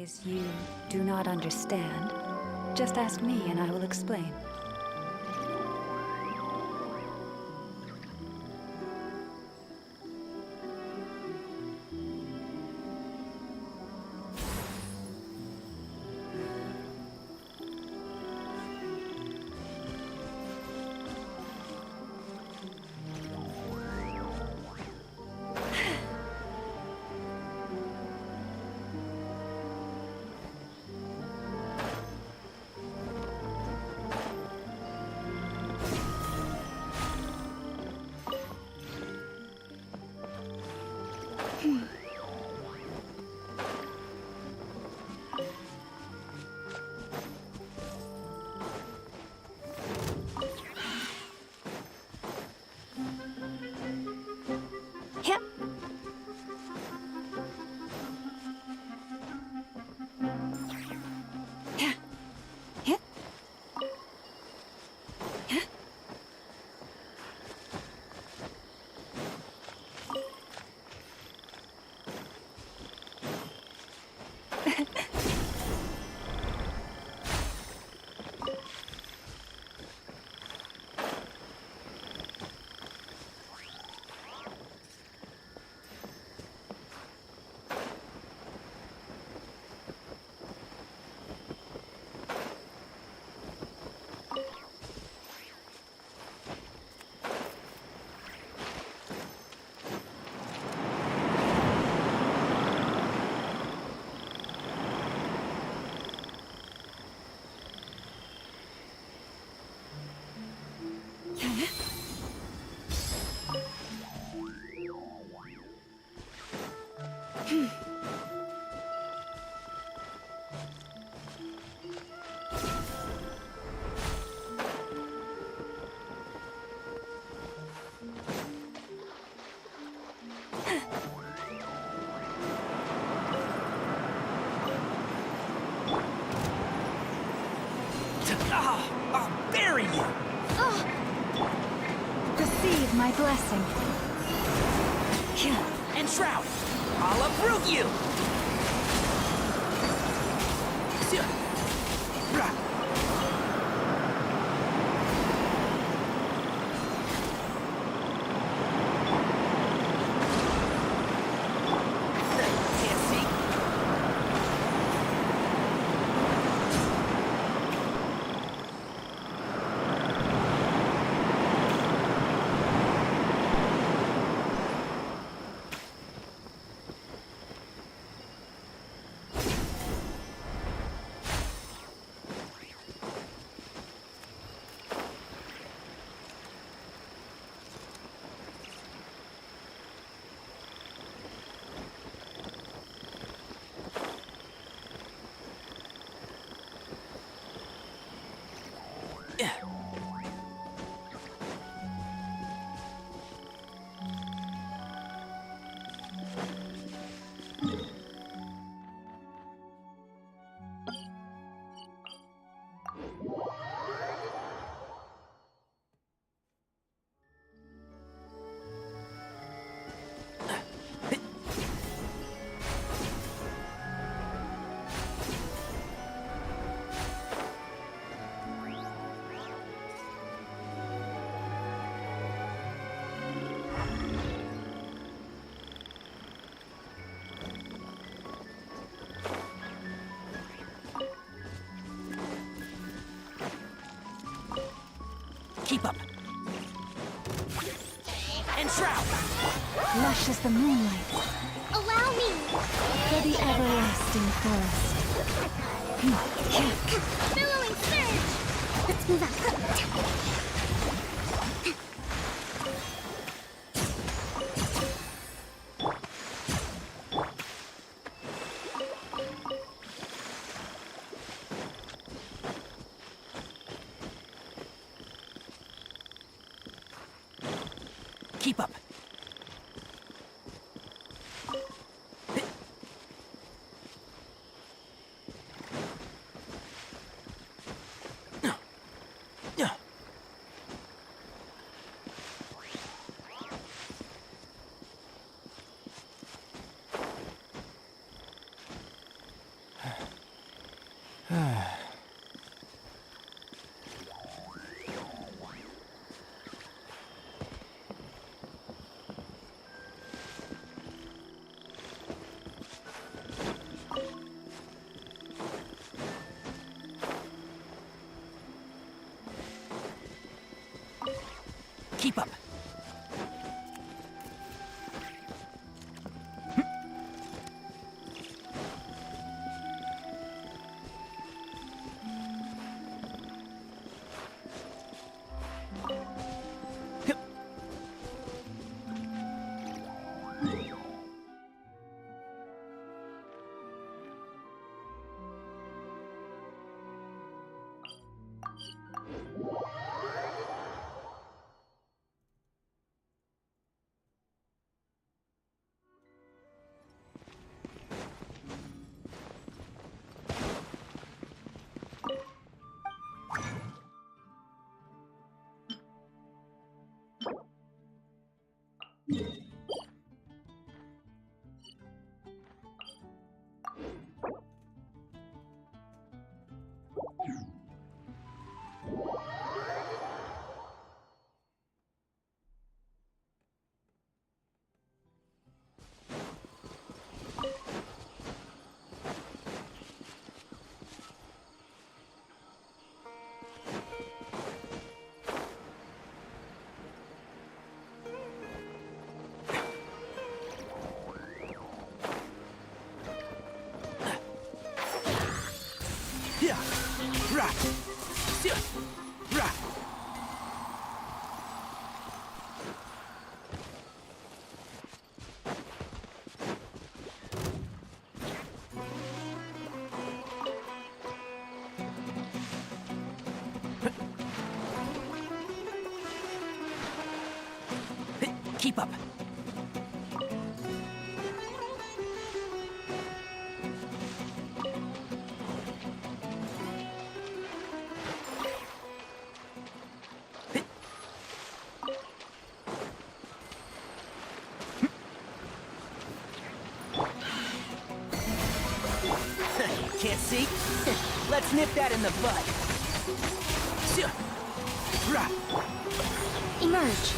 ways you do not understand, just ask me and I will explain. Yep. Yeah. Yeah. Yeah. I'll bury you! Receive my blessing. And Shroud, I'll uproot you! Can't see. Keep up. And Shroud! Lush as the moonlight Allow me! for the everlasting forest. Billowing surge! Let's move out. Keep up. Keep up. Yeah. Right. Yeah. Right. Keep up. Can't see? Let's nip that in the bud. Right. Emerge.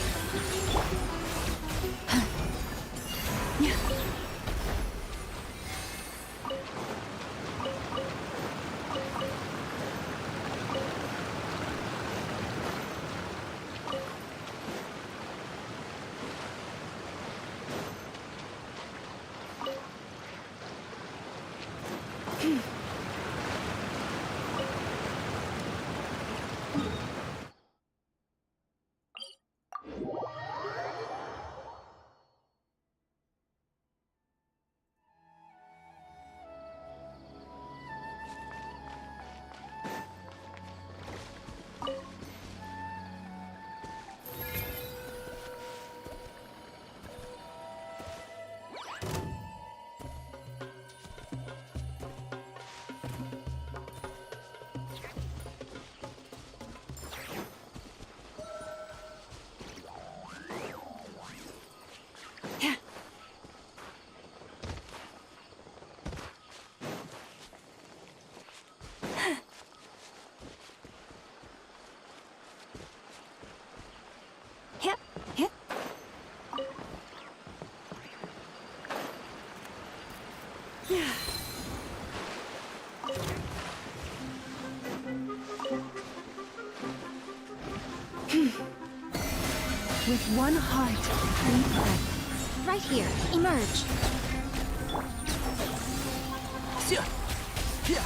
Hip, hip. Yeah. With one heart, three breath. Right here, emerge. Yeah.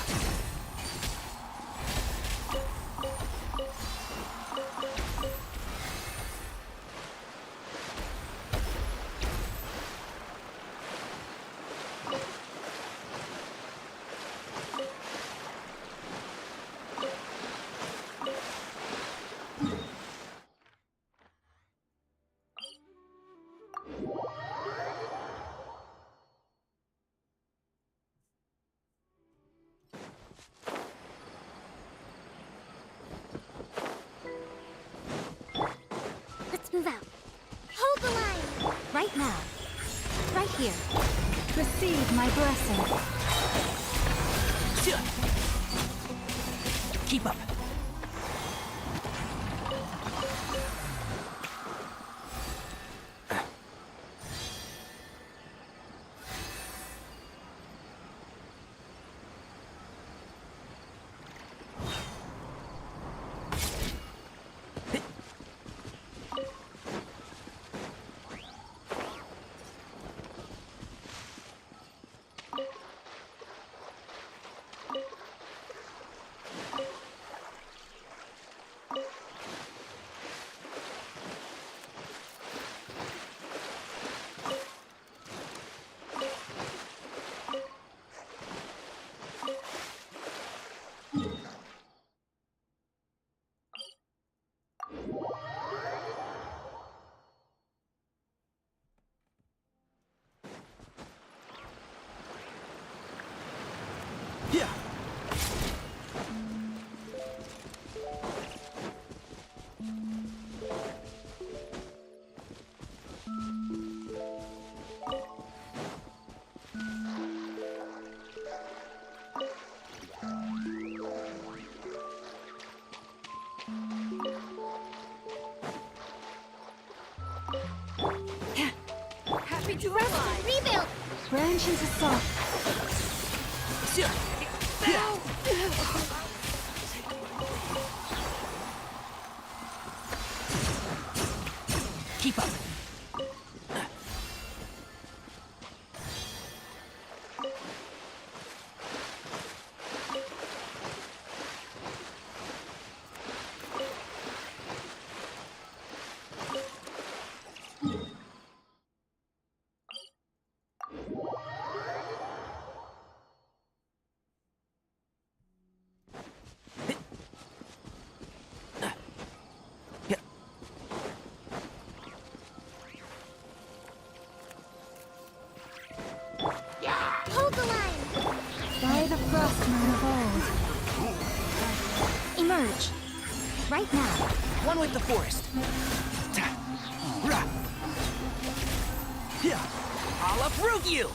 Let's move out. Hold the line. Right now. Right here. Receive my blessing. Keep up. Yeah. Happy to rest. Rebuild. Branches assault. Keep up. Hold the line. By the frostman of old. Emerge. Right now. One with the forest. I'll uproot you!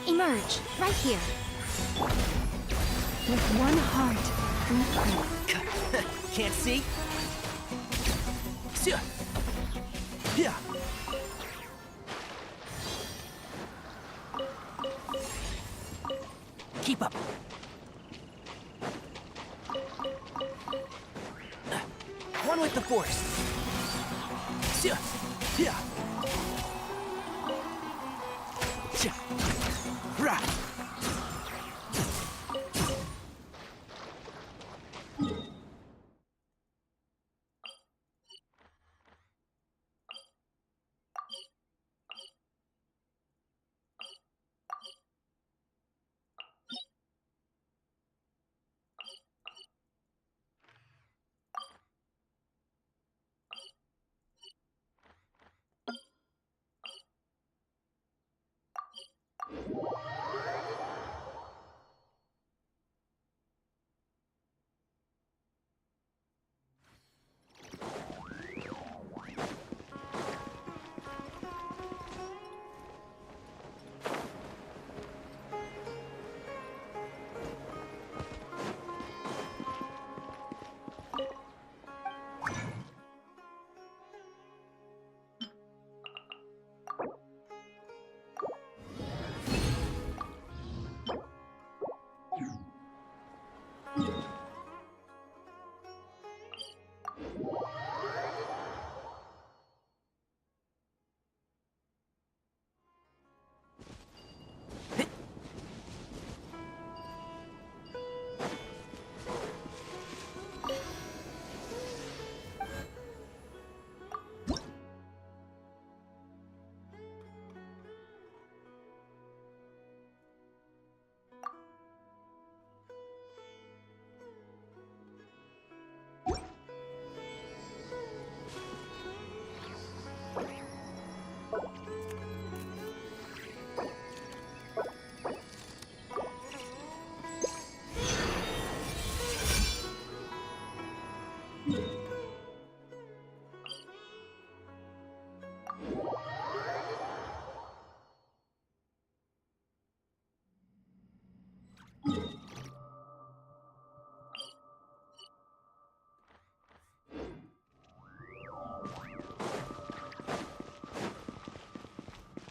Emerge. Right here. With one heart, we pray. Can't see? Yeah. Keep up. One with the force. Yeah. Rah.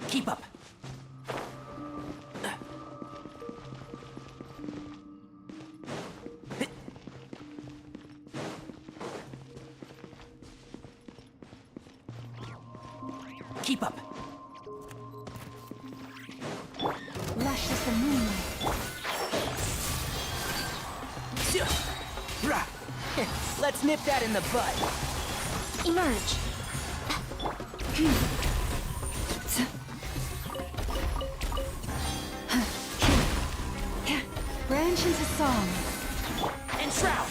Keep up. Keep up. Lush as the moonlight. Let's nip that in the bud. Emerge. Branch into song. And shroud.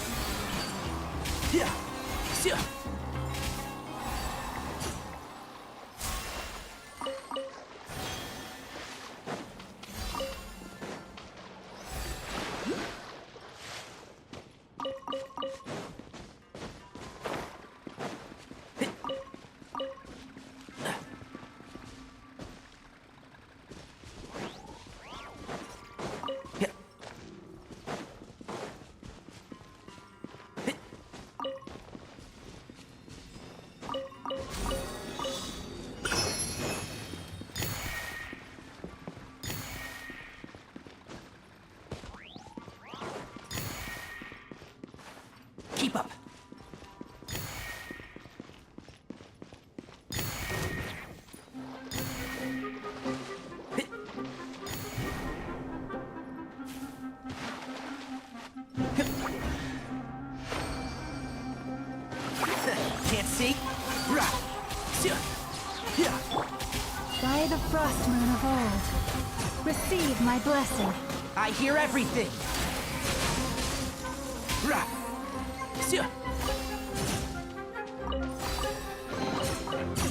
Keep up. Can't see? By the frost moon of old, receive my blessing. I hear everything.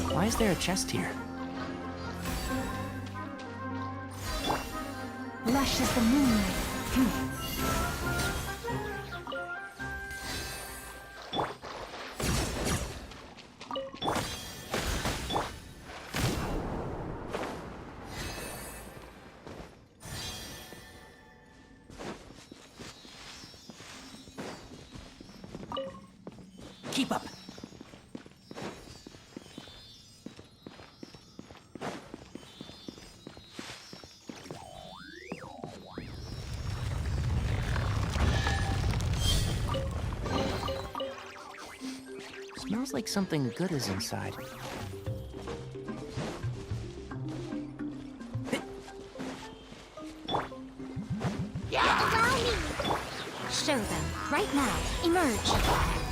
Why is there a chest here? Lush as the moonlight. Keep up. Smells like something good is inside. Allow me. Show them. Right now. Emerge.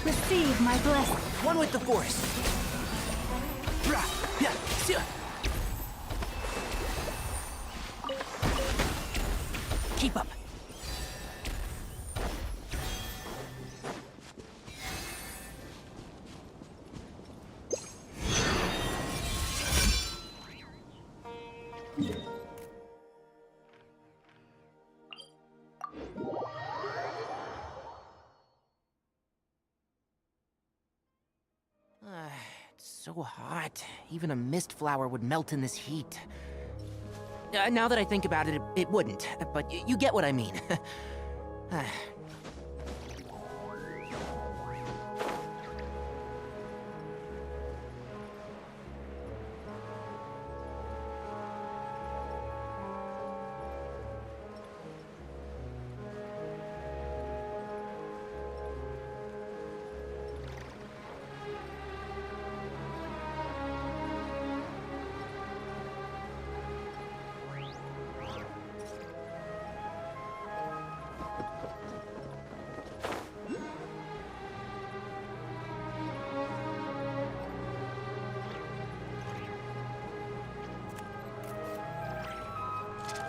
Receive my blessing. One with the force. Keep up. It's so hot. Even a mist flower would melt in this heat. Now that I think about it, it wouldn't. But you get what I mean.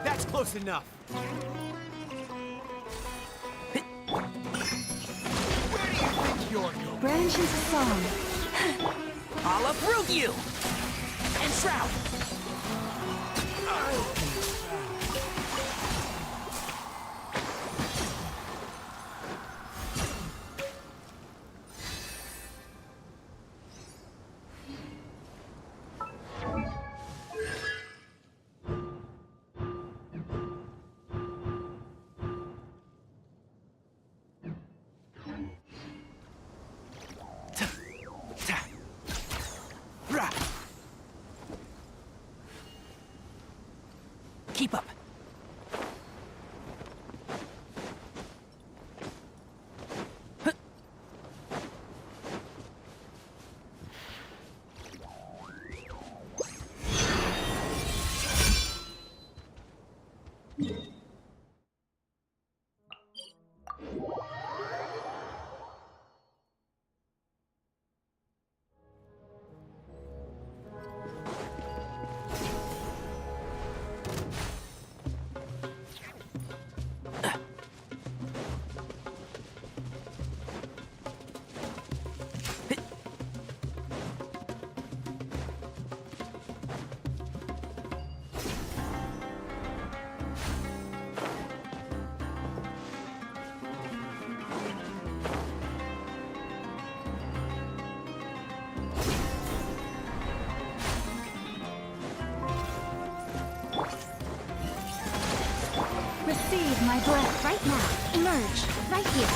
That's close enough. Where do you think you're going? Branch into song. I'll uproot you! And shroud! Keep up. Receive my breath. Right now. Emerge. Right here.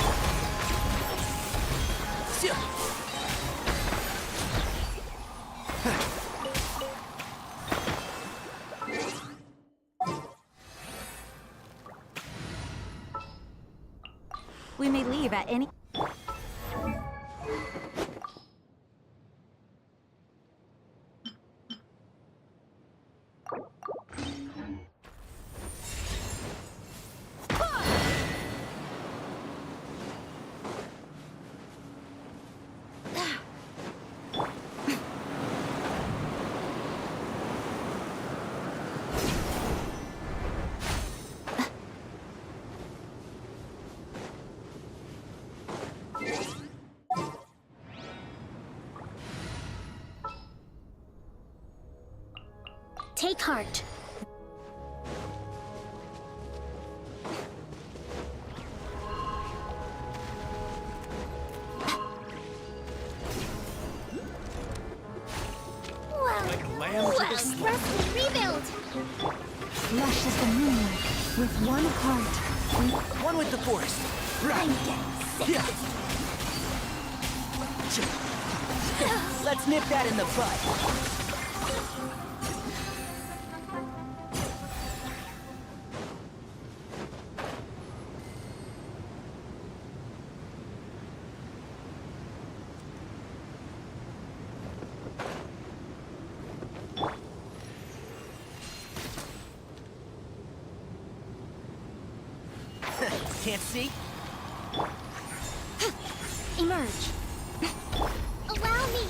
We may leave at any... Take heart. Like a lamb to the slaughter. Rest and rebuild. Lush as the moonlight, with one heart. One with the forest. I'm getting sick. Let's nip that in the bud. Can't see? Emerge. Allow me.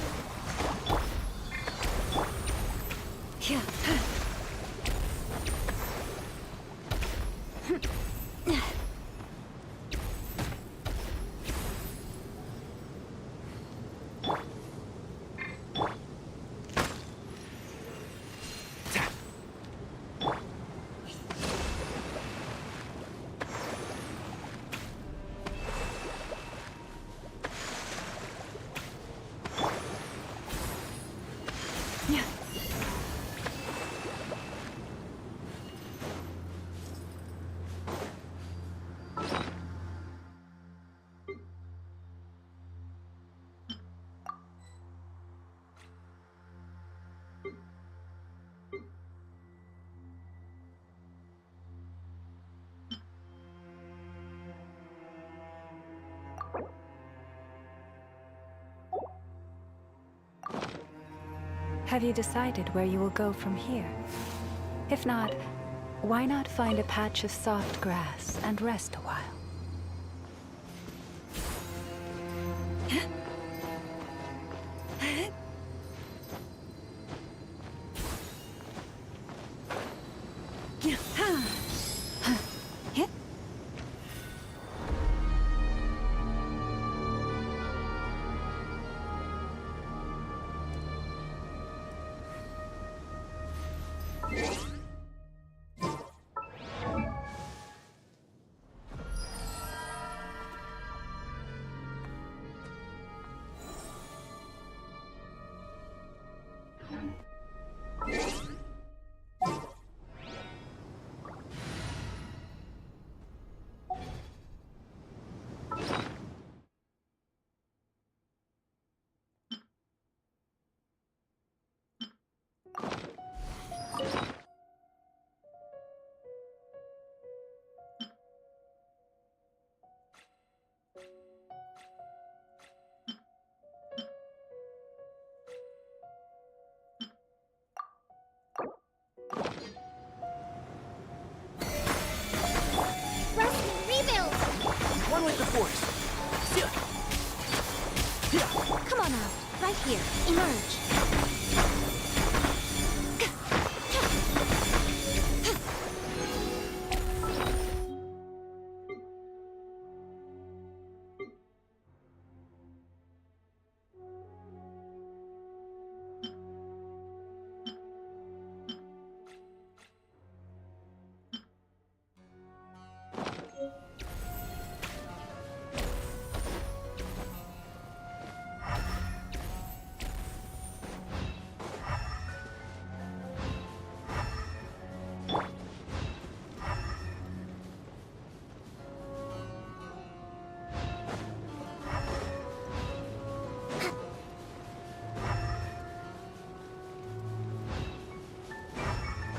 Have you decided where you will go from here? If not, why not find a patch of soft grass and rest a while? force. Come on out. Right here. Emerge.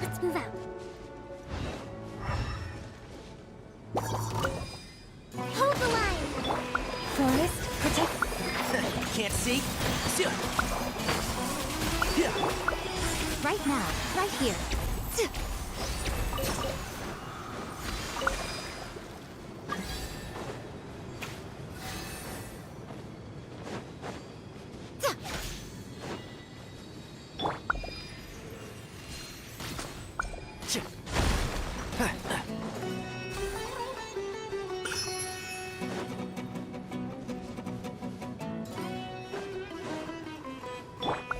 Let's move out. Hold the line. Forest, protect. Can't see? Right now. Right here.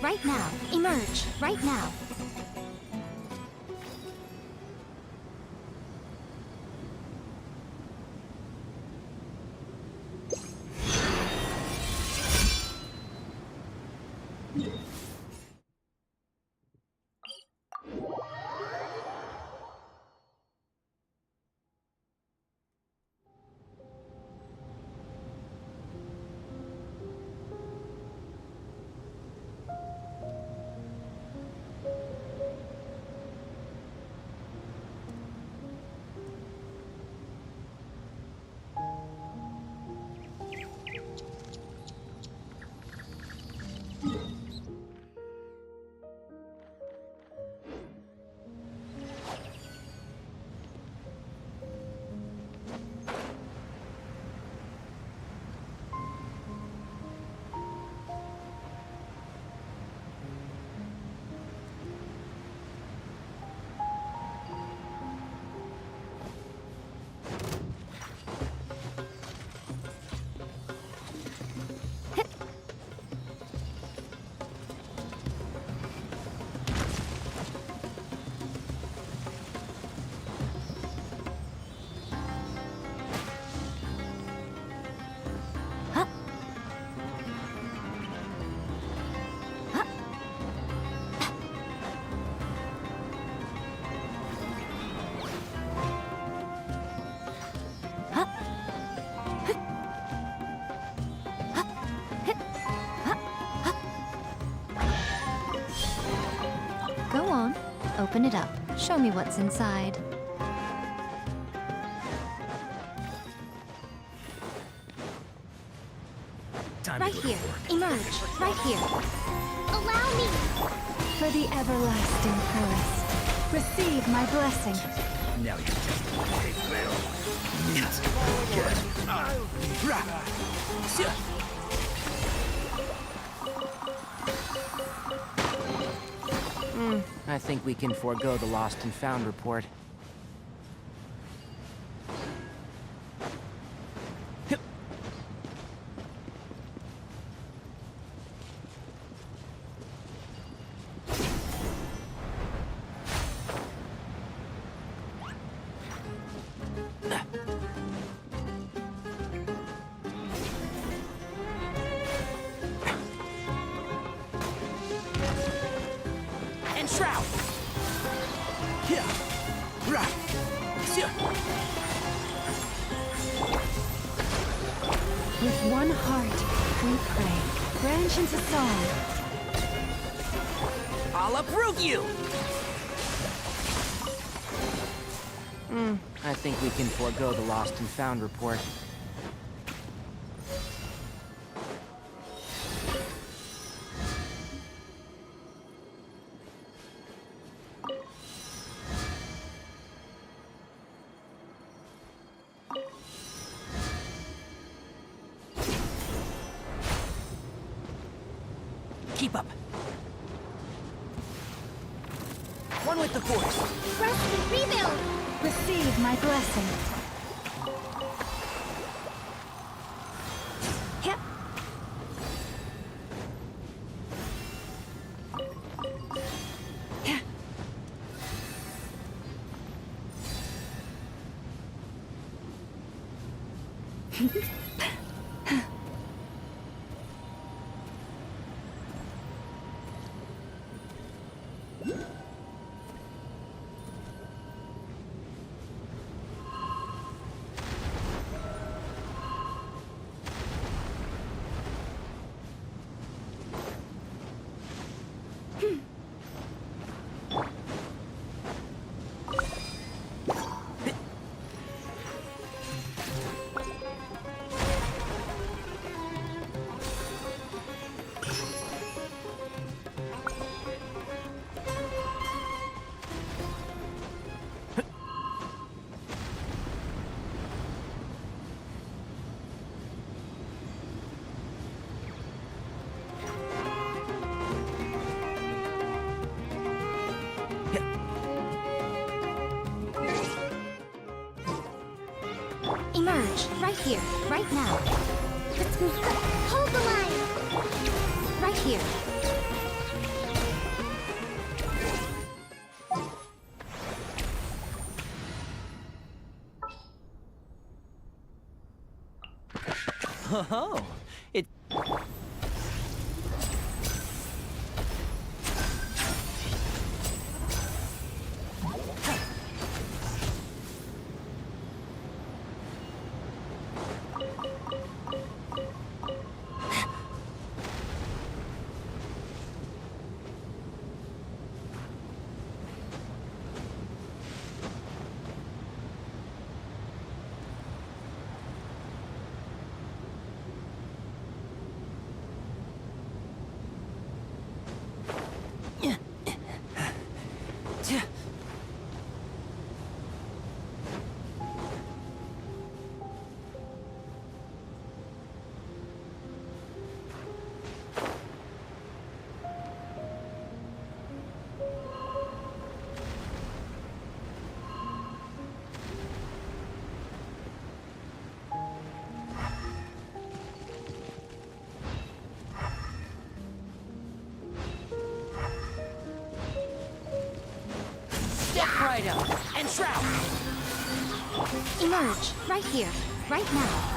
Right now. Emerge. Right now. Go on. Open it up. Show me what's inside. Right here. Emerge. Right here. Allow me. For the everlasting forest, receive my blessing. Now you just will. I think we can forego the lost and found report. And shroud! With one heart, we pray. Branch into song. I'll uproot you! I think we can forego the lost and found report. Keep up. One with the force. Rest and rebuild! Receive my blessing. Yep. Emerge, right here, right now. Let's move. Hold the line! Right here. Oh, it... Step right up and shroud. Emerge, right here, right now.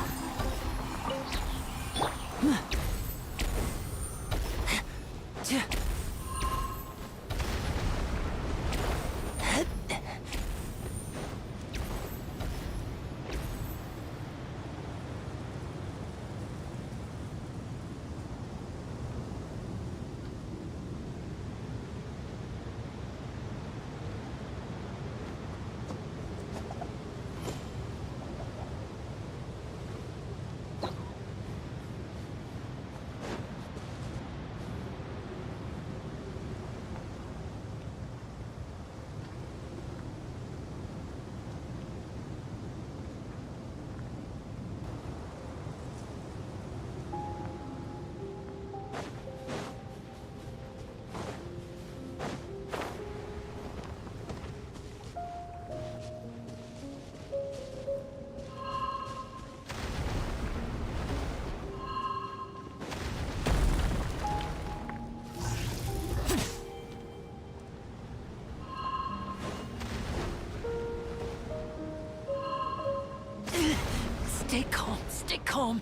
Stay calm, stay calm.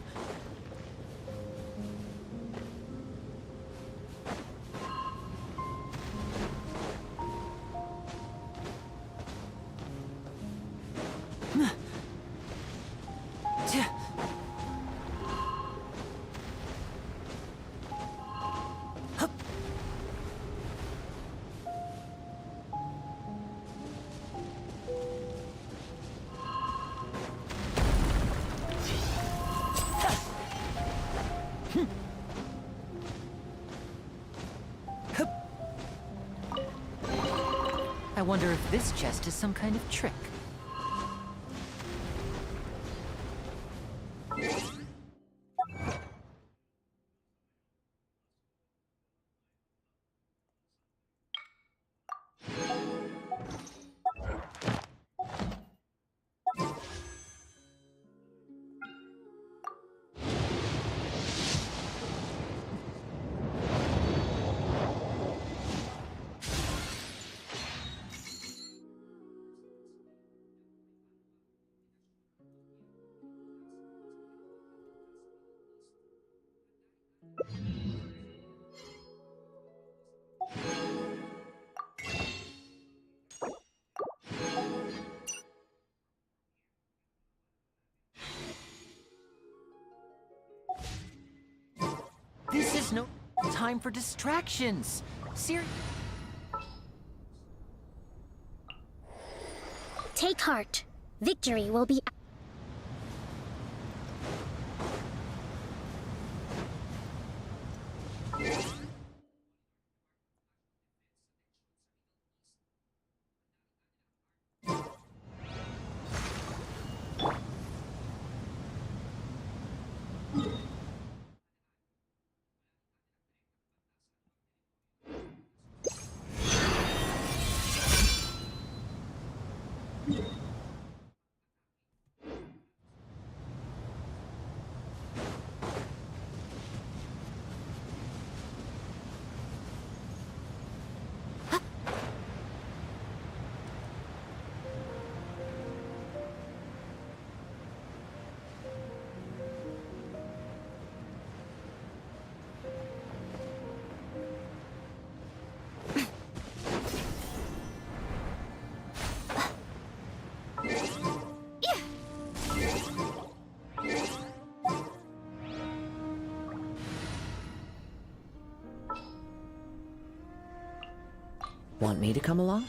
I wonder if this chest is some kind of trick. This is no time for distractions. Take heart. Victory will be... Want me to come along?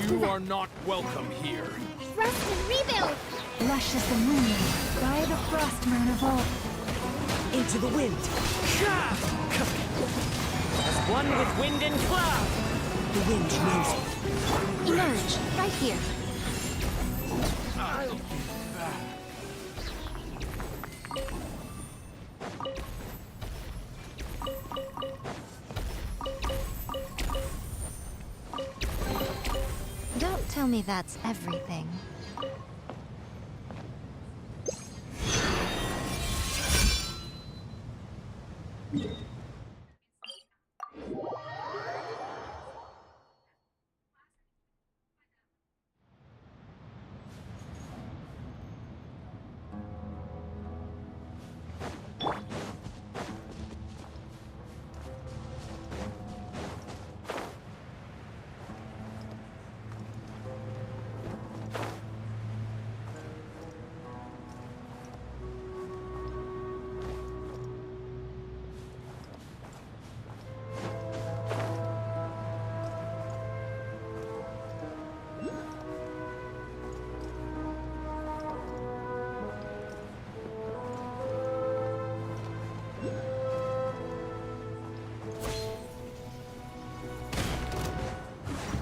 You are not welcome here. Rest and rebuild! Lush as the moon, by the frost moon of old. Into the wind. As one with wind and cloud. The wind knows it. Emerge, right here. I'll be back. Don't tell me that's everything.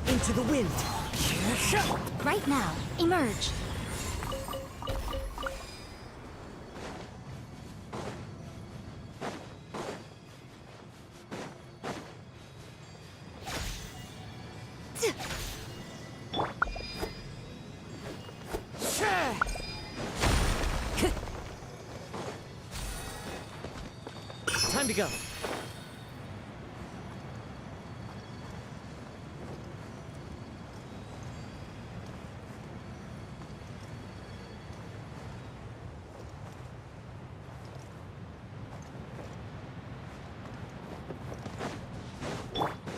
Into the wind. Right now, emerge. Time to go.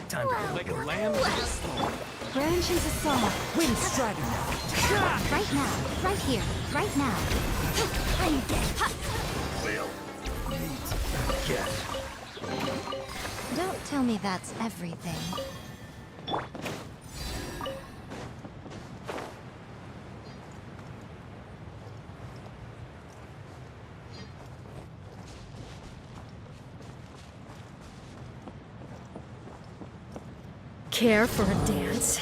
Time to like a lamb to the slaughter. Branch into song. Wind strider. Right now. Right here. Right now. I'm dead. Yes. Don't tell me that's everything. Care for a dance?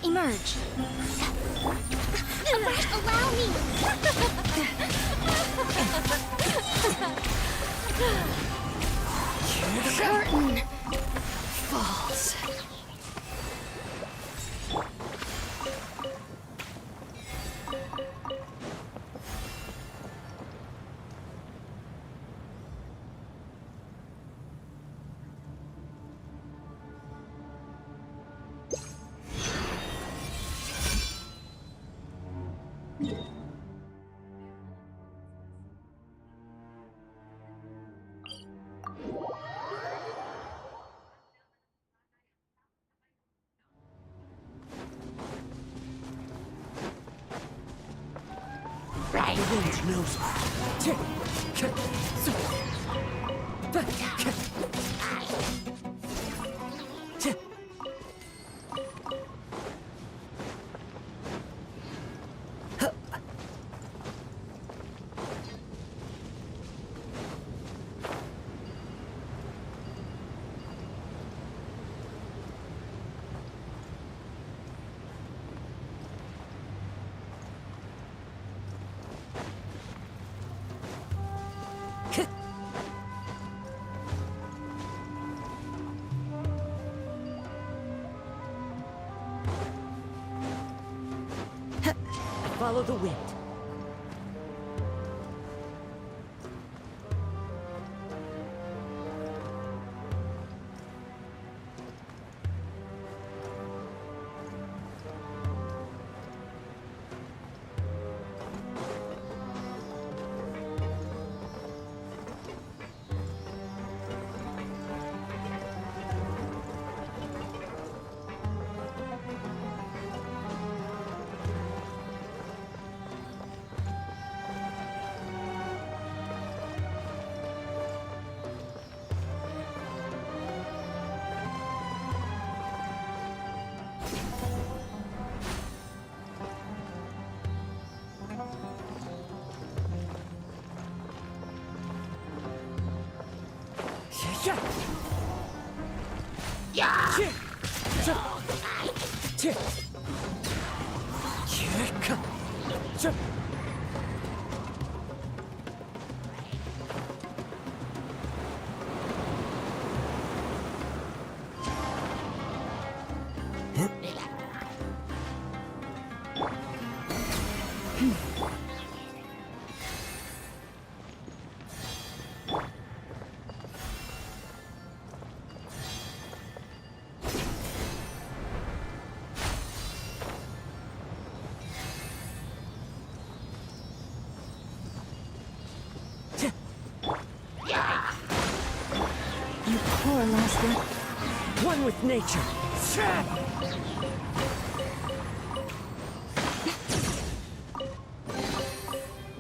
Emerge. Allow me. Curtain falls. The wind knows Follow the wind. You poor Alaska. One with nature.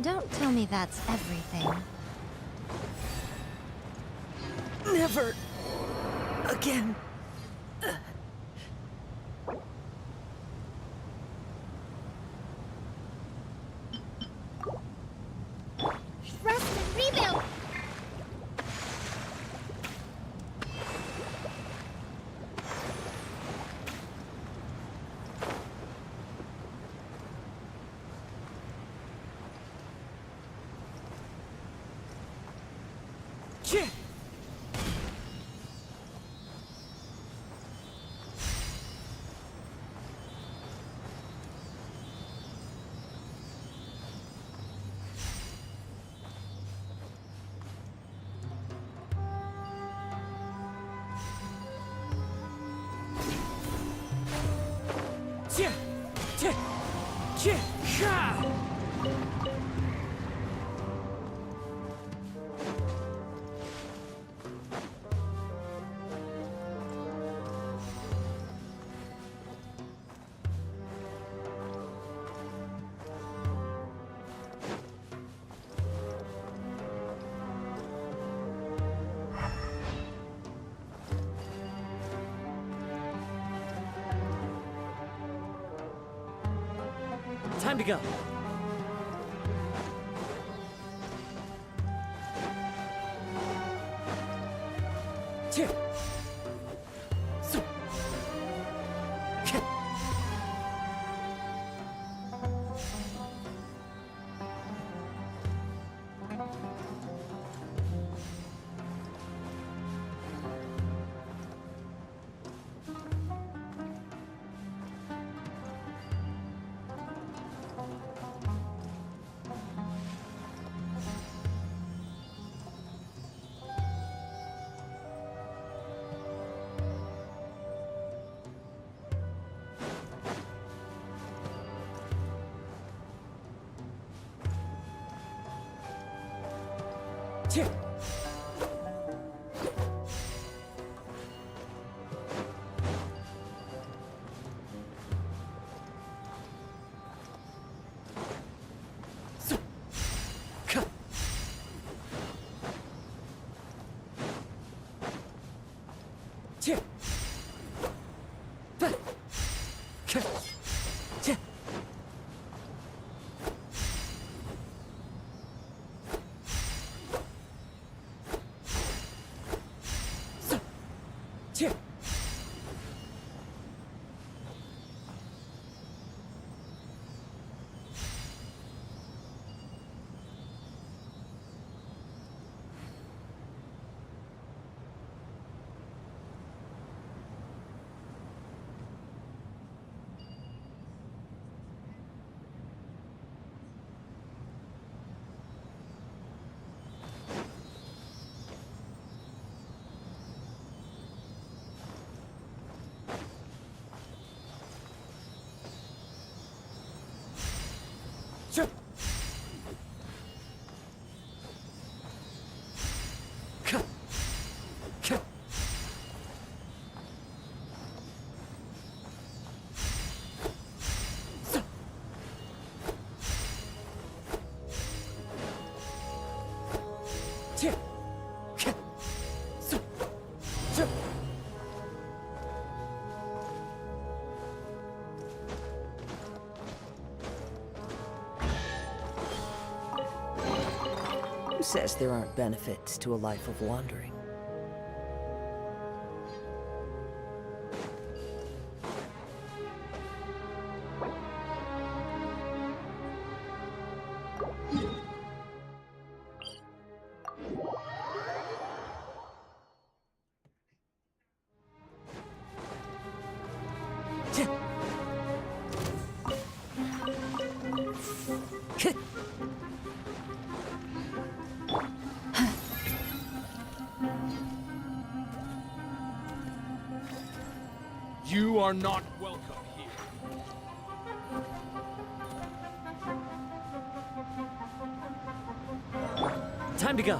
Don't tell me that's everything. Never again. Rest and rebuild! Time to go. Who says there aren't benefits to a life of wandering? You are not welcome here. Time to go.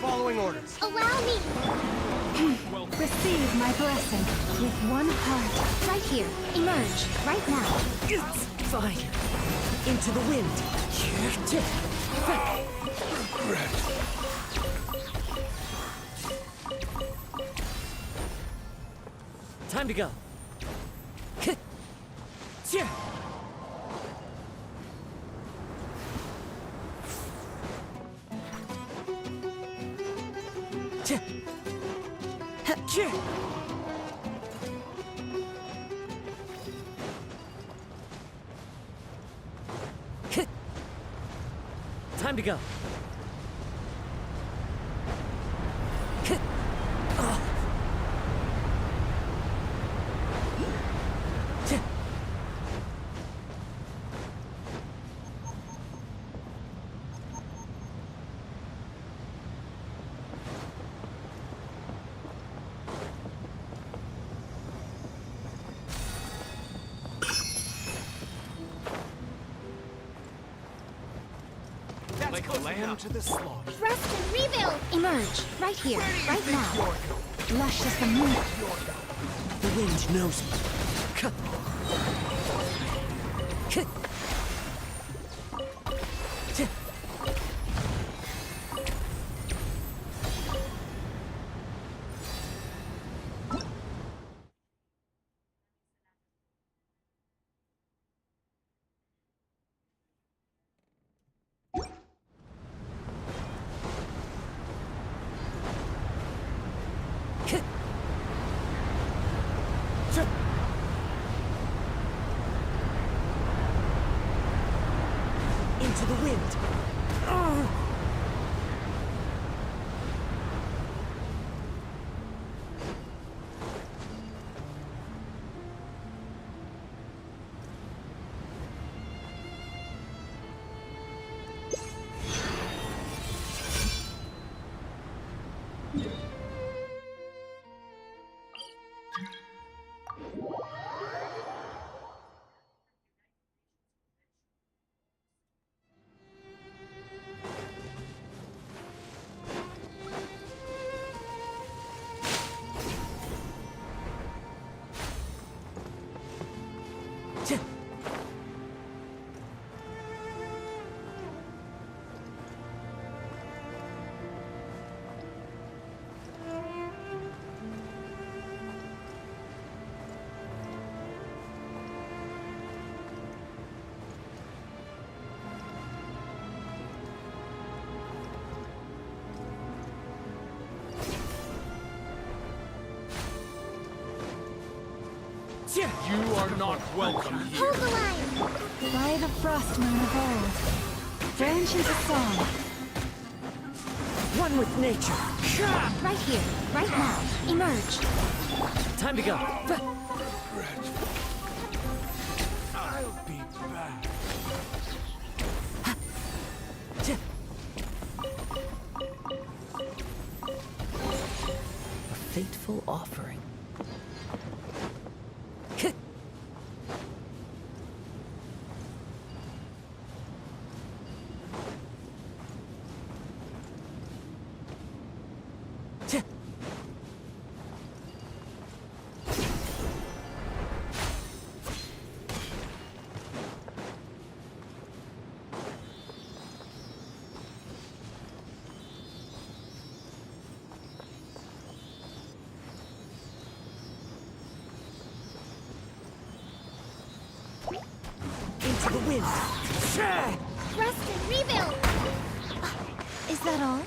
Following orders. Allow me! Receive my blessing with one heart. Right here. Emerge. Right now. Fine. Into the wind. Time to go. Time to go. Lamb to the slaughter. Rest and rebuild! Emerge! Right here, right now. Lush as the moon. The wind knows me. Into the wind. You are not welcome here. Hold the line! By the frost moon of old. Branch into song. One with nature. Right here, right now. Emerge! Time to go. I'll be back. A fateful offering. Into the wind. Rest and rebuild! Is that all?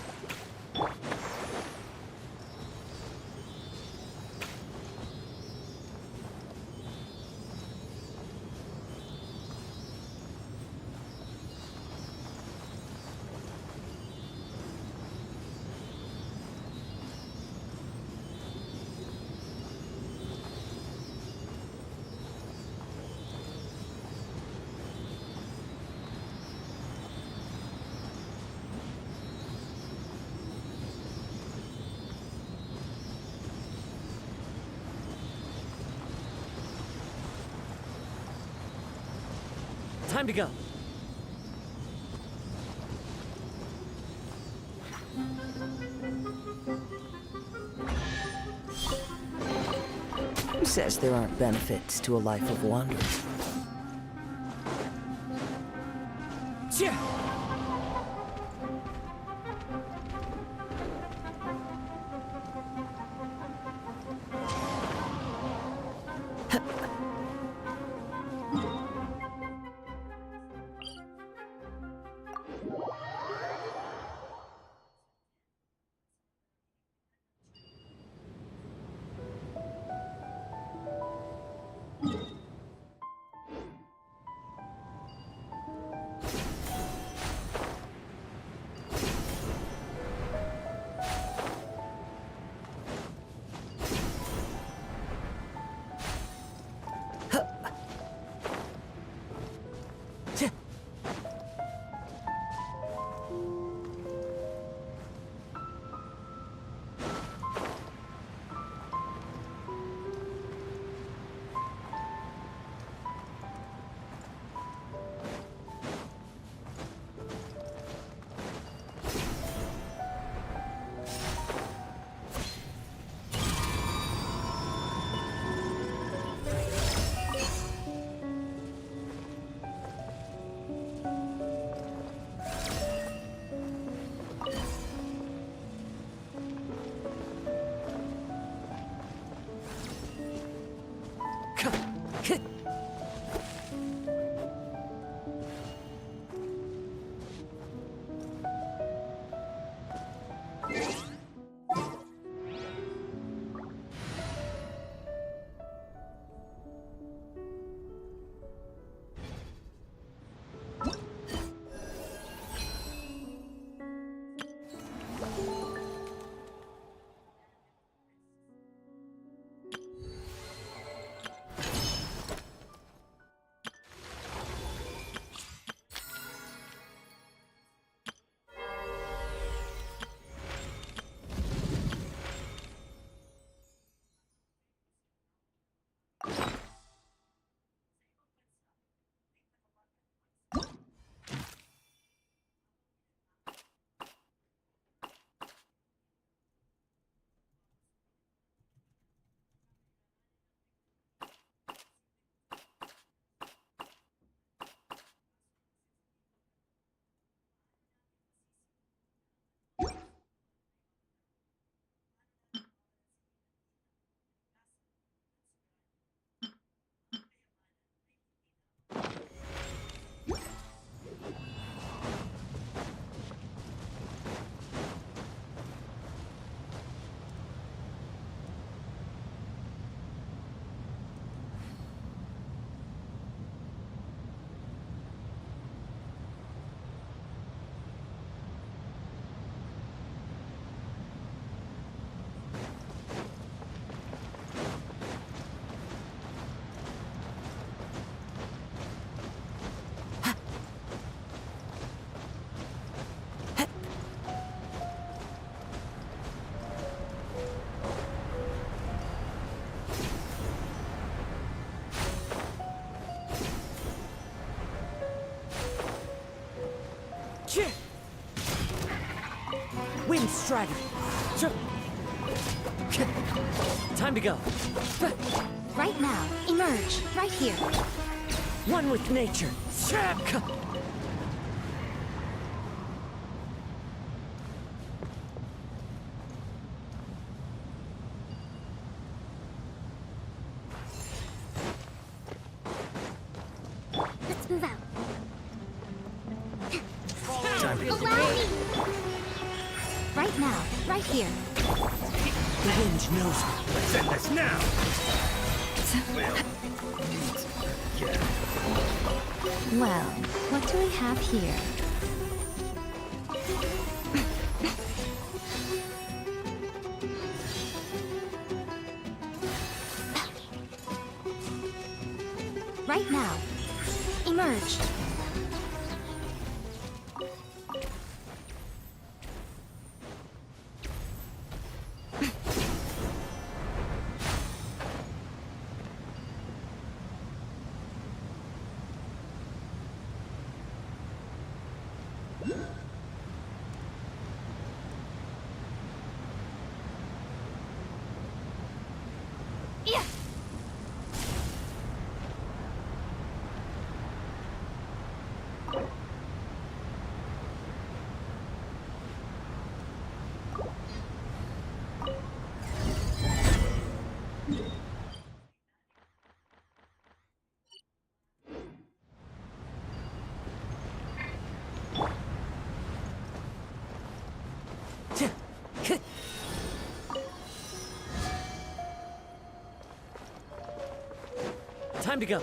Time to go. Who says there aren't benefits to a life of wandering? Wind Strider. Time to go. Right now, emerge. Right here. One with nature. Let's move out. Time to go. Allow me! Right now, right here. The wind knows me. Let's end this now! Well, what do we have here? Right now, emerge. Yeah. Time to go.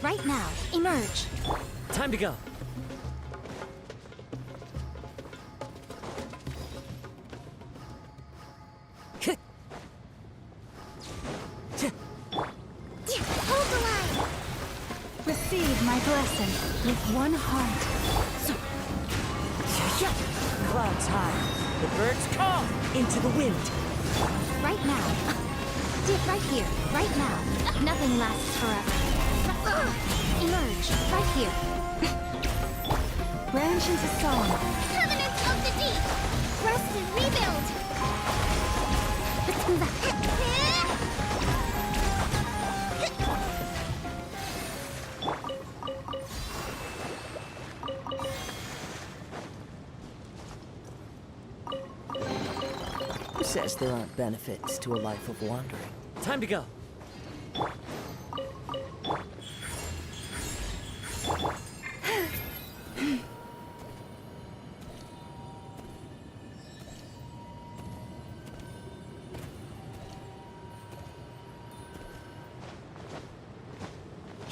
Right now, emerge. Time to go. Hold the line. Receive my blessing with one heart. Clouds high. The birds call into the wind. Right now. Right here. Right now. Nothing lasts forever. Emerge. Right here. Branch into song. Covenants of the deep. Rest and rebuild. Let's move out. Who says there aren't benefits to a life of wandering? Time to go.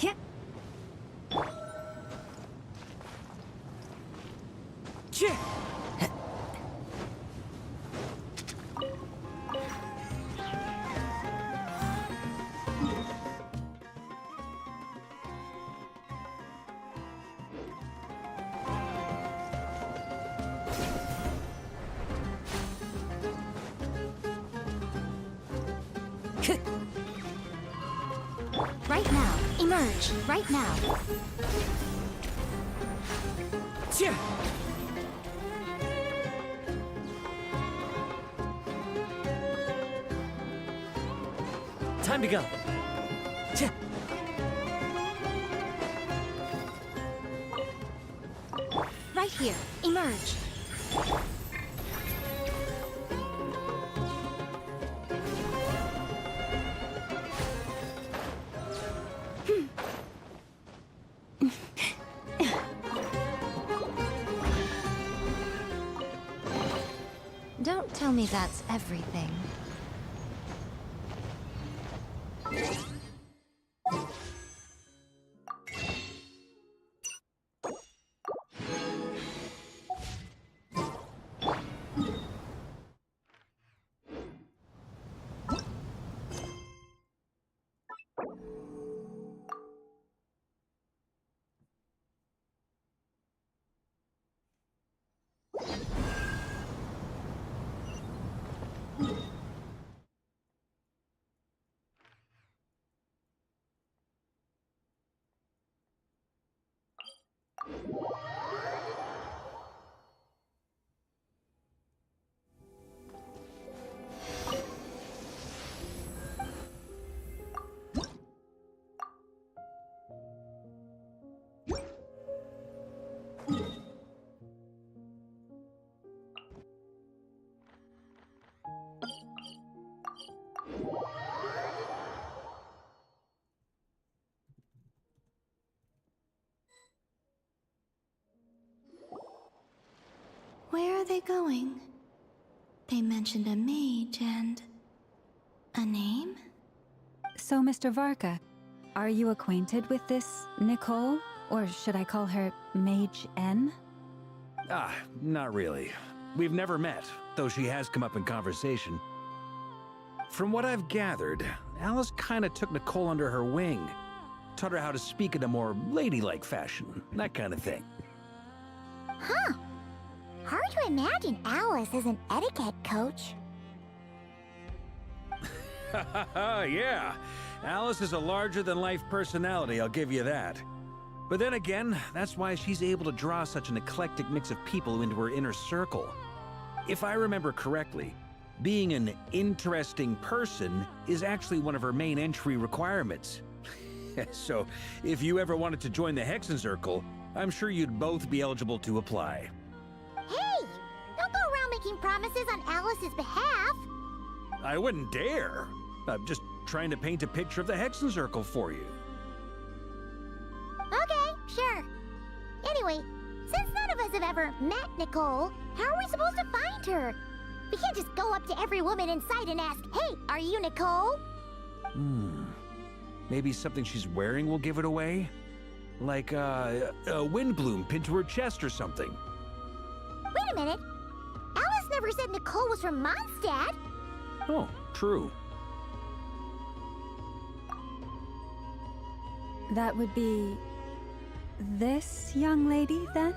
Yeah. Right now. Emerge. Right now. Time to go. Right here. Emerge. Don't tell me that's everything. they going? They mentioned a mage and... a name? So, Mr. Varka, are you acquainted with this Nicole? Or should I call her Mage N? Not really. We've never met, though she has come up in conversation. From what I've gathered, Alice kinda took Nicole under her wing. Taught her how to speak in a more ladylike fashion, that kind of thing. Huh. Hard to imagine Alice as an etiquette coach. Yeah. Alice is a larger-than-life personality, I'll give you that. But then again, that's why she's able to draw such an eclectic mix of people into her inner circle. If I remember correctly, being an interesting person is actually one of her main entry requirements. So, if you ever wanted to join the Hexen Circle, I'm sure you'd both be eligible to apply. Hey! Don't go around making promises on Alice's behalf! I wouldn't dare. I'm just trying to paint a picture of the Hexen Circle for you. Okay, sure. Anyway, since none of us have ever met Nicole, how are we supposed to find her? We can't just go up to every woman in sight and ask, "Hey, are you Nicole?" Maybe something she's wearing will give it away? Like, a windbloom pinned to her chest or something. Wait a minute. Alice never said Nicole was from Mondstadt. Oh, true. That would be... this young lady, then?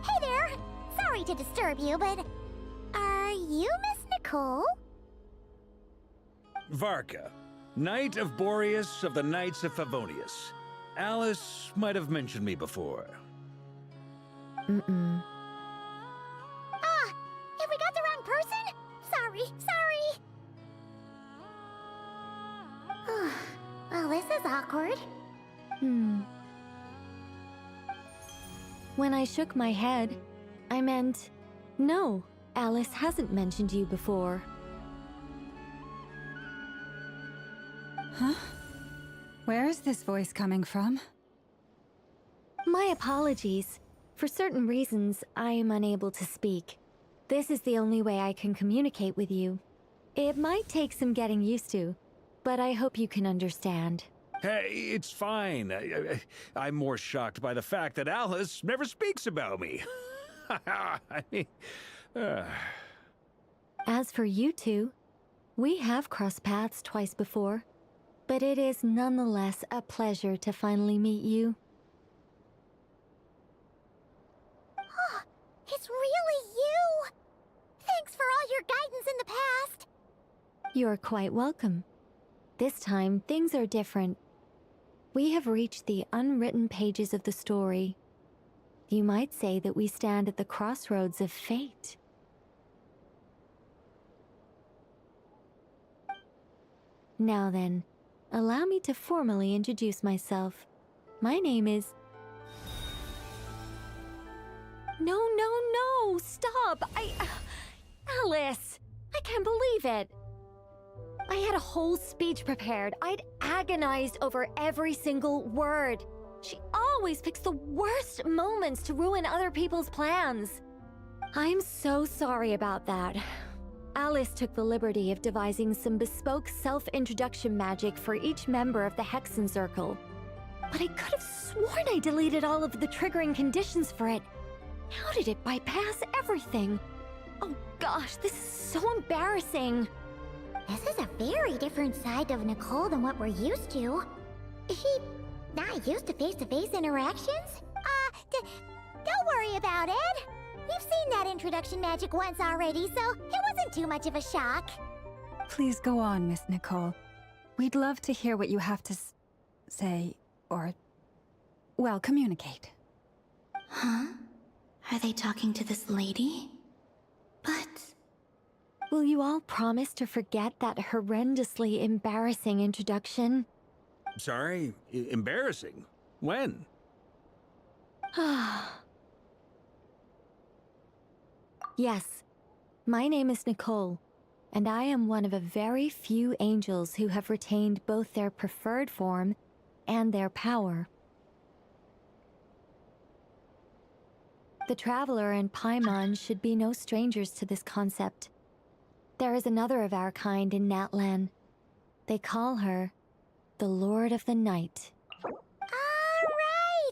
Hey there! Sorry to disturb you, but... are you Miss Nicole? Varka, Knight of Boreas of the Knights of Favonius. Alice might have mentioned me before. Mm-mm. Ah! Have we got the wrong person? Sorry! Well, this is awkward. When I shook my head, I meant, no, Alice hasn't mentioned you before. Huh? Where is this voice coming from? My apologies. For certain reasons, I am unable to speak. This is the only way I can communicate with you. It might take some getting used to, but I hope you can understand. Hey, it's fine. I'm more shocked by the fact that Alice never speaks about me. I mean, As for you two, we have crossed paths twice before, but it is nonetheless a pleasure to finally meet you. It's really you! Thanks for all your guidance in the past! You're quite welcome. This time, things are different. We have reached the unwritten pages of the story. You might say that we stand at the crossroads of fate. Now then, allow me to formally introduce myself. My name is... No, stop! Alice! I can't believe it! I had a whole speech prepared. I'd agonized over every single word. She always picks the worst moments to ruin other people's plans. I'm so sorry about that. Alice took the liberty of devising some bespoke self-introduction magic for each member of the Hexen Circle. But I could have sworn I deleted all of the triggering conditions for it. How did it bypass everything? Oh gosh, this is so embarrassing. This is a very different side of Nicole than what we're used to. Is she not used to face-to-face interactions? Don't worry about it. We've seen that introduction magic once already, so it wasn't too much of a shock. Please go on, Miss Nicole. We'd love to hear what you have to say, or... well, communicate. Huh? Are they talking to this lady? But... Will you all promise to forget that horrendously embarrassing introduction? sorry, embarrassing. When? Yes, my name is Nicole, and I am one of a very few angels who have retained both their preferred form and their power. The Traveler and Paimon should be no strangers to this concept. There is another of our kind in Natlan. They call her the Lord of the Night. All right!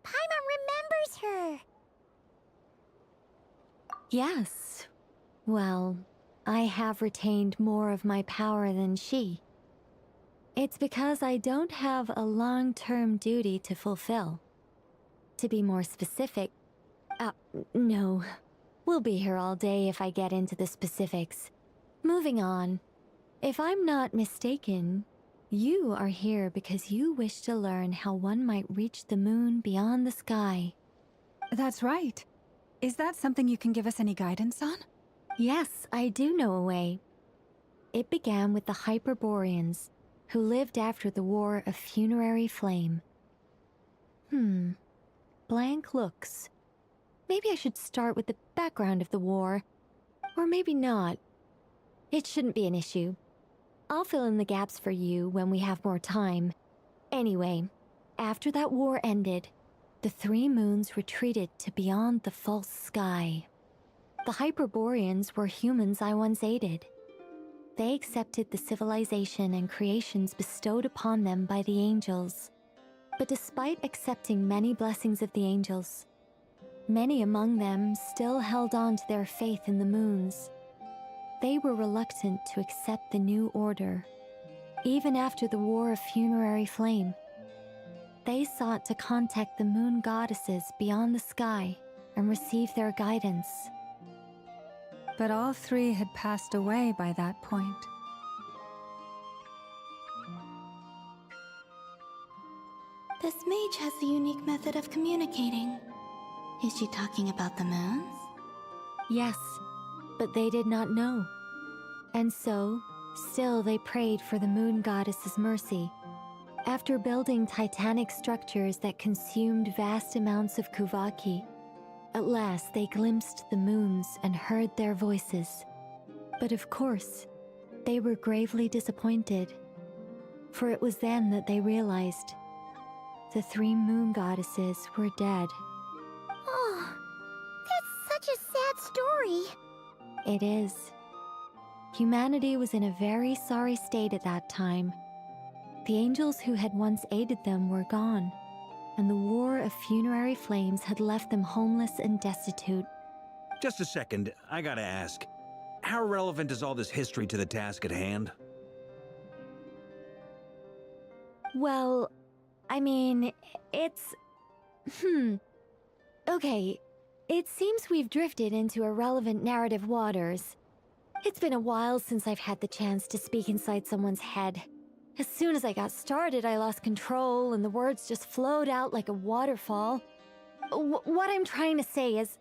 Paimon remembers her! Yes. Well, I have retained more of my power than she. It's because I don't have a long-term duty to fulfill. To be more specific, no. We'll be here all day if I get into the specifics. Moving on. If I'm not mistaken, you are here because you wish to learn how one might reach the moon beyond the sky. That's right. Is that something you can give us any guidance on? Yes, I do know a way. It began with the Hyperboreans, who lived after the War of Funerary Flame. Blank looks. Maybe I should start with the background of the war. Or maybe not. It shouldn't be an issue. I'll fill in the gaps for you when we have more time. Anyway, after that war ended, the three moons retreated to beyond the false sky. The Hyperboreans were humans I once aided. They accepted the civilization and creations bestowed upon them by the angels. But despite accepting many blessings of the angels, many among them still held on to their faith in the moons. They were reluctant to accept the new order. Even after the War of Funerary Flame, they sought to contact the moon goddesses beyond the sky and receive their guidance. But all three had passed away by that point. This mage has a unique method of communicating. Is she talking about the moons? Yes, but they did not know. And so, still they prayed for the moon goddess's mercy. After building titanic structures that consumed vast amounts of Kuvaki, at last they glimpsed the moons and heard their voices. But of course, they were gravely disappointed. For it was then that they realized the three moon goddesses were dead. Oh, that's such a sad story. It is. Humanity was in a very sorry state at that time. The angels who had once aided them were gone, and the War of Funerary Flames had left them homeless and destitute. Just a second, I gotta ask. How relevant is all this history to the task at hand? Well, I mean, it's... Okay, it seems we've drifted into irrelevant narrative waters. It's been a while since I've had the chance to speak inside someone's head. As soon as I got started, I lost control and the words just flowed out like a waterfall. What I'm trying to say is...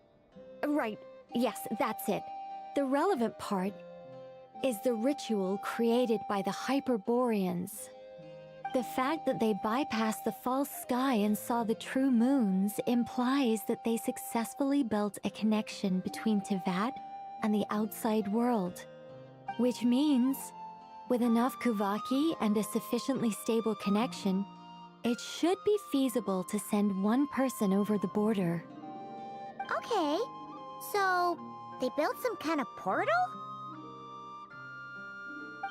Right, yes, that's it. The relevant part is the ritual created by the Hyperboreans. The fact that they bypassed the false sky and saw the true moons implies that they successfully built a connection between Teyvat and the outside world. Which means, with enough Kuvaki and a sufficiently stable connection, it should be feasible to send one person over the border. Okay, so they built some kind of portal?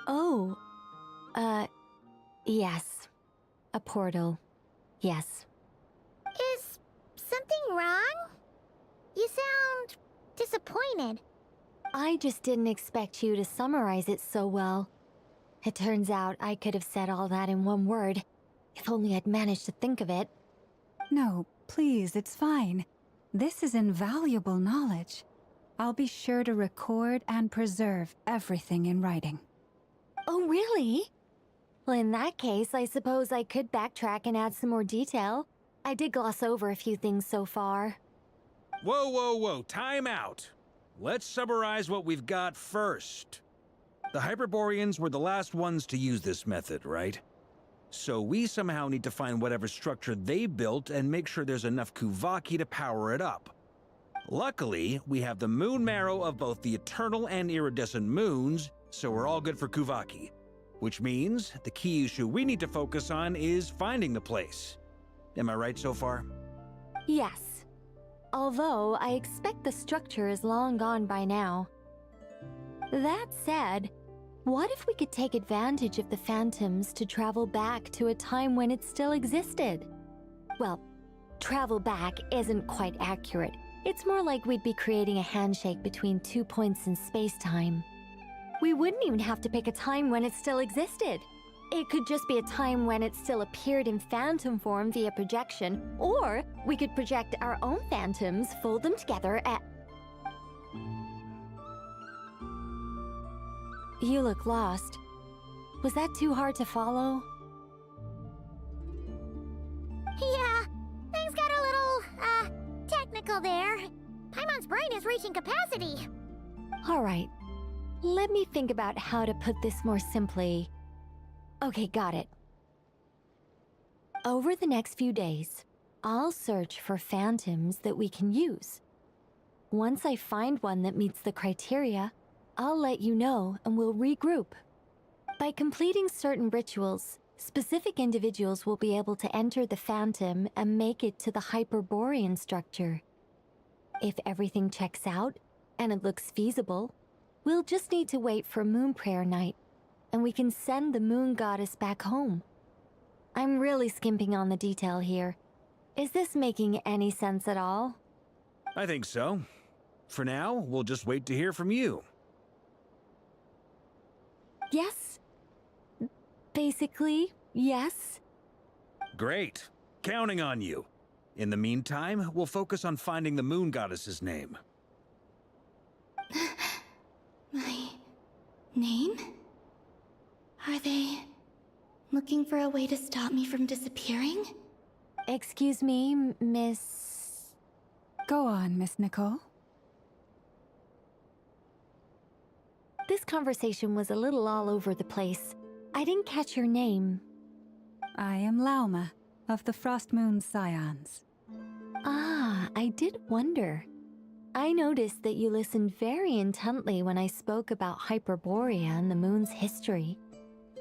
Oh, yes. A portal. Yes. Is something wrong? You sound disappointed. I just didn't expect you to summarize it so well. It turns out I could have said all that in one word, if only I'd managed to think of it. No, please, it's fine. This is invaluable knowledge. I'll be sure to record and preserve everything in writing. Oh, really? Well, in that case, I suppose I could backtrack and add some more detail. I did gloss over a few things so far. Whoa, time out. Let's summarize what we've got first. The Hyperboreans were the last ones to use this method, right? So we somehow need to find whatever structure they built and make sure there's enough Kuvaki to power it up. Luckily, we have the moon marrow of both the eternal and iridescent moons, so we're all good for Kuvaki. Which means the key issue we need to focus on is finding the place. Am I right so far? Yes. Although I expect the structure is long gone by now. That said, what if we could take advantage of the phantoms to travel back to a time when it still existed? Well, travel back isn't quite accurate. It's more like we'd be creating a handshake between 2 points in space-time. We wouldn't even have to pick a time when it still existed. It could just be a time when it still appeared in phantom form via projection, or we could project our own phantoms, fold them together at... You look lost. Was that too hard to follow? Yeah, things got a little, technical there. Paimon's brain is reaching capacity. All right. Let me think about how to put this more simply. Okay, got it. Over the next few days, I'll search for phantoms that we can use. Once I find one that meets the criteria, I'll let you know and we'll regroup. By completing certain rituals, specific individuals will be able to enter the phantom and make it to the Hyperborean structure. If everything checks out, and it looks feasible, we'll just need to wait for Moon Prayer Night, and we can send the Moon Goddess back home. I'm really skimping on the detail here. Is this making any sense at all? I think so. For now, we'll just wait to hear from you. Yes. Basically, yes. Great. Counting on you. In the meantime, we'll focus on finding the Moon Goddess's name. My name? Are they looking for a way to stop me from disappearing? Excuse me, Miss... Go on, Miss Nicole. This conversation was a little all over the place. I didn't catch your name. I am Lauma, of the Frost Moon Scions. Ah, I did wonder. I noticed that you listened very intently when I spoke about Hyperborea and the moon's history.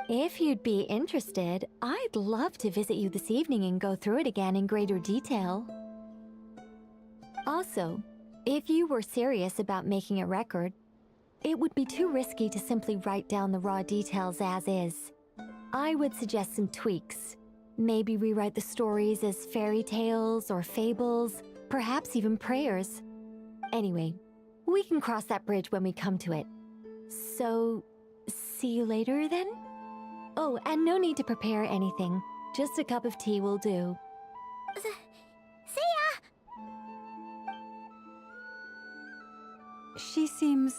If you'd be interested, I'd love to visit you this evening and go through it again in greater detail. Also, if you were serious about making a record, it would be too risky to simply write down the raw details as is. I would suggest some tweaks. Maybe rewrite the stories as fairy tales or fables, perhaps even prayers. Anyway, we can cross that bridge when we come to it. So, see you later then? Oh, and no need to prepare anything. Just a cup of tea will do. See ya! She seems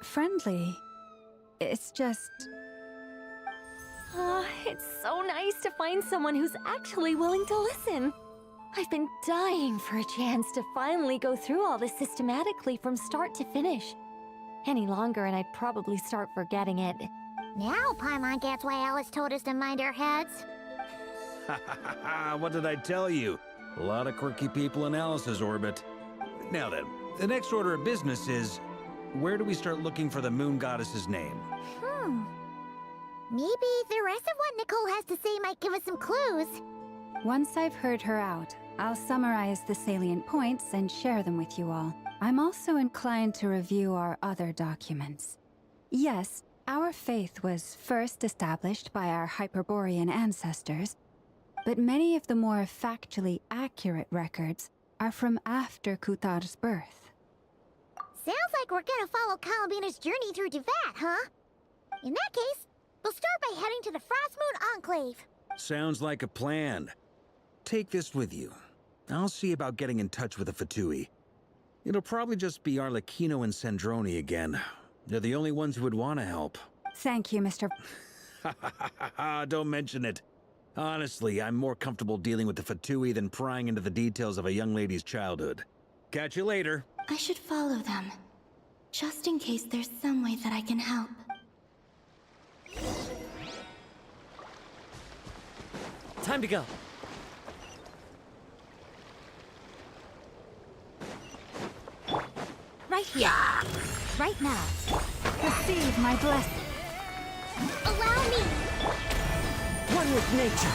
friendly. It's just... It's so nice to find someone who's actually willing to listen. I've been dying for a chance to finally go through all this systematically from start to finish. Any longer and I'd probably start forgetting it. Now Paimon gets why Alice told us to mind our heads. Ha ha ha ha! What did I tell you? A lot of quirky people in Alice's orbit. Now then, the next order of business is... where do we start looking for the Moon Goddess's name? Maybe the rest of what Nicole has to say might give us some clues. Once I've heard her out, I'll summarize the salient points and share them with you all. I'm also inclined to review our other documents. Yes, our faith was first established by our Hyperborean ancestors, but many of the more factually accurate records are from after Kutar's birth. Sounds like we're gonna follow Kalabina's journey through Duvat, huh? In that case, we'll start by heading to the Frost Moon Enclave. Sounds like a plan. Take this with you. I'll see about getting in touch with the Fatui. It'll probably just be Arlecchino and Sandroni again. They're the only ones who would want to help. Thank you, Mr. Don't mention it. Honestly, I'm more comfortable dealing with the Fatui than prying into the details of a young lady's childhood. Catch you later. I should follow them, just in case there's some way that I can help. Time to go. Right here. Right now. Receive my blessing. Allow me! One with nature.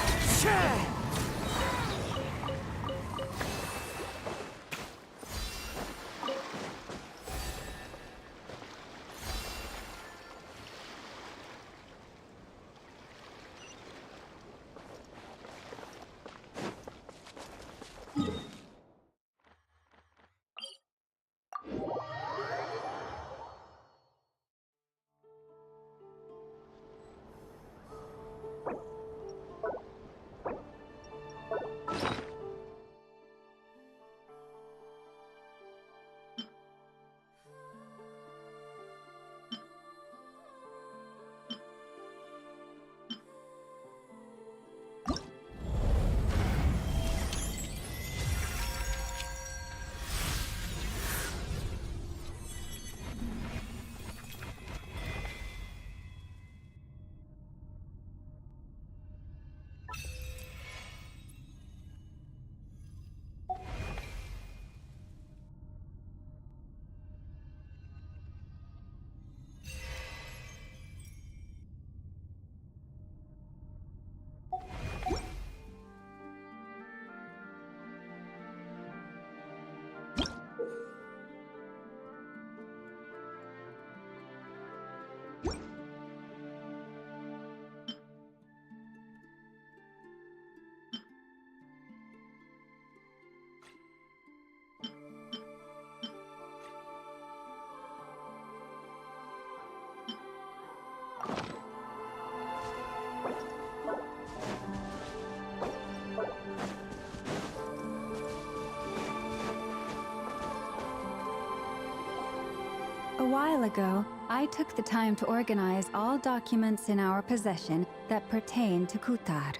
A while ago, I took the time to organize all documents in our possession that pertain to Kutar.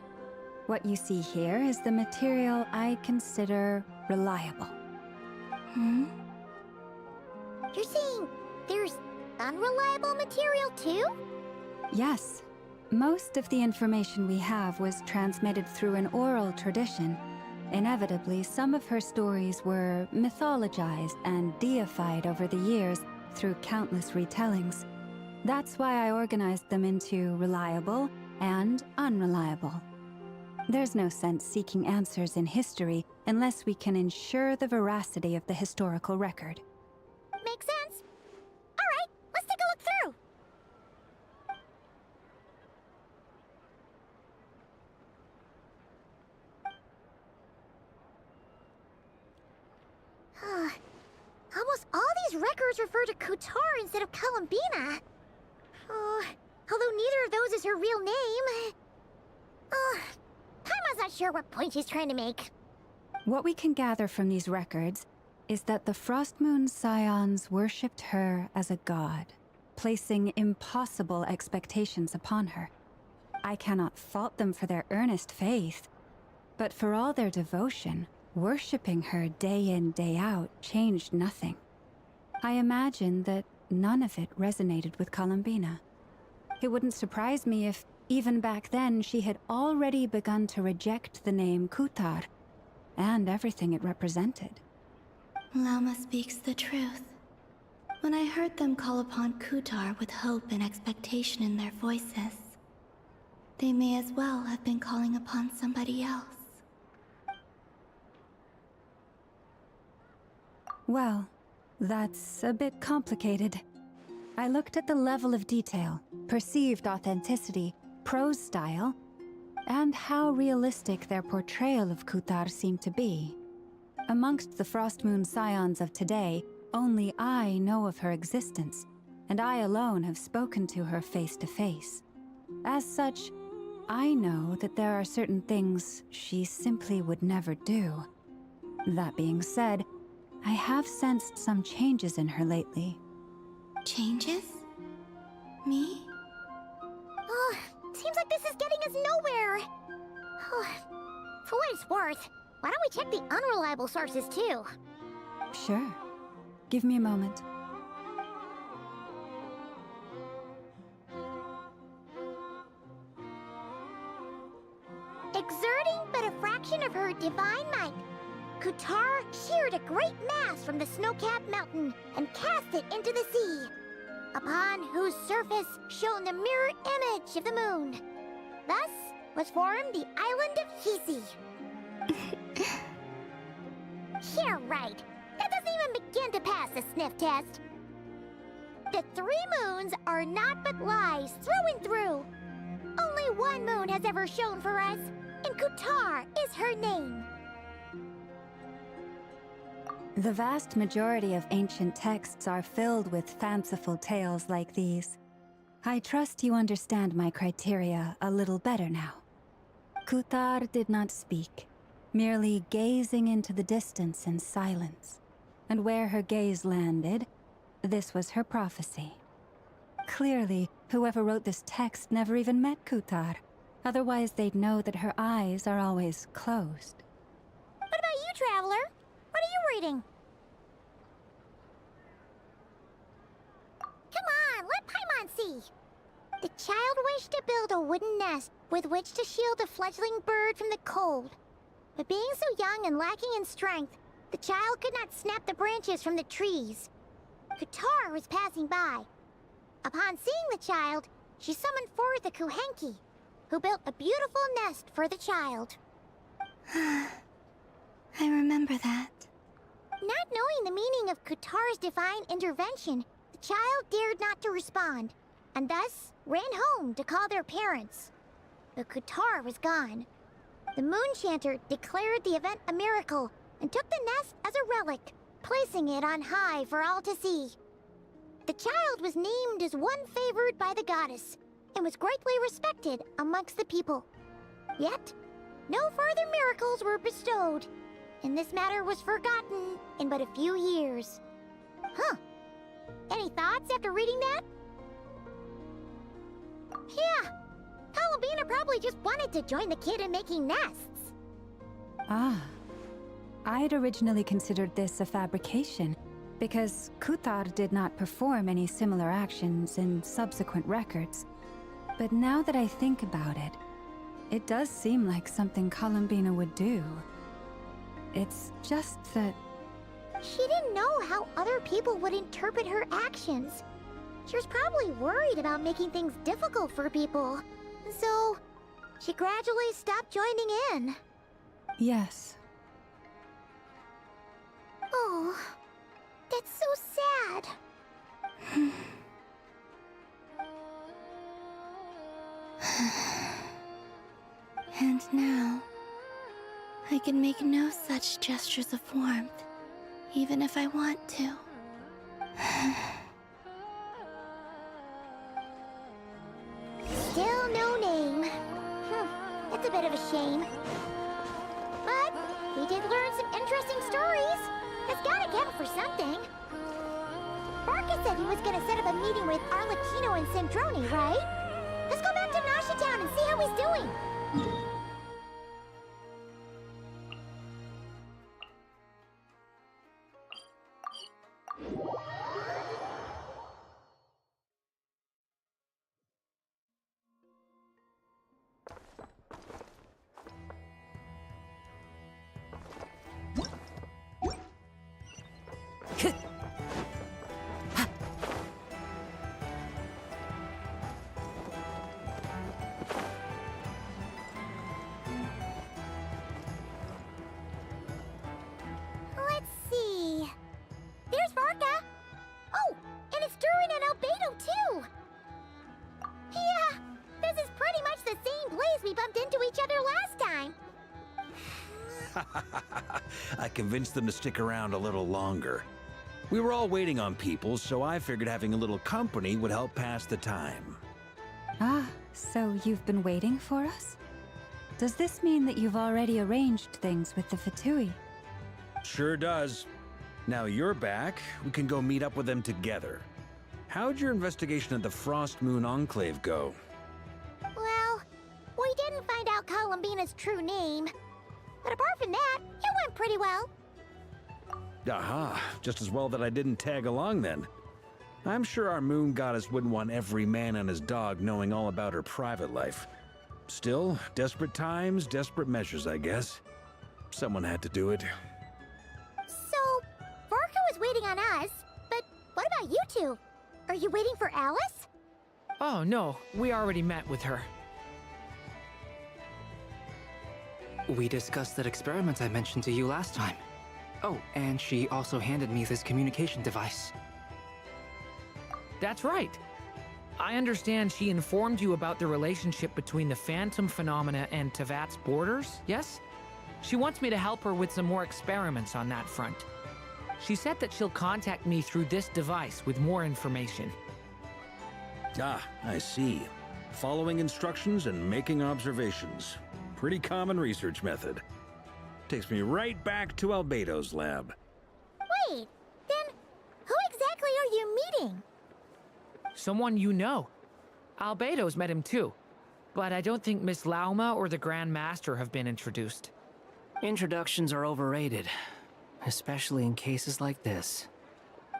What you see here is the material I consider reliable. You're saying there's unreliable material too? Yes. Most of the information we have was transmitted through an oral tradition. Inevitably, some of her stories were mythologized and deified over the years through countless retellings. That's why I organized them into reliable and unreliable. There's no sense seeking answers in history unless we can ensure the veracity of the historical record. Makes sense. All right, let's take a look through. Almost all these records refer to Kutar instead of Columbina. Although neither of those is her real name. Paimon's not sure what point she's trying to make. What we can gather from these records is that the Frostmoon Scions worshipped her as a god, placing impossible expectations upon her. I cannot fault them for their earnest faith, but for all their devotion, worshipping her day in, day out changed nothing. I imagine that none of it resonated with Columbina. It wouldn't surprise me if, even back then, she had already begun to reject the name Kutar and everything it represented. Lama speaks the truth. When I heard them call upon Kutar with hope and expectation in their voices, they may as well have been calling upon somebody else. Well, that's a bit complicated. I looked at the level of detail, perceived authenticity, prose style, and how realistic their portrayal of Kutar seemed to be. Amongst the Frostmoon Scions of today, only I know of her existence, and I alone have spoken to her face to face. As such, I know that there are certain things she simply would never do. That being said, I have sensed some changes in her lately. Changes? Me? Seems like this is getting us nowhere. For what it's worth, why don't we check the unreliable sources too? Sure. Give me a moment. Exerting but a fraction of her divine might, Kutar sheared a great mass from the snow-capped mountain and cast it into the sea, upon whose surface shone the mirror image of the moon. Thus was formed the island of Hisi. Yeah, right. That doesn't even begin to pass the sniff test. The 3 moons are naught but lies through and through. Only one moon has ever shone for us, and Kutar is her name. The vast majority of ancient texts are filled with fanciful tales like these. I trust you understand my criteria a little better now. Kutar did not speak, merely gazing into the distance in silence. And where her gaze landed, this was her prophecy. Clearly, whoever wrote this text never even met Kutar. Otherwise, they'd know that her eyes are always closed. What about you, Traveler? What are you reading? Come on, let Paimon see. The child wished to build a wooden nest with which to shield a fledgling bird from the cold. But being so young and lacking in strength, the child could not snap the branches from the trees. Kutar was passing by. Upon seeing the child, she summoned forth the Kuhenki, who built a beautiful nest for the child. I remember that. Not knowing the meaning of Kutar's divine intervention, the child dared not to respond, and thus ran home to call their parents. But Kutar was gone. The Moon Chanter declared the event a miracle and took the nest as a relic, placing it on high for all to see. The child was named as one favored by the goddess, and was greatly respected amongst the people. Yet, no further miracles were bestowed, and this matter was forgotten in but a few years. Huh. Any thoughts after reading that? Yeah. Columbina probably just wanted to join the kid in making nests. Ah. I'd originally considered this a fabrication, because Kutar did not perform any similar actions in subsequent records. But now that I think about it, it does seem like something Columbina would do. It's just that... She didn't know how other people would interpret her actions. She was probably worried about making things difficult for people. So, she gradually stopped joining in. Yes. Oh, that's so sad. And now, I can make no such gestures of warmth, even if I want to. Still no name. That's a bit of a shame. But we did learn some interesting stories. That's gotta count for something. Barca said he was gonna set up a meeting with Arlecchino and Sandrone, right? Let's go back to Nasha Town and see how he's doing. Let's see. There's Varka. Oh, and it's Durin and Albedo too. Yeah, this is pretty much the same place we bumped into each other last time. I convinced them to stick around a little longer. We were all waiting on people, so I figured having a little company would help pass the time. Ah, so you've been waiting for us? Does this mean that you've already arranged things with the Fatui? Sure does. Now you're back, we can go meet up with them together. How'd your investigation of the Frost Moon Enclave go? Well, we didn't find out Columbina's true name. But apart from that, it went pretty well. Aha, just as well that I didn't tag along then. I'm sure our moon goddess wouldn't want every man and his dog knowing all about her private life. Still, desperate times, desperate measures, I guess. Someone had to do it. So, Varka was waiting on us, but what about you two? Are you waiting for Alice? Oh no, we already met with her. We discussed that experiment I mentioned to you last time. Oh, and she also handed me this communication device. That's right. I understand she informed you about the relationship between the Phantom phenomena and Tevat's borders, yes? She wants me to help her with some more experiments on that front. She said that she'll contact me through this device with more information. Ah, I see. Following instructions and making observations. Pretty common research method. Takes me right back to Albedo's lab. Wait, then who exactly are you meeting? Someone you know. Albedo's met him too. But I don't think Miss Lauma or the Grand Master have been introduced. Introductions are overrated, especially in cases like this.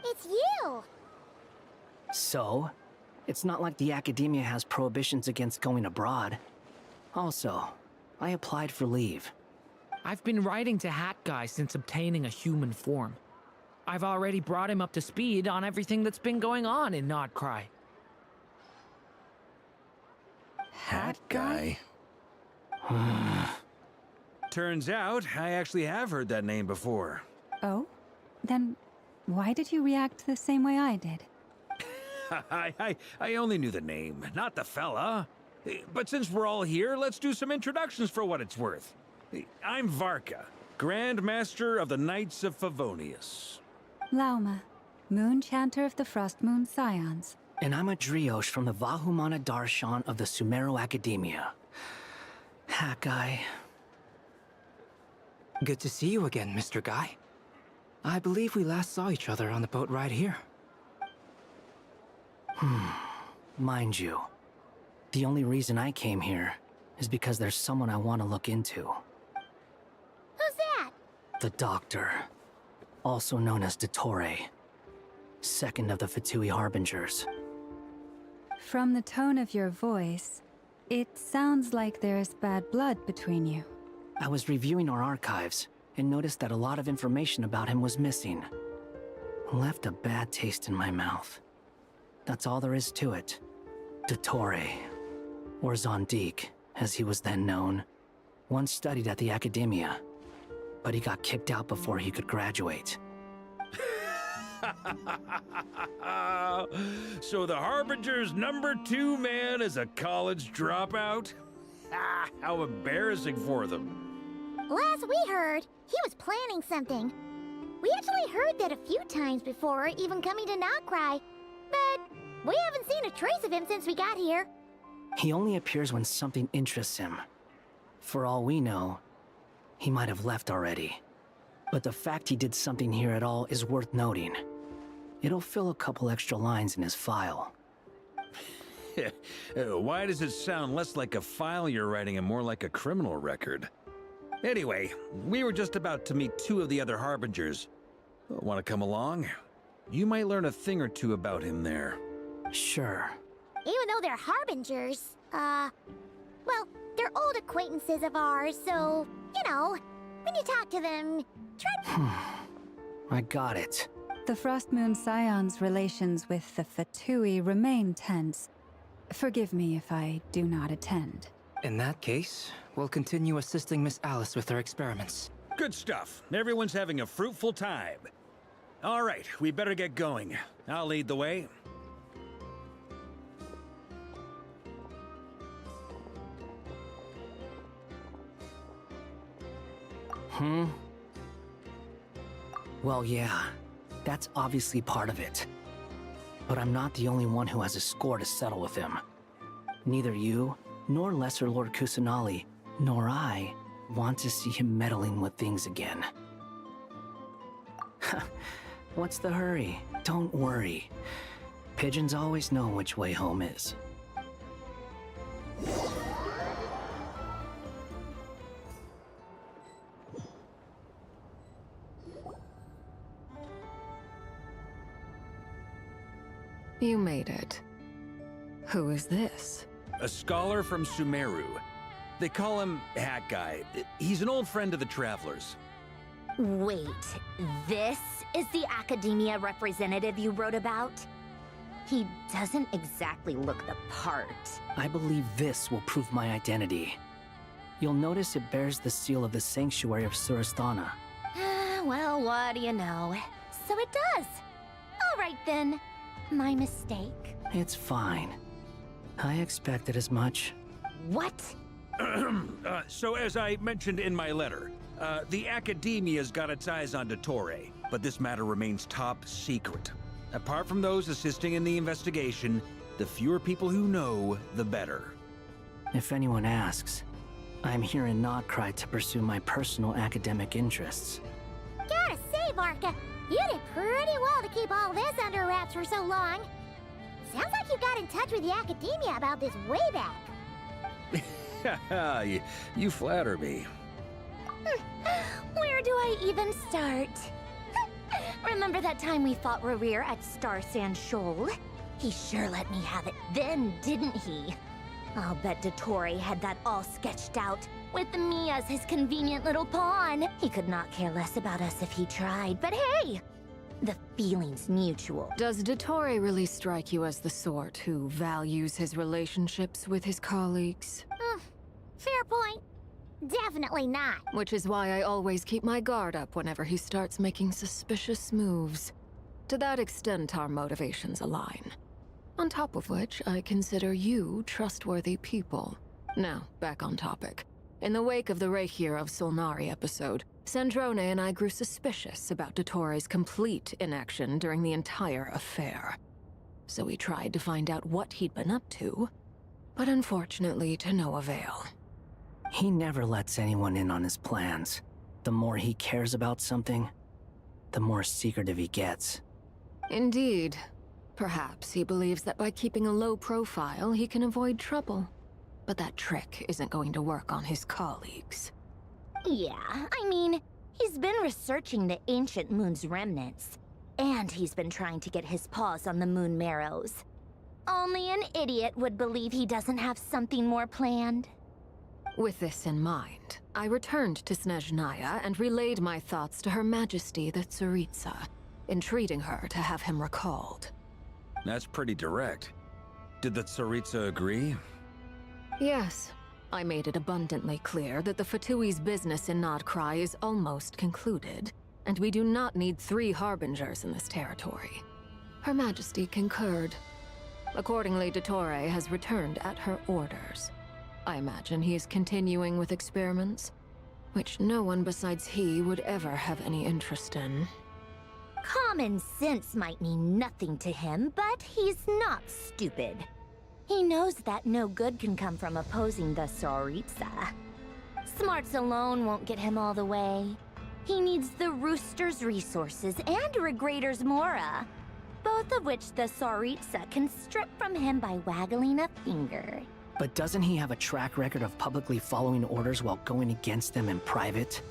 It's you! So, it's not like the academia has prohibitions against going abroad. Also, I applied for leave. I've been writing to Hat Guy since obtaining a human form. I've already brought him up to speed on everything that's been going on in Nodcry. Hat guy? Turns out, I actually have heard that name before. Oh? Then why did you react the same way I did? I only knew the name, not the fella. But since we're all here, let's do some introductions for what it's worth. I'm Varka, Grand Master of the Knights of Favonius. Lauma, Moon Chanter of the Frost Moon Scions. And I'm a Driosh from the Vahumana Darshan of the Sumeru Academia. Hat Guy. Good to see you again, Mr. Guy. I believe we last saw each other on the boat right here. Mind you, the only reason I came here is because there's someone I want to look into. Who's that? The Doctor, also known as Dottore, second of the Fatui Harbingers. From the tone of your voice, it sounds like there's bad blood between you. I was reviewing our archives and noticed that a lot of information about him was missing. Left a bad taste in my mouth. That's all there is to it. Dottore, or Zondique, as he was then known, once studied at the Academia, but he got kicked out before he could graduate. So the Harbinger's #2 man is a college dropout? How embarrassing for them. Last we heard, he was planning something. We actually heard that a few times before even coming to Nodcry, but we haven't seen a trace of him since we got here. He only appears when something interests him. For all we know, he might have left already. But the fact he did something here at all is worth noting. It'll fill a couple extra lines in his file. Why does it sound less like a file you're writing and more like a criminal record? Anyway, we were just about to meet 2 of the other Harbingers. Want to come along? You might learn a thing or two about him there. Sure. Even though they're Harbingers, well, they're old acquaintances of ours, so, you know, when you talk to them, try I got it. The Frost Moon Scions' relations with the Fatui remain tense. Forgive me if I do not attend. In that case, we'll continue assisting Miss Alice with her experiments. Good stuff. Everyone's having a fruitful time. All right, we better get going. I'll lead the way. Well, yeah, that's obviously part of it. But I'm not the only one who has a score to settle with him. Neither you, nor Lesser Lord Kusanali, nor I want to see him meddling with things again. What's the hurry? Don't worry. Pigeons always know which way home is. You made it. Who is this? A scholar from Sumeru. They call him Hat Guy. He's an old friend of the Travelers. Wait, this is the Academia representative you wrote about? He doesn't exactly look the part. I believe this will prove my identity. you'll notice it bears the seal of the Sanctuary of Surasthana. Well, what do you know? So it does. All right then. My mistake. It's fine. I expected as much. What? So as I mentioned in my letter, the Academia's got its eyes on Dottore, but this matter remains top secret. Apart from those assisting in the investigation, the fewer people who know, the better. If anyone asks, I'm here in Nodcry to pursue my personal academic interests. Gotta say, Varka, you did pretty well to keep all this under wraps for so long. Sounds like you got in touch with the Academia about this way back. Haha, you flatter me. Where do I even start? Remember that time we fought Rerir at Star Sand Shoal? He sure let me have it then, didn't he? I'll bet Dottore had that all sketched out, with me as his convenient little pawn. He could not care less about us if he tried, but hey! The feeling's mutual. Does Dottore really strike you as the sort who values his relationships with his colleagues? Fair point. Definitely not. Which is why I always keep my guard up whenever he starts making suspicious moves. To that extent, our motivations align. On top of which, I consider you trustworthy people. Now, back on topic. In the wake of the Reikir of Solnari episode, Sandrone and I grew suspicious about Dottore's complete inaction during the entire affair. So we tried to find out what he'd been up to, but unfortunately to no avail. He never lets anyone in on his plans. The more he cares about something, the more secretive he gets. Indeed. Perhaps he believes that by keeping a low profile, he can avoid trouble. But that trick isn't going to work on his colleagues. Yeah, I mean, he's been researching the ancient moon's remnants. And he's been trying to get his paws on the moon marrows. Only an idiot would believe he doesn't have something more planned. With this in mind, I returned to Snezhnaya and relayed my thoughts to Her Majesty the Tsaritsa, entreating her to have him recalled. That's pretty direct. Did the Tsaritsa agree? Yes. I made it abundantly clear that the Fatui's business in Nodcry is almost concluded, and we do not need 3 harbingers in this territory. Her Majesty concurred. Accordingly, Dottore has returned at her orders. I imagine he is continuing with experiments, which no one besides he would ever have any interest in. Common sense might mean nothing to him, but he's not stupid. He knows that no good can come from opposing the Tsaritsa. Smarts alone won't get him all the way. He needs the Rooster's resources and Regrator's Mora, both of which the Tsaritsa can strip from him by waggling a finger. But doesn't he have a track record of publicly following orders while going against them in private?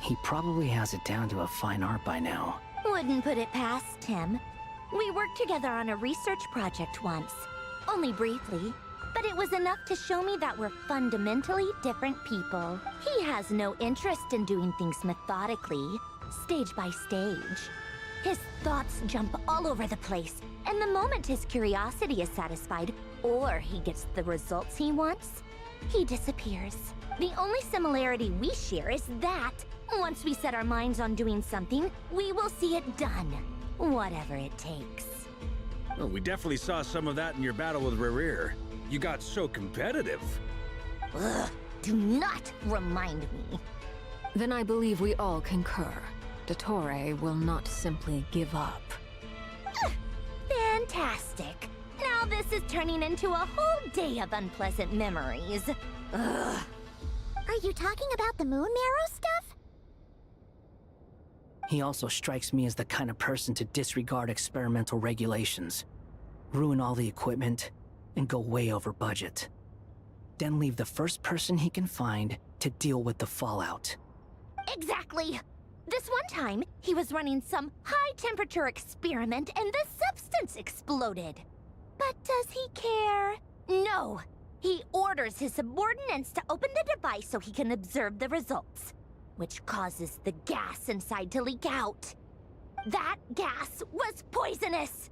He probably has it down to a fine art by now. Wouldn't put it past him. We worked together on a research project once. Only briefly, but it was enough to show me that we're fundamentally different people. He has no interest in doing things methodically, stage by stage. His thoughts jump all over the place, and the moment his curiosity is satisfied, or he gets the results he wants, he disappears. The only similarity we share is that, once we set our minds on doing something, we will see it done, whatever it takes. Well, we definitely saw some of that in your battle with Rerir. You got so competitive. Ugh, do not remind me. Then I believe we all concur. Dottore will not simply give up. Fantastic. Now this is turning into a whole day of unpleasant memories. Ugh. Are you talking about the moon marrow stuff? He also strikes me as the kind of person to disregard experimental regulations, ruin all the equipment, and go way over budget. Then leave the first person he can find to deal with the fallout. Exactly. This one time, he was running some high-temperature experiment and the substance exploded. But does he care? No. He orders his subordinates to open the device so he can observe the results, which causes the gas inside to leak out. That gas was poisonous!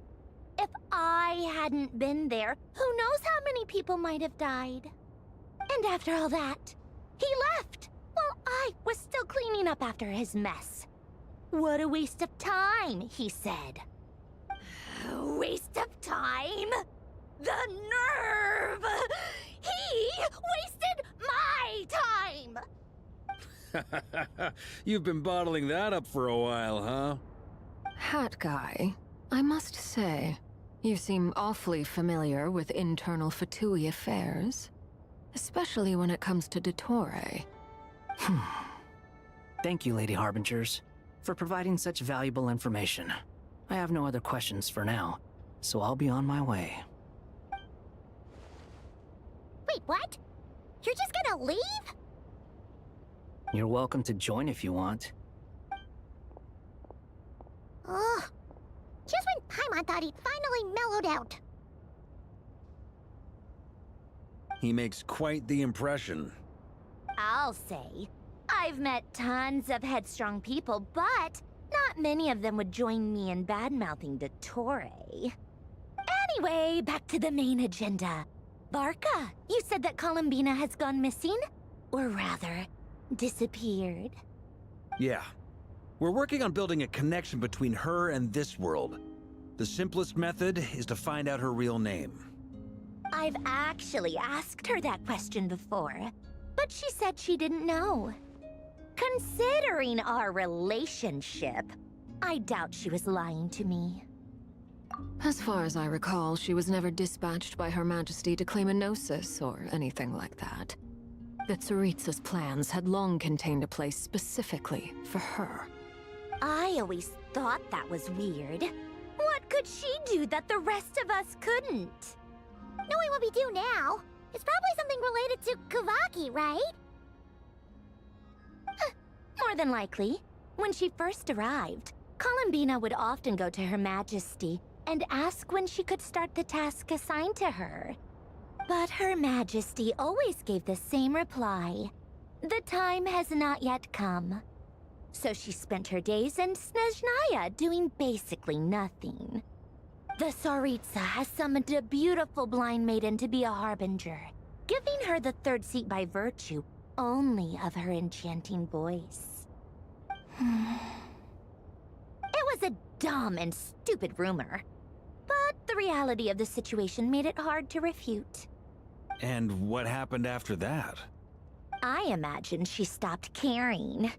If I hadn't been there, who knows how many people might have died? And after all that, He left while I was still cleaning up after his mess. What a waste of time, he said. Waste of time? The nerve! He wasted my time! You've been bottling that up for a while, huh? Hat guy, I must say, you seem awfully familiar with internal Fatui affairs. Especially when it comes to Dottore. Thank you, Lady Harbingers, for providing such valuable information. I have no other questions for now, so I'll be on my way. Wait, what? You're just gonna leave? You're welcome to join if you want. Ugh. Just when Paimon thought he'd finally mellowed out. He makes quite the impression. I'll say. I've met tons of headstrong people, but not many of them would join me in bad-mouthing Dottore. Anyway, back to the main agenda. Barca, you said that Columbina has gone missing? Or rather, disappeared. Yeah. We're working on building a connection between her and this world. The simplest method is to find out her real name. I've actually asked her that question before, but she said she didn't know. Considering our relationship, I doubt she was lying to me. As far as I recall, she was never dispatched by Her Majesty to claim a gnosis or anything like that. That Tsaritsa's plans had long contained a place specifically for her. I always thought that was weird. What could she do that the rest of us couldn't? Knowing what we do now, it's probably something related to Kavaki, right? More than likely. When she first arrived, Columbina would often go to Her Majesty and ask when she could start the task assigned to her. But Her Majesty always gave the same reply. The time has not yet come. So she spent her days in Snezhnaya doing basically nothing. The Tsaritsa has summoned a beautiful blind maiden to be a harbinger, giving her the third seat by virtue only of her enchanting voice. It was a dumb and stupid rumor, but the reality of the situation made it hard to refute. And what happened after that? I imagine she stopped caring.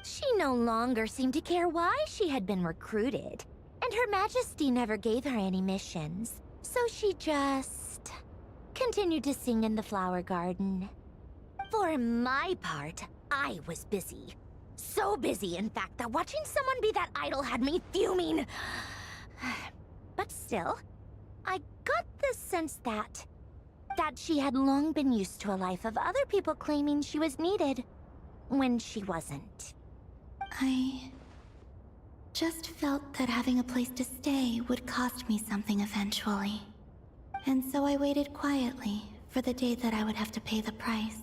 She no longer seemed to care why she had been recruited, and Her Majesty never gave her any missions, so she just continued to sing in the flower garden. For my part, I was busy. So busy, in fact, that watching someone be that idol had me fuming. But still, I got the sense that she had long been used to a life of other people claiming she was needed when she wasn't. I just felt that having a place to stay would cost me something eventually. And so I waited quietly for the day that I would have to pay the price.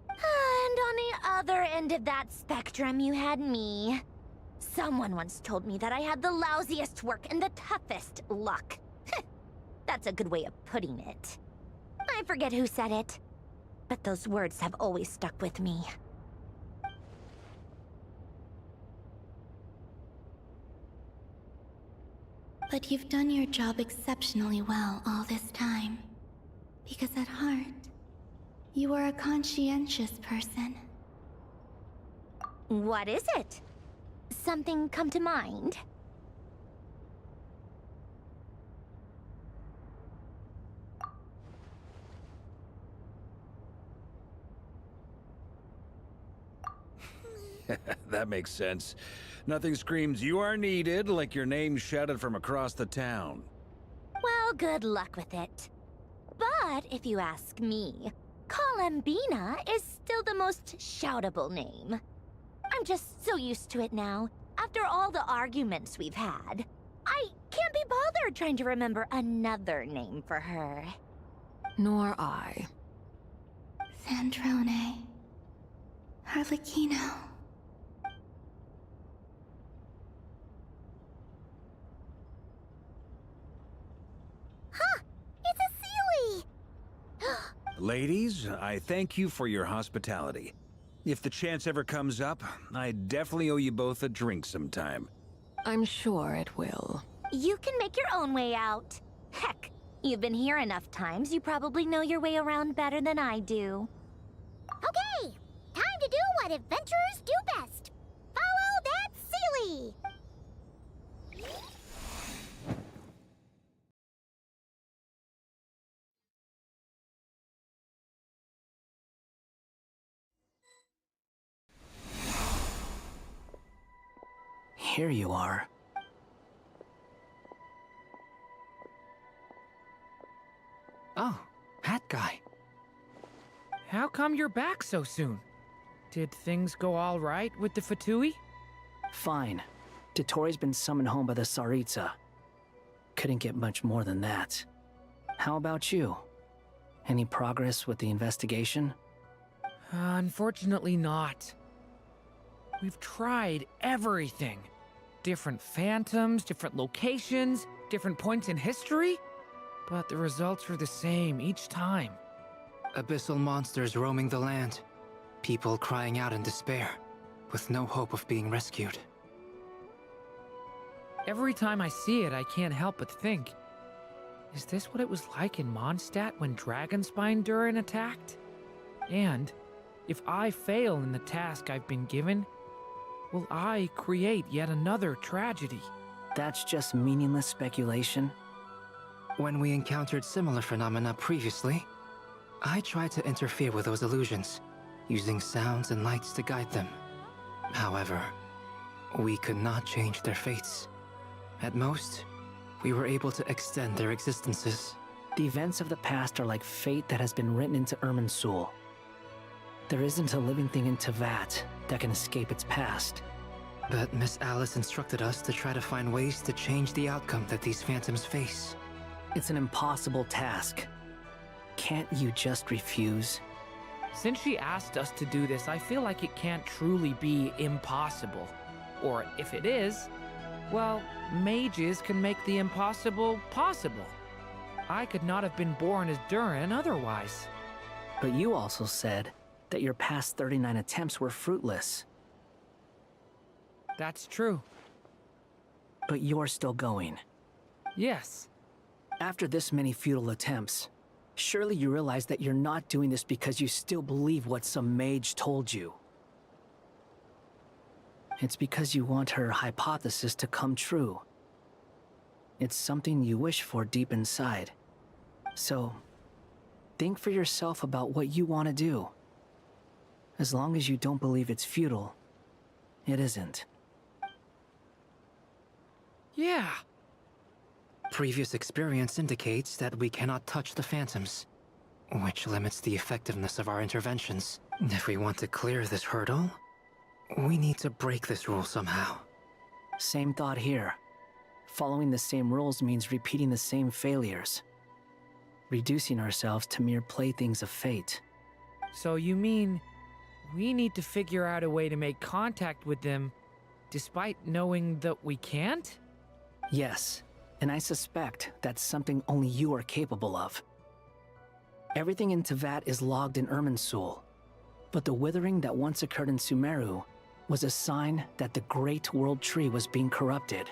And on the other end of that spectrum, you had me. Someone once told me that I had the lousiest work and the toughest luck. That's a good way of putting it. I forget who said it, but those words have always stuck with me. But you've done your job exceptionally well all this time. Because at heart, you are a conscientious person. What is it? Something come to mind? That makes sense. Nothing screams you are needed like your name shouted from across the town. Well, good luck with it. But if you ask me, Columbina is still the most shoutable name. I'm just so used to it now, after all the arguments we've had. I can't be bothered trying to remember another name for her. Nor I. Sandrone. Harlequino. Huh! It's a Sealy! Ladies, I thank you for your hospitality. If the chance ever comes up, I definitely owe you both a drink sometime. I'm sure it will. You can make your own way out. Heck, you've been here enough times, you probably know your way around better than I do. Okay, time to do what adventurers do best. Follow that Sealy! Here you are. Oh, that guy. How come you're back so soon? Did things go all right with the Fatui? Fine. Dotori's been summoned home by the Tsaritsa. Couldn't get much more than that. How about you? Any progress with the investigation? Unfortunately not. We've tried everything. Different phantoms, different locations, different points in history. But the results were the same each time. Abyssal monsters roaming the land. People crying out in despair, with no hope of being rescued. Every time I see it, I can't help but think, is this what it was like in Mondstadt when Dragonspine Durin attacked? And if I fail in the task I've been given, will I create yet another tragedy? That's just meaningless speculation. When we encountered similar phenomena previously, I tried to interfere with those illusions, using sounds and lights to guide them. However, we could not change their fates. At most, we were able to extend their existences. The events of the past are like fate that has been written into Irminsul. There isn't a living thing in Teyvat that can escape its past. But Miss Alice instructed us to try to find ways to change the outcome that these phantoms face. It's an impossible task. Can't you just refuse? Since she asked us to do this, I feel like it can't truly be impossible. Or if it is, well, mages can make the impossible possible. I could not have been born as Durin otherwise. But you also said that your past 39 attempts were fruitless. That's true. But you're still going. Yes. After this many futile attempts, surely you realize that you're not doing this because you still believe what some mage told you. It's because you want her hypothesis to come true. It's something you wish for deep inside. So, think for yourself about what you want to do. As long as you don't believe it's futile, it isn't. Yeah. Previous experience indicates that we cannot touch the phantoms, which limits the effectiveness of our interventions. If we want to clear this hurdle, we need to break this rule somehow. Same thought here. Following the same rules means repeating the same failures. Reducing ourselves to mere playthings of fate. So you mean we need to figure out a way to make contact with them despite knowing that we can't? Yes, and I suspect that's something only you are capable of. Everything in Teyvat is logged in Irminsul, but the withering that once occurred in Sumeru was a sign that the Great World Tree was being corrupted.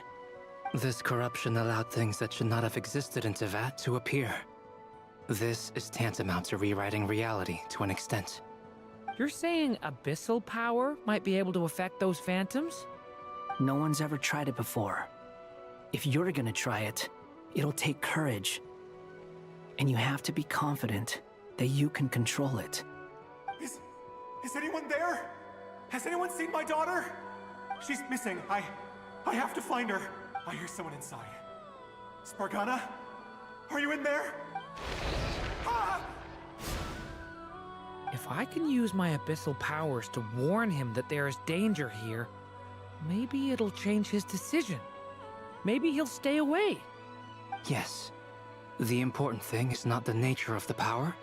This corruption allowed things that should not have existed in Teyvat to appear. This is tantamount to rewriting reality to an extent. You're saying abyssal power might be able to affect those phantoms? No one's ever tried it before. If you're gonna try it, it'll take courage. And you have to be confident that you can control it. Is anyone there? Has anyone seen my daughter? She's missing. I have to find her. I hear someone inside. Spargana? Are you in there? Ah! If I can use my abyssal powers to warn him that there is danger here, maybe it'll change his decision. Maybe he'll stay away. Yes. The important thing is not the nature of the power,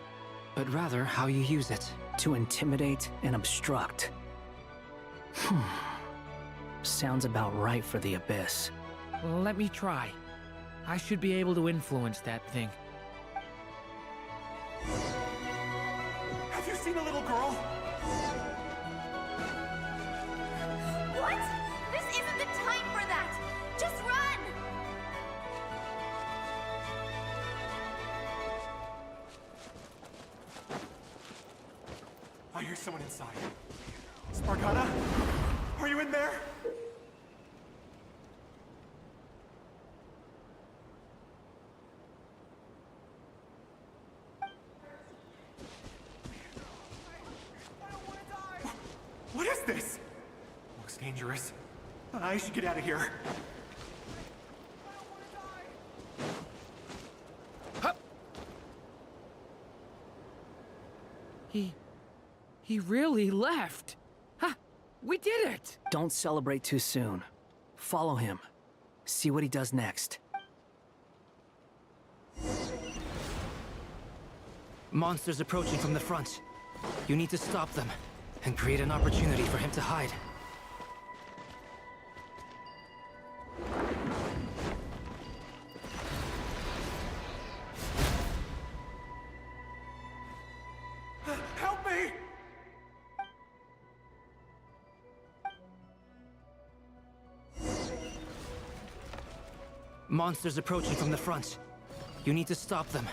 but rather how you use it. To intimidate and obstruct. Sounds about right for the Abyss. Let me try. I should be able to influence that thing. someone inside. Spargana? Are you in there? What is this? Looks dangerous. I should get out of here. He really left. Ha! We did it! Don't celebrate too soon. Follow him. See what he does next. Monsters approaching from the front. You need to stop them and create an opportunity for him to hide. Help me! Monsters approaching from the front. You need to stop them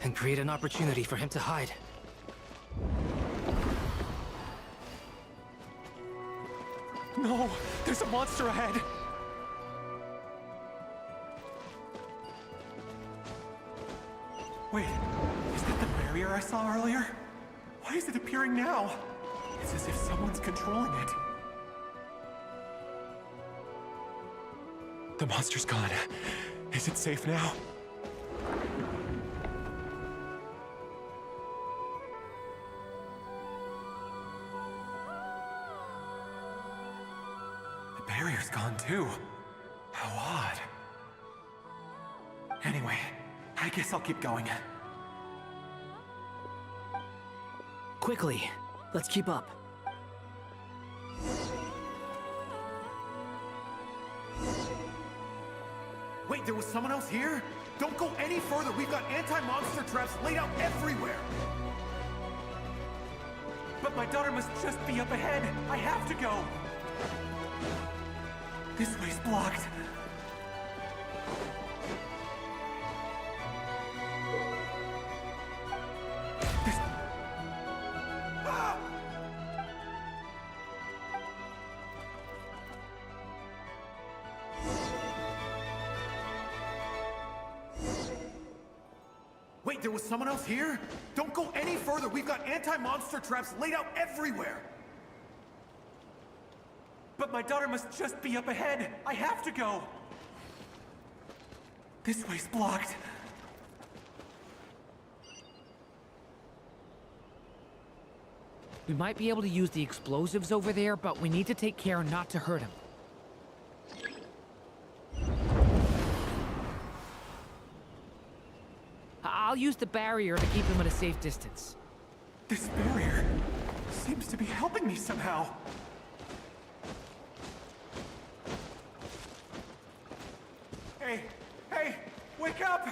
and create an opportunity for him to hide. No! There's a monster ahead! Wait, is that the barrier I saw earlier? Why is it appearing now? It's as if someone's controlling it. The monster's gone. Is it safe now? The barrier's gone too. How odd. Anyway, I guess I'll keep going. Quickly, let's keep up. Wait, there was someone else here? Don't go any further. We've got anti-monster traps laid out everywhere. But my daughter must just be up ahead. I have to go. This way's blocked. Ah! Wait, there was someone else here? Don't go any further. We've got anti-monster traps laid out everywhere. But my daughter must just be up ahead. I have to go. This way's blocked. We might be able to use the explosives over there, but we need to take care not to hurt him. I'll use the barrier to keep him at a safe distance. This barrier seems to be helping me somehow. Hey, wake up!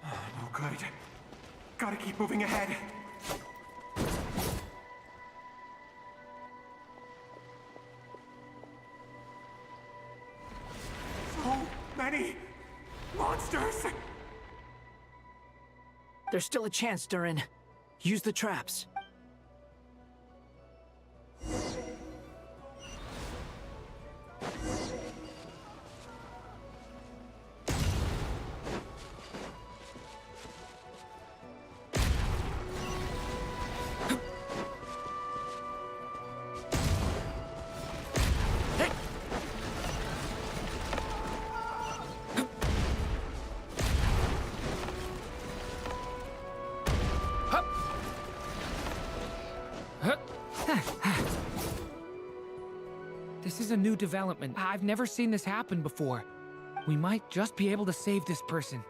Oh, no good. Gotta keep moving ahead. So many monsters! There's still a chance, Durin. Use the traps. This is a new development. I've never seen this happen before. We might just be able to save this person.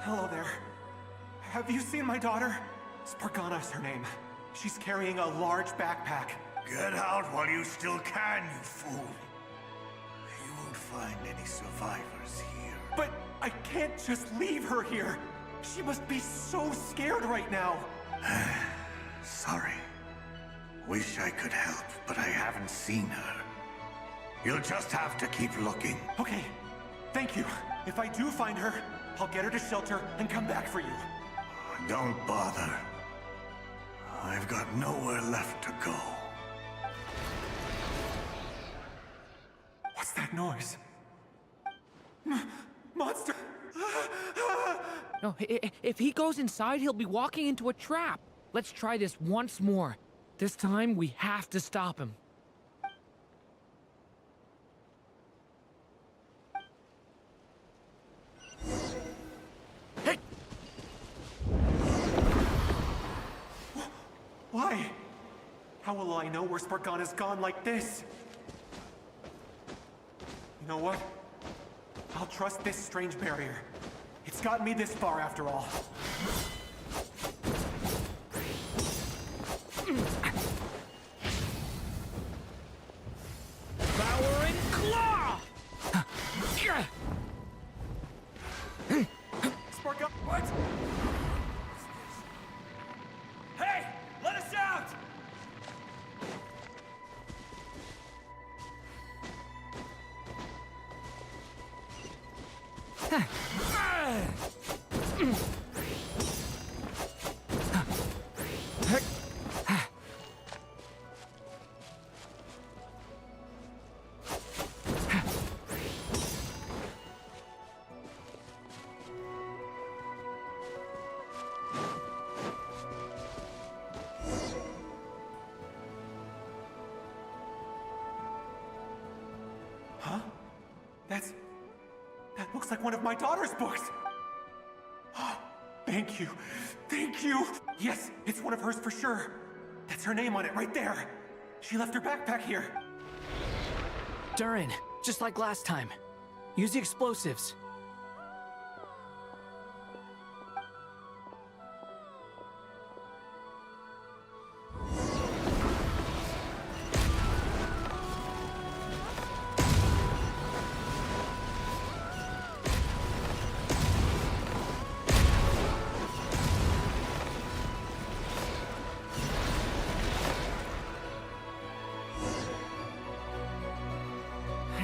Hello there. Have you seen my daughter? Spargana's her name. She's carrying a large backpack. Get out while you still can, you fool. You won't find any survivors here. But I can't just leave her here. She must be so scared right now. Sorry. Wish I could help, but I haven't seen her. You'll just have to keep looking. Okay, thank you. If I do find her, I'll get her to shelter and come back for you. Don't bother. I've got nowhere left to go. What's that noise? Monster! No, if he goes inside, he'll be walking into a trap. Let's try this once more. This time, we have to stop him. Hey! Why? How will I know where Spargana's gone like this? You know what? I'll trust this strange barrier. It's gotten me this far after all. Devouring Claw! Spargana, what? Hey! Let us out! Huh? That looks like one of my daughter's books! Thank you. Thank you! Yes, it's one of hers for sure. That's her name on it right there. She left her backpack here. Durin, just like last time. Use the explosives.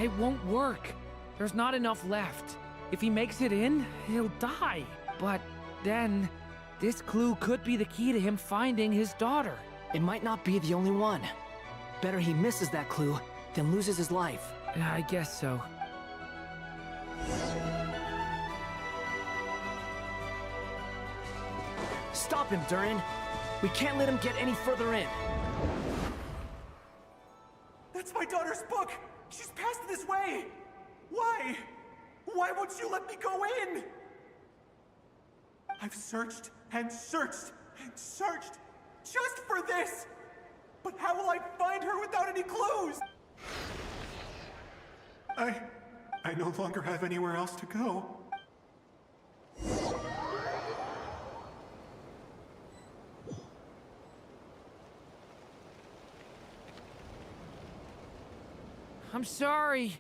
It won't work. There's not enough left. If he makes it in, he'll die. But then, this clue could be the key to him finding his daughter. It might not be the only one. Better he misses that clue than loses his life. I guess so. Stop him, Durin. We can't let him get any further in. That's my daughter's book! She's passed this way! Why? Why won't you let me go in? I've searched and searched and searched just for this! But how will I find her without any clues? I no longer have anywhere else to go. I'm sorry.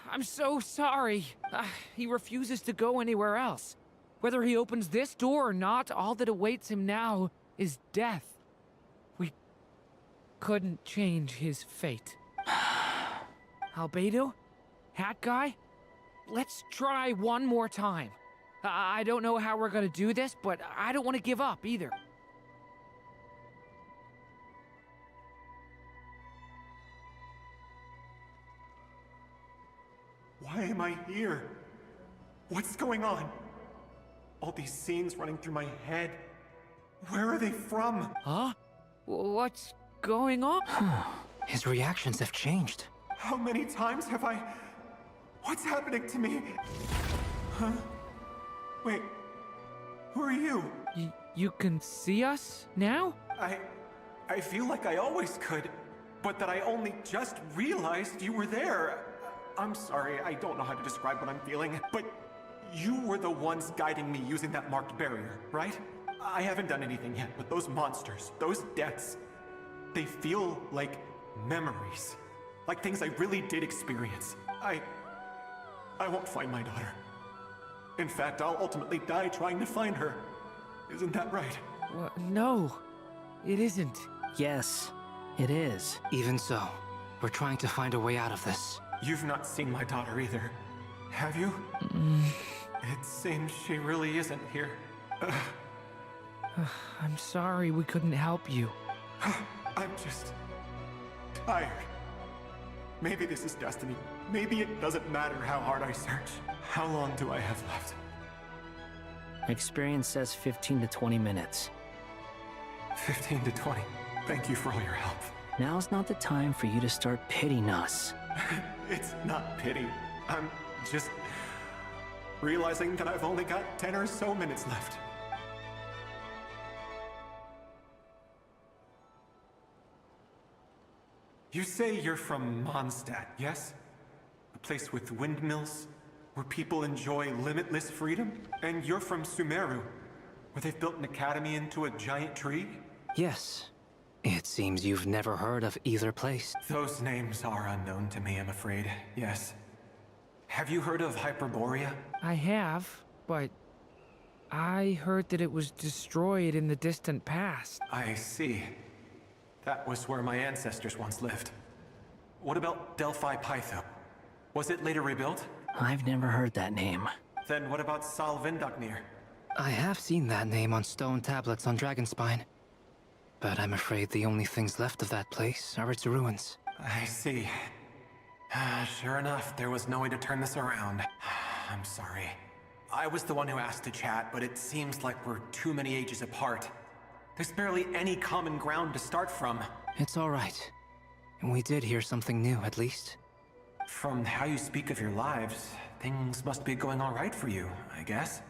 I'm so sorry. He refuses to go anywhere else. Whether he opens this door or not, all that awaits him now is death. We couldn't change his fate. Albedo? Hat Guy? Let's try one more time. I don't know how we're gonna do this, but I don't want to give up either. Why am I here? What's going on? All these scenes running through my head. Where are they from? Huh? What's going on? His reactions have changed. How many times have I... What's happening to me? Huh? Wait, who are you? You can see us now? I feel like I always could, but that I only just realized you were there. I'm sorry, I don't know how to describe what I'm feeling, but you were the ones guiding me using that marked barrier, right? I haven't done anything yet, but those monsters, those deaths, they feel like memories. Like things I really did experience. I won't find my daughter. In fact, I'll ultimately die trying to find her. Isn't that right? No, it isn't. Yes, it is. Even so, we're trying to find a way out of this. You've not seen my daughter either, have you? It seems she really isn't here. I'm sorry we couldn't help you. I'm just tired. Maybe this is destiny. Maybe it doesn't matter how hard I search. How long do I have left? Experience says 15 to 20 minutes. 15 to 20. Thank you for all your help. Now's not the time for you to start pitying us. It's not pity. I'm just realizing that I've only got 10 or so minutes left. You say you're from Mondstadt, yes? A place with windmills, where people enjoy limitless freedom? And you're from Sumeru, where they've built an academy into a giant tree? Yes. It seems you've never heard of either place. Those names are unknown to me, I'm afraid, yes. Have you heard of Hyperborea? I have, but I heard that it was destroyed in the distant past. I see. That was where my ancestors once lived. What about Delphi Pytho? Was it later rebuilt? I've never heard that name. Then what about Sal Vindaknir? I have seen that name on stone tablets on Dragonspine. But I'm afraid the only things left of that place are its ruins. I see. Sure enough, there was no way to turn this around. I'm sorry. I was the one who asked to chat, but it seems like we're too many ages apart. There's barely any common ground to start from. It's all right. We did hear something new, at least. From how you speak of your lives, things must be going all right for you, I guess.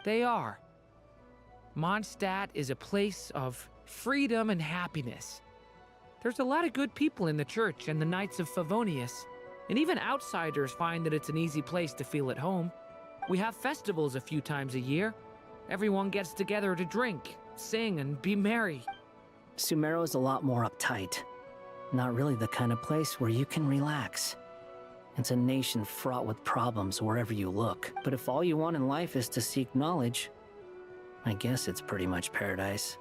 They are. Mondstadt is a place of freedom and happiness. There's a lot of good people in the church and the Knights of Favonius, and even outsiders find that it's an easy place to feel at home. We have festivals a few times a year. Everyone gets together to drink, sing, and be merry. Sumeru is a lot more uptight. Not really the kind of place where you can relax. It's a nation fraught with problems wherever you look. But if all you want in life is to seek knowledge, I guess it's pretty much paradise.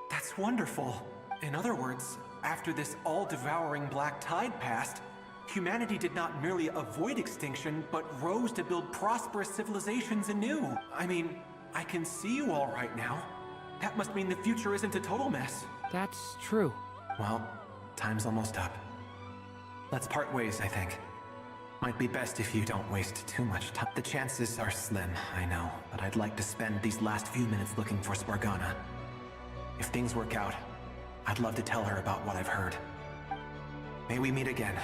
That's wonderful. In other words, after this all-devouring black tide passed, humanity did not merely avoid extinction, but rose to build prosperous civilizations anew. I mean, I can see you all right now. That must mean the future isn't a total mess. That's true. Well, time's almost up. Let's part ways, I think. Might be best if you don't waste too much time. The chances are slim, I know, but I'd like to spend these last few minutes looking for Spargana. If things work out, I'd love to tell her about what I've heard. May we meet again.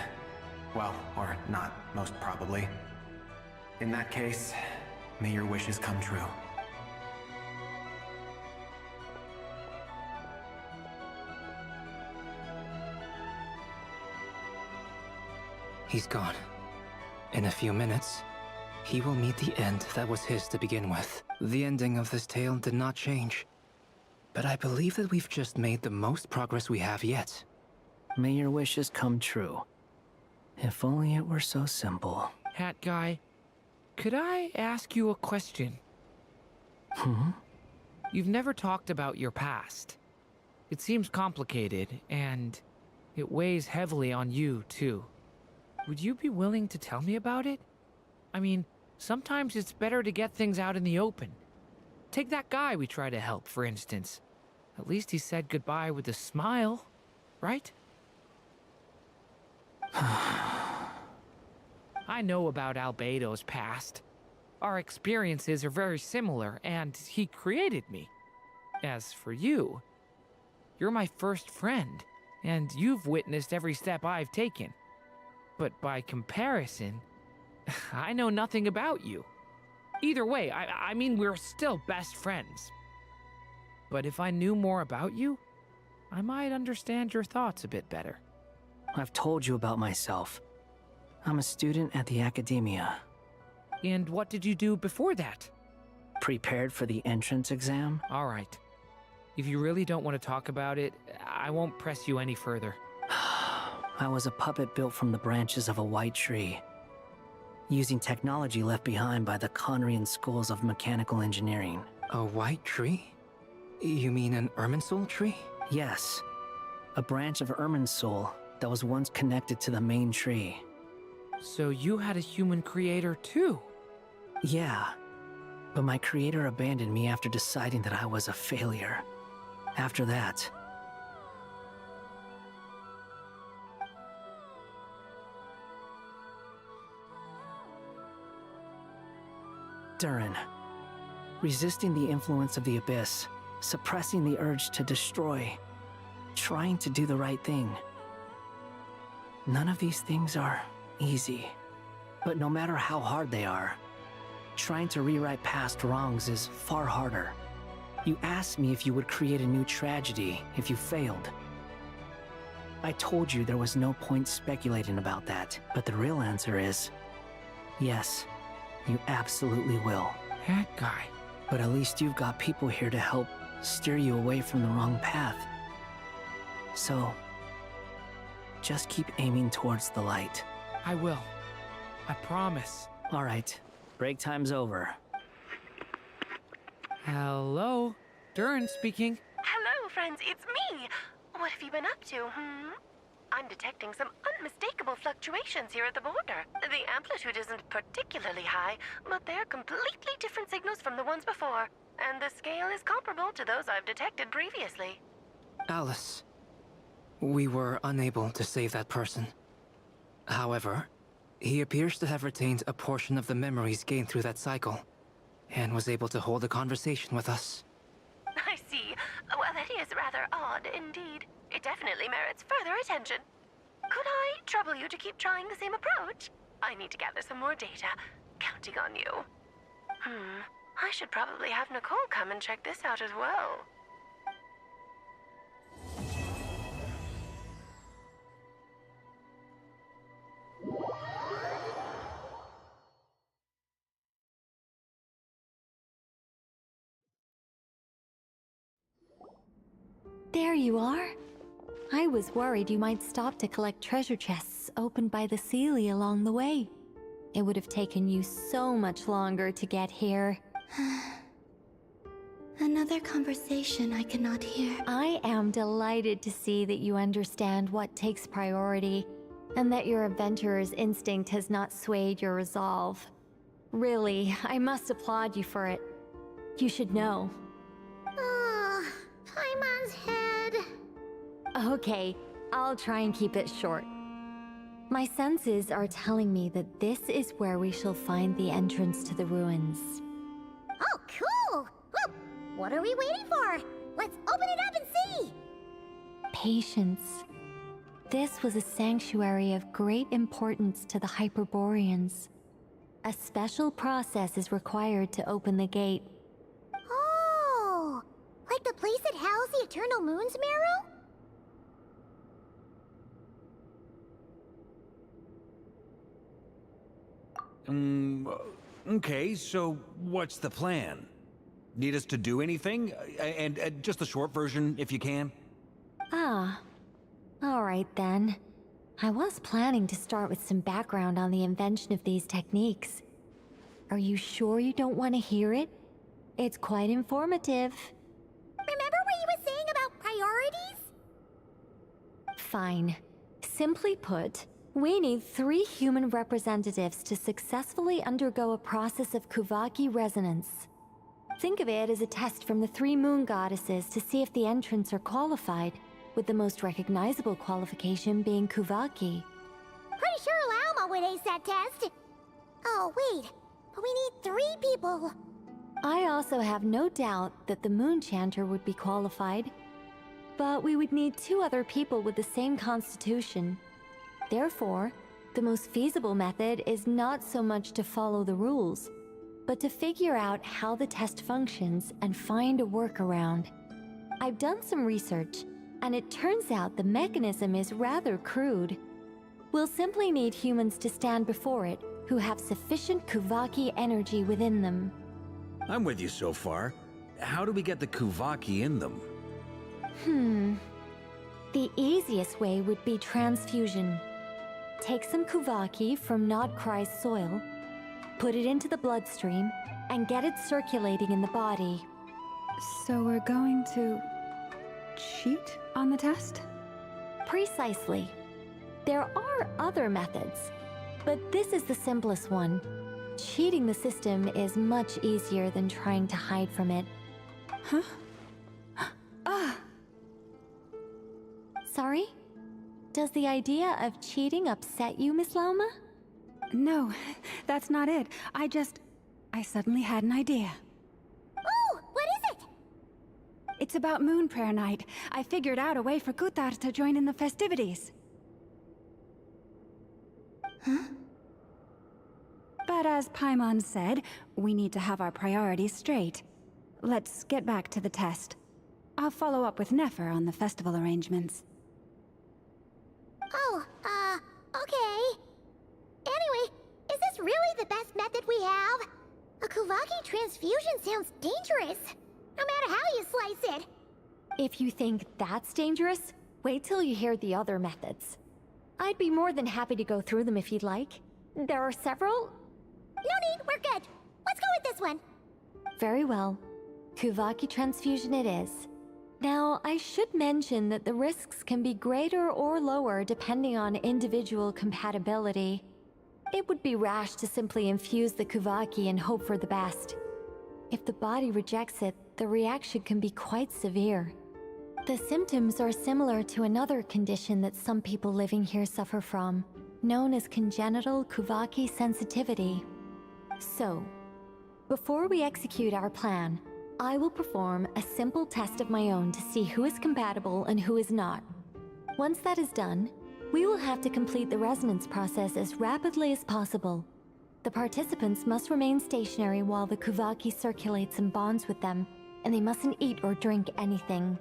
Well, or not, most probably. In that case, may your wishes come true. He's gone. In a few minutes, he will meet the end that was his to begin with. The ending of this tale did not change. But I believe that we've just made the most progress we have yet. May your wishes come true. If only it were so simple. Hat Guy, could I ask you a question? You've never talked about your past. It seems complicated, and it weighs heavily on you, too. Would you be willing to tell me about it? I mean, sometimes it's better to get things out in the open. Take that guy we try to help, for instance. At least he said goodbye with a smile, right? I know about Albedo's past. Our experiences are very similar, and he created me. As for you, you're my first friend, and you've witnessed every step I've taken. But by comparison, I know nothing about you. Either way, I mean, we're still best friends. But if I knew more about you, I might understand your thoughts a bit better. I've told you about myself. I'm a student at the academia. And what did you do before that? Prepared for the entrance exam? All right. If you really don't want to talk about it, I won't press you any further. I was a puppet built from the branches of a white tree, using technology left behind by the Conrian schools of mechanical engineering. A white tree? You mean an Irminsul tree? Yes. A branch of Irminsul that was once connected to the main tree. So you had a human creator too? Yeah. But my creator abandoned me after deciding that I was a failure. After that... Durin. Resisting the influence of the Abyss, suppressing the urge to destroy, trying to do the right thing. None of these things are easy. But no matter how hard they are, trying to rewrite past wrongs is far harder. You asked me if you would create a new tragedy if you failed. I told you there was no point speculating about that, but the real answer is... yes, you absolutely will. That guy. But at least you've got people here to help steer you away from the wrong path. So, just keep aiming towards the light. I will. I promise. All right, break time's over. Hello? Durin speaking. Hello, friends, it's me. What have you been up to, I'm detecting some unmistakable fluctuations here at the border. The amplitude isn't particularly high, but they're completely different signals from the ones before. And the scale is comparable to those I've detected previously. Alice, we were unable to save that person. However, he appears to have retained a portion of the memories gained through that cycle, and was able to hold a conversation with us. I see. Well, that is rather odd indeed. It definitely merits further attention. Could I trouble you to keep trying the same approach? I need to gather some more data. Counting on you. I should probably have Nicole come and check this out as well. There you are. I was worried you might stop to collect treasure chests opened by the Seelie along the way. It would have taken you so much longer to get here. Another conversation I cannot hear. I am delighted to see that you understand what takes priority, and that your adventurer's instinct has not swayed your resolve. Really, I must applaud you for it. You should know. Paimon's head. Okay, I'll try and keep it short. My senses are telling me that this is where we shall find the entrance to the ruins. Oh, cool! Well, what are we waiting for? Let's open it up and see! Patience. This was a sanctuary of great importance to the Hyperboreans. A special process is required to open the gate. Oh! Like the place that housed the Eternal Moon's marrow? Okay, so what's the plan? Need us to do anything? And just the short version, if you can. Ah. Alright then. I was planning to start with some background on the invention of these techniques. Are you sure you don't want to hear it? It's quite informative. Remember what you were saying about priorities? Fine. Simply put, we need 3 human representatives to successfully undergo a process of Kuvaki resonance. Think of it as a test from the 3 moon goddesses to see if the entrants are qualified, with the most recognizable qualification being Kuvaki. Pretty sure Lauma would ace that test. Oh, wait. But we need 3 people. I also have no doubt that the Moon Chanter would be qualified. But we would need 2 other people with the same constitution. Therefore, the most feasible method is not so much to follow the rules, but to figure out how the test functions and find a workaround. I've done some research, and it turns out the mechanism is rather crude. We'll simply need humans to stand before it who have sufficient Kuvaki energy within them. I'm with you so far. How do we get the Kuvaki in them? The easiest way would be transfusion. Take some Kuvaki from Nodkrai's soil, put it into the bloodstream, and get it circulating in the body. So we're going to cheat on the test? Precisely. There are other methods, but this is the simplest one. Cheating the system is much easier than trying to hide from it. Huh? Ah! Sorry? Does the idea of cheating upset you, Miss Lauma? No, that's not it. I suddenly had an idea. Ooh, what is it? It's about Moon Prayer Night. I figured out a way for Kutar to join in the festivities. Huh? But as Paimon said, we need to have our priorities straight. Let's get back to the test. I'll follow up with Nefer on the festival arrangements. Oh, okay. Anyway, is this really the best method we have? A Kuvaki transfusion sounds dangerous, no matter how you slice it. If you think that's dangerous, wait till you hear the other methods. I'd be more than happy to go through them if you'd like. There are several. No need, we're good. Let's go with this one. Very well. Kuvaki transfusion it is. Now, I should mention that the risks can be greater or lower depending on individual compatibility. It would be rash to simply infuse the Kuvaki and hope for the best. If the body rejects it, the reaction can be quite severe. The symptoms are similar to another condition that some people living here suffer from, known as congenital Kuvaki sensitivity. So, before we execute our plan, I will perform a simple test of my own to see who is compatible and who is not. Once that is done, we will have to complete the resonance process as rapidly as possible. The participants must remain stationary while the Kuvaki circulates and bonds with them, and they mustn't eat or drink anything.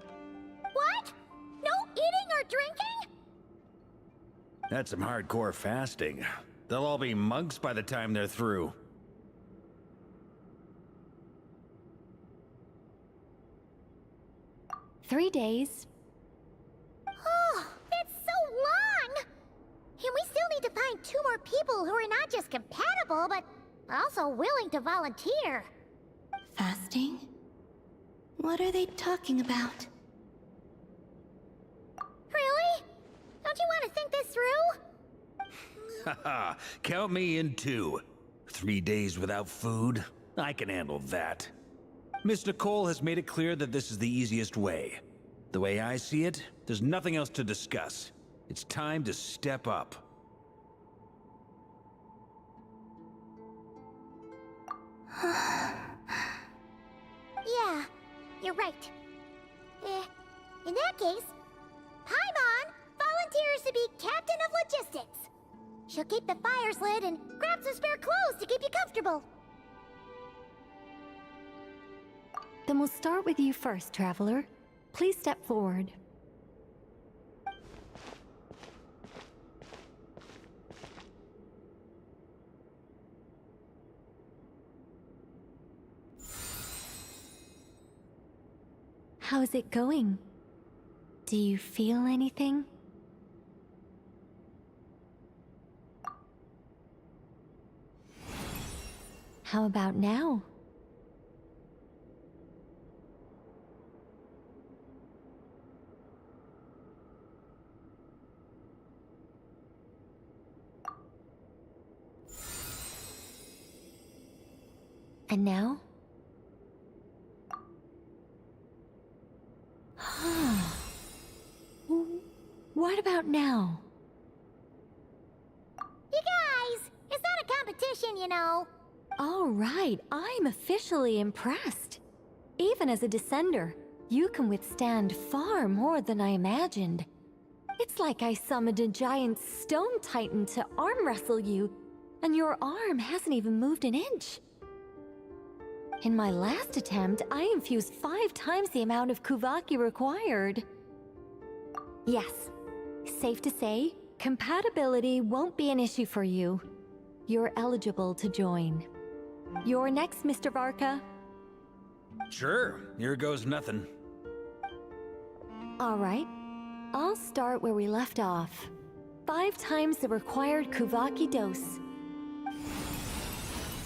What? No eating or drinking? That's some hardcore fasting. They'll all be monks by the time they're through. "3 days. Oh, that's so long! And we still need to find 2 more people who are not just compatible, but also willing to volunteer. Fasting? What are they talking about? Really? Don't you want to think this through? Haha, count me in too. 3 days without food? I can handle that. Miss Nicole has made it clear that this is the easiest way. The way I see it, there's nothing else to discuss. It's time to step up. Yeah, you're right. In that case, Paimon volunteers to be Captain of Logistics. She'll keep the fires lit and grab some spare clothes to keep you comfortable. Then we'll start with you first, Traveler. Please step forward. How's it going? Do you feel anything? How about now? And now? What about now? You guys, it's not a competition, you know. All right, I'm officially impressed. Even as a descender, you can withstand far more than I imagined. It's like I summoned a giant stone titan to arm wrestle you, and your arm hasn't even moved an inch. In my last attempt, I infused 5 times the amount of Kuvaki required. Yes, safe to say, compatibility won't be an issue for you. You're eligible to join. You're next, Mr. Varka. Sure, here goes nothing. All right, I'll start where we left off. 5 times the required Kuvaki dose.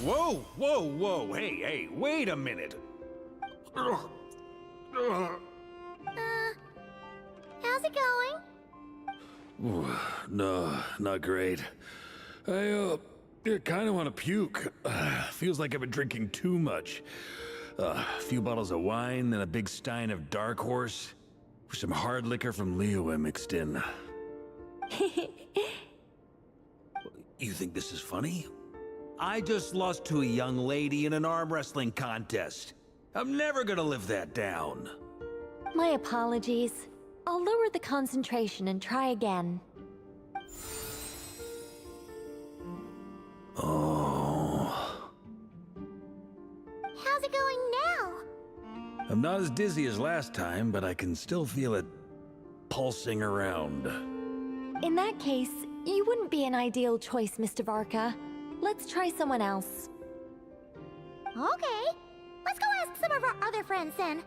Whoa, whoa, whoa, hey, wait a minute. How's it going? No, not great. I kind of want to puke. Feels like I've been drinking too much. A few bottles of wine, then a big stein of Dark Horse. Some hard liquor from Liyue mixed in. You think this is funny? I just lost to a young lady in an arm wrestling contest. I'm never gonna live that down. My apologies. I'll lower the concentration and try again. Oh. How's it going now? I'm not as dizzy as last time, but I can still feel it pulsing around. In that case, you wouldn't be an ideal choice, Mr. Varka. Let's try someone else. Okay. Let's go ask some of our other friends then.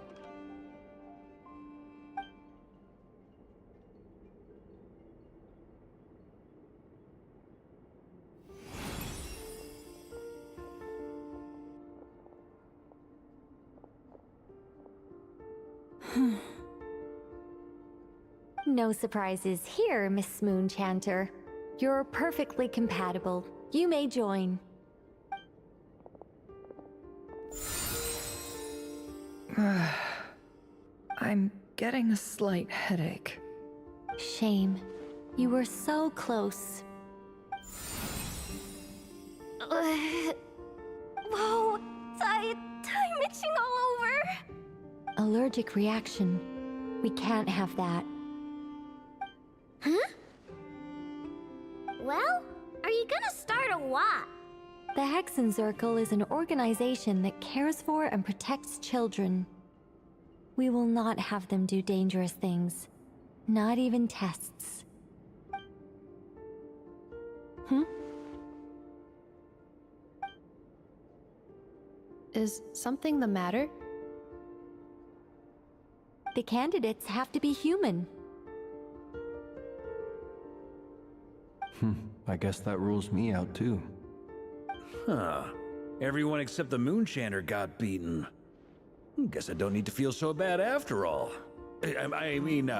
No surprises here, Miss Moonchanter. You're perfectly compatible. You may join. I'm getting a slight headache. Shame. You were so close. Whoa! I'm itching all over! Allergic reaction. We can't have that. Huh? Well, are you gonna start a what? The Hexenzirkel is an organization that cares for and protects children. We will not have them do dangerous things. Not even tests. Is something the matter? The candidates have to be human. I guess that rules me out too. Huh. Everyone except the Moonchanter got beaten. Guess I don't need to feel so bad after all. I mean,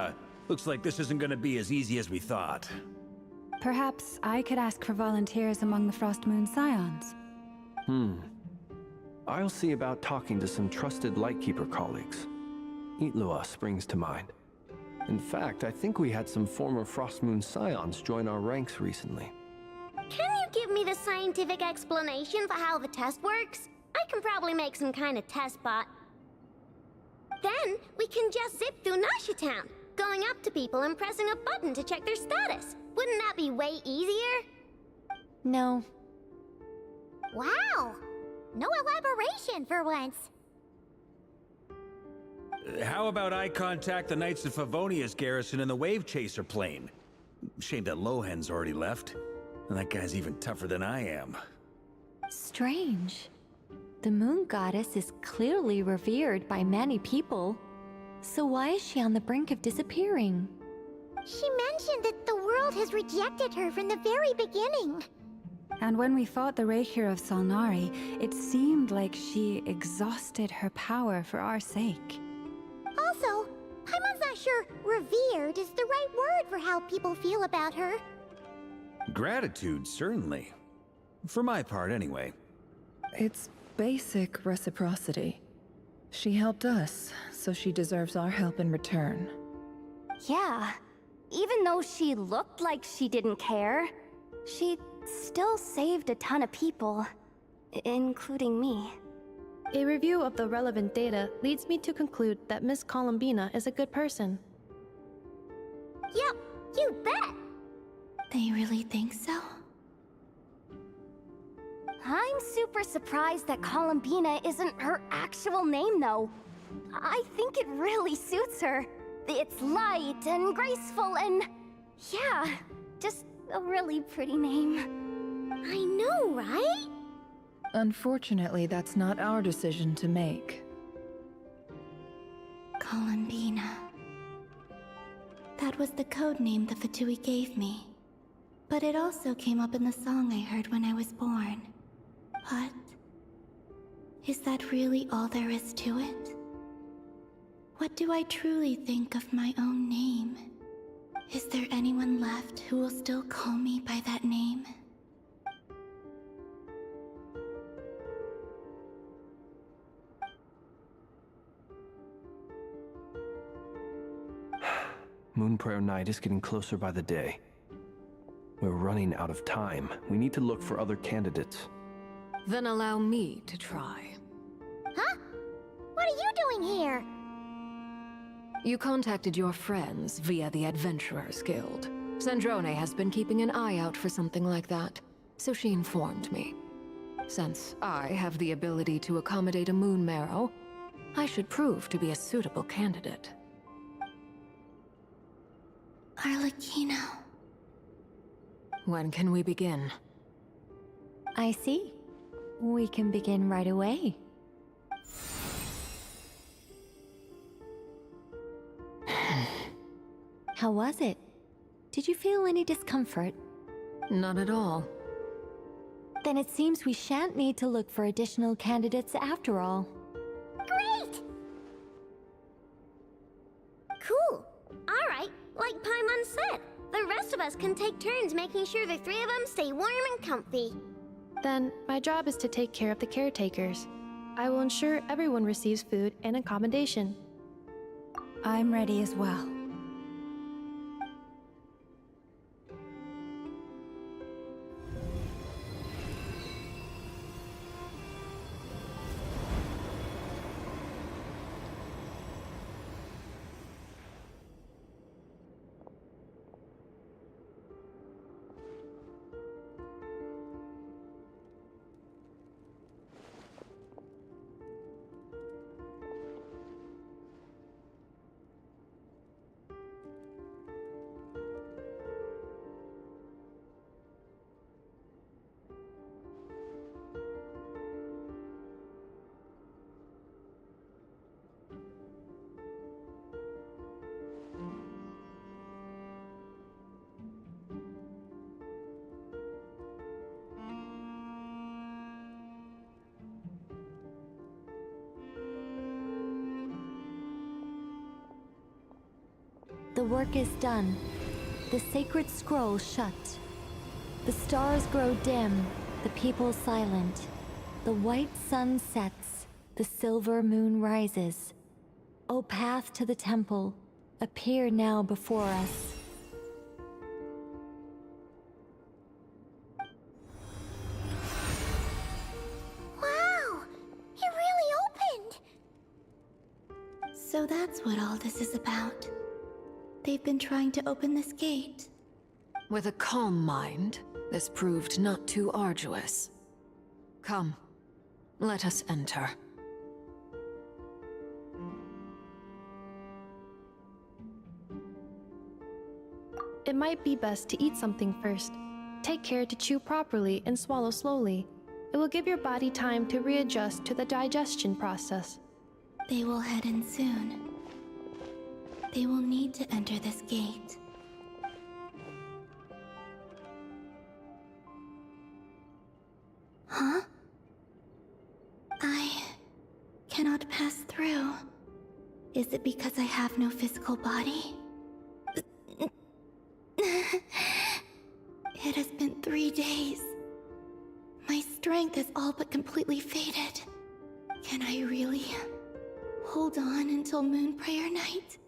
looks like this isn't gonna be as easy as we thought. Perhaps I could ask for volunteers among the Frost Moon Scions. I'll see about talking to some trusted Lightkeeper colleagues. Itlua springs to mind. In fact, I think we had some former Frost Moon Scions join our ranks recently. Can you give me the scientific explanation for how the test works? I can probably make some kind of test bot. Then, we can just zip through Nasha Town, going up to people and pressing a button to check their status. Wouldn't that be way easier? No. Wow! No elaboration for once. How about I contact the Knights of Favonia's garrison in the Wave Chaser plane? Shame that Lohan's already left. And that guy's even tougher than I am. Strange. The moon goddess is clearly revered by many people. So why is she on the brink of disappearing? She mentioned that the world has rejected her from the very beginning. And when we fought the Reikir of Solnari, it seemed like she exhausted her power for our sake. Also, I'm not sure revered is the right word for how people feel about her. Gratitude, certainly. For my part, anyway. It's basic reciprocity. She helped us, so she deserves our help in return. Yeah. Even though she looked like she didn't care, she still saved a ton of people, including me. A review of the relevant data leads me to conclude that Miss Columbina is a good person. Yep, you bet! They really think so? I'm super surprised that Columbina isn't her actual name, though. I think it really suits her. It's light and graceful and... yeah, just a really pretty name. I know, right? Unfortunately, that's not our decision to make. Columbina. That was the code name the Fatui gave me. But it also came up in the song I heard when I was born. But... is that really all there is to it? What do I truly think of my own name? Is there anyone left who will still call me by that name? Moon Prayer Night is getting closer by the day. We're running out of time. We need to look for other candidates. Then allow me to try. Huh? What are you doing here? You contacted your friends via the Adventurers Guild. Sandrone has been keeping an eye out for something like that, so she informed me. Since I have the ability to accommodate a moon marrow, I should prove to be a suitable candidate. Arlecchino. When can we begin? I see. We can begin right away. How was it? Did you feel any discomfort? Not at all. Then it seems we shan't need to look for additional candidates after all. Great! Cool. Alright, like Paimon said, the rest of us can take turns making sure the three of them stay warm and comfy. Then, my job is to take care of the caretakers. I will ensure everyone receives food and accommodation. I'm ready as well. The work is done. The sacred scroll shut. The stars grow dim, the people silent. The white sun sets, the silver moon rises. O path to the temple, appear now before us. Wow! It really opened! So that's what all this is about. They've been trying to open this gate. With a calm mind, this proved not too arduous. Come, let us enter. It might be best to eat something first. Take care to chew properly and swallow slowly. It will give your body time to readjust to the digestion process. They will head in soon. They will need to enter this gate. Huh? I cannot pass through. Is it because I have no physical body? It has been 3 days. My strength is all but completely faded. Can I really hold on until Moon Prayer Night?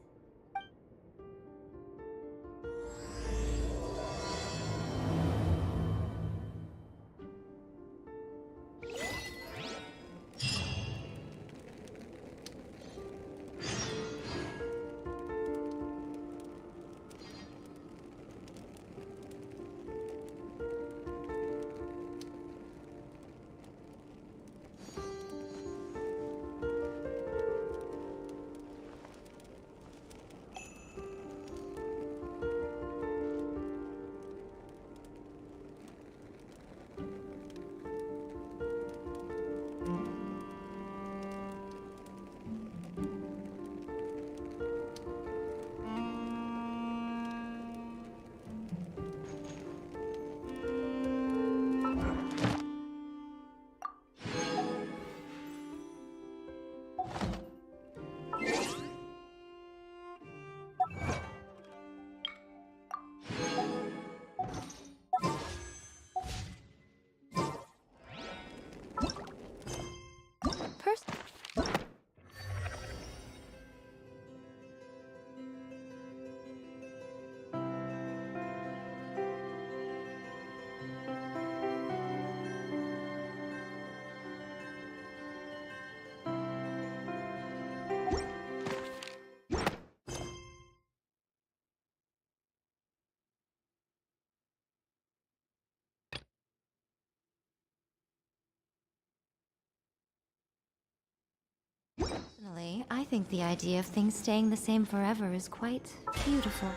Personally, I think the idea of things staying the same forever is quite beautiful.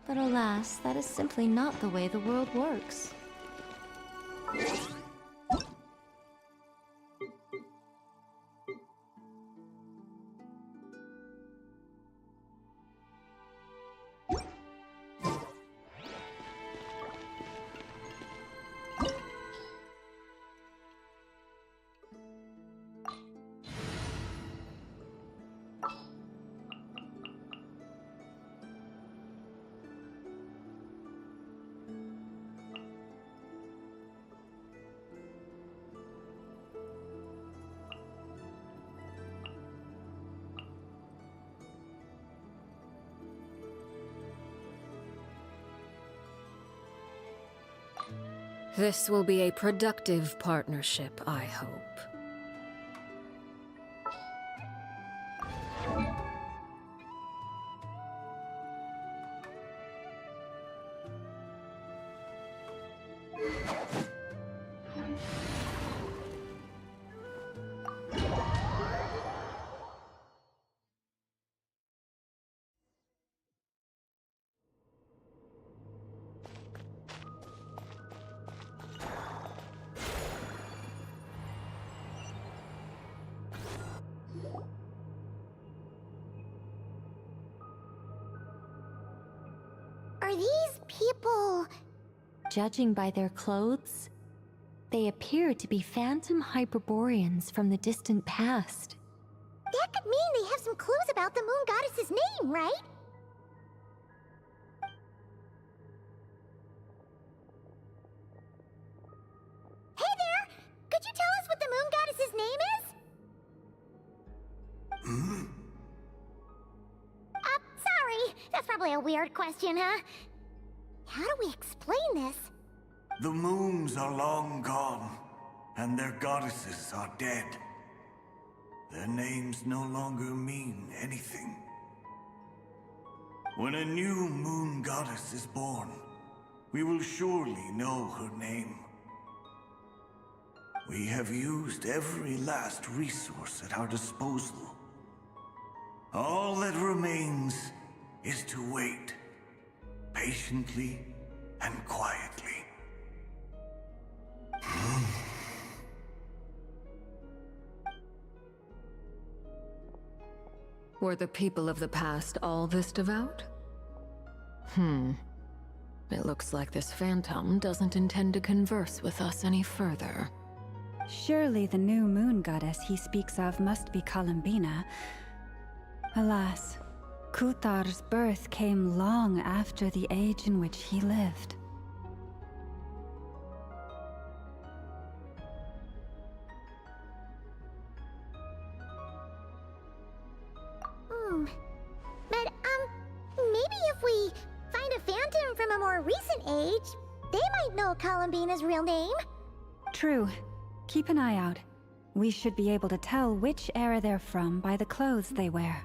But alas, that is simply not the way the world works. This will be a productive partnership, I hope. Are these people... Judging by their clothes, they appear to be phantom Hyperboreans from the distant past. That could mean they have some clues about the moon goddess's name, right? Hey there! Could you tell us what the moon goddess's name is? Sorry. That's probably a weird question, huh? How do we explain this? The moons are long gone, and their goddesses are dead. Their names no longer mean anything. When a new moon goddess is born, we will surely know her name. We have used every last resource at our disposal. All that remains is to wait, patiently and quietly. Were the people of the past all this devout? It looks like this phantom doesn't intend to converse with us any further. Surely the new moon goddess he speaks of must be Columbina. Alas, Kutar's birth came long after the age in which he lived. But, maybe if we find a phantom from a more recent age, they might know Columbina's real name. True. Keep an eye out. We should be able to tell which era they're from by the clothes they wear.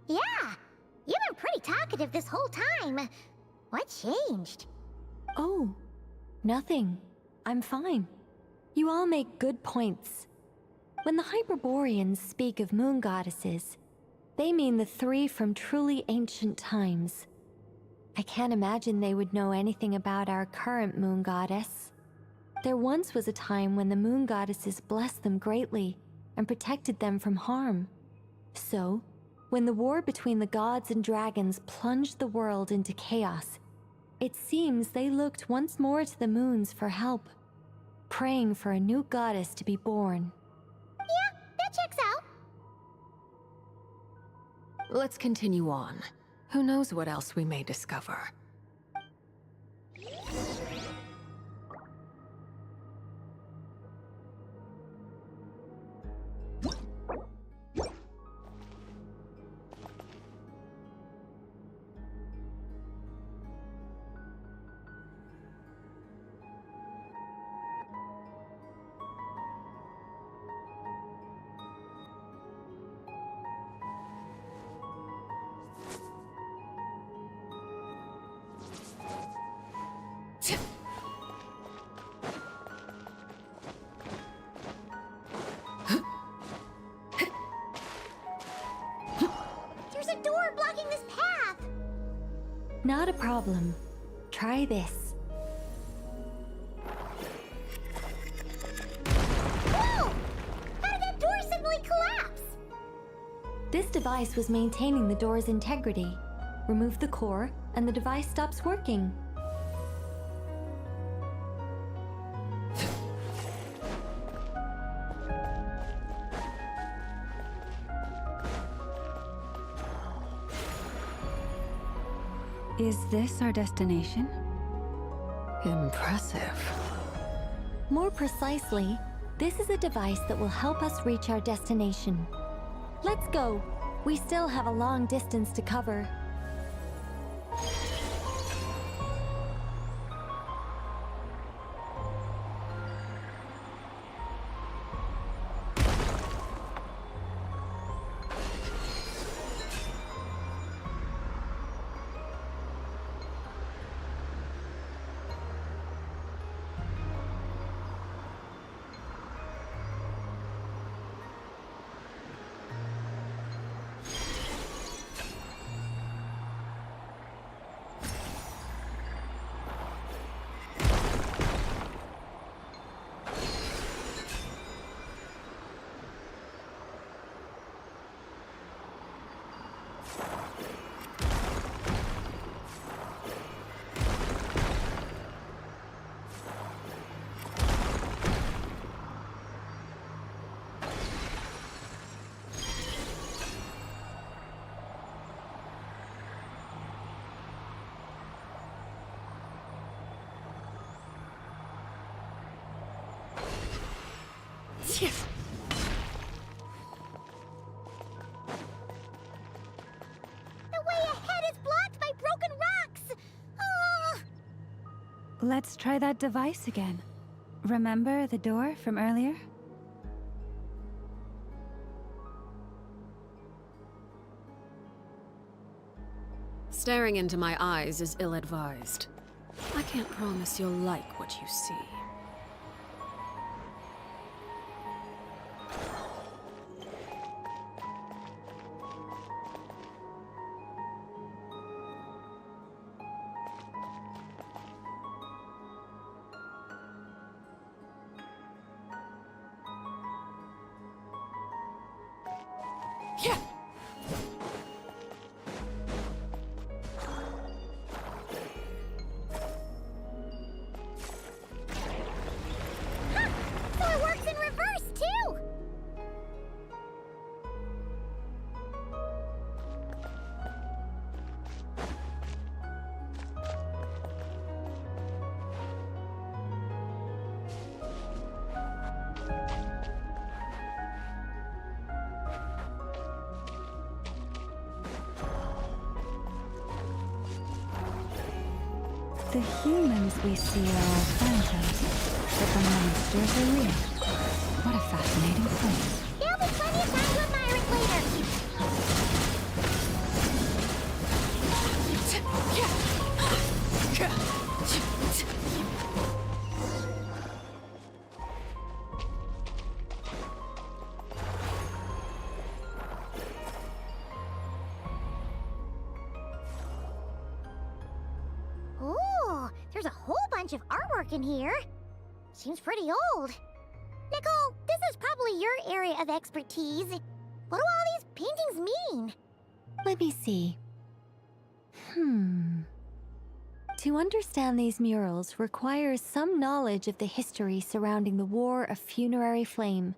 Yeah, you've been pretty talkative this whole time. What changed? Oh, nothing. I'm fine. You all make good points. When the Hyperboreans speak of moon goddesses, they mean the three from truly ancient times. I can't imagine they would know anything about our current moon goddess. There once was a time when the moon goddesses blessed them greatly and protected them from harm. So, when the war between the gods and dragons plunged the world into chaos, it seems they looked once more to the moons for help, praying for a new goddess to be born. Yeah, that checks out. Let's continue on. Who knows what else we may discover? Not a problem. Try this. Whoa! How did that door suddenly collapse? This device was maintaining the door's integrity. Remove the core, and the device stops working. Is this our destination? Impressive. More precisely, this is a device that will help us reach our destination. Let's go. We still have a long distance to cover. The way ahead is blocked by broken rocks! Oh! Let's try that device again. Remember the door from earlier? Staring into my eyes is ill-advised. I can't promise you'll like what you see. Yeah! So it works in reverse, too! The humans we see are all phantoms, but the monsters are real. What a fascinating place. There'll be plenty of time to admire it later! Ooh, there's a whole bunch of artwork in here. Seems pretty old. Nicole, this is probably your area of expertise. What do all these paintings mean? Let me see. To understand these murals requires some knowledge of the history surrounding the War of Funerary Flame.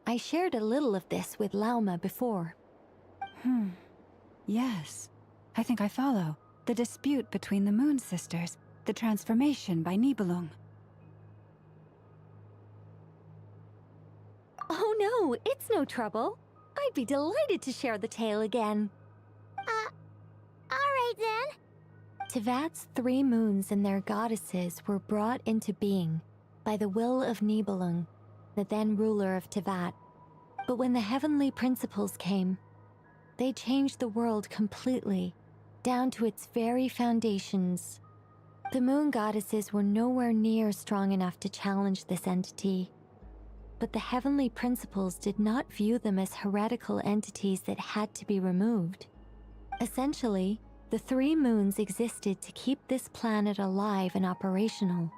I shared a little of this with Lauma before. Yes. I think I follow. The dispute between the Moon Sisters. The transformation by Nibelung. Oh no, it's no trouble. I'd be delighted to share the tale again. Alright then. Tevat's 3 moons and their goddesses were brought into being by the will of Nibelung, the then ruler of Tevat. But when the heavenly principles came, they changed the world completely, down to its very foundations. The moon goddesses were nowhere near strong enough to challenge this entity. But the heavenly principles did not view them as heretical entities that had to be removed. Essentially, The 3 moons existed to keep this planet alive and operational,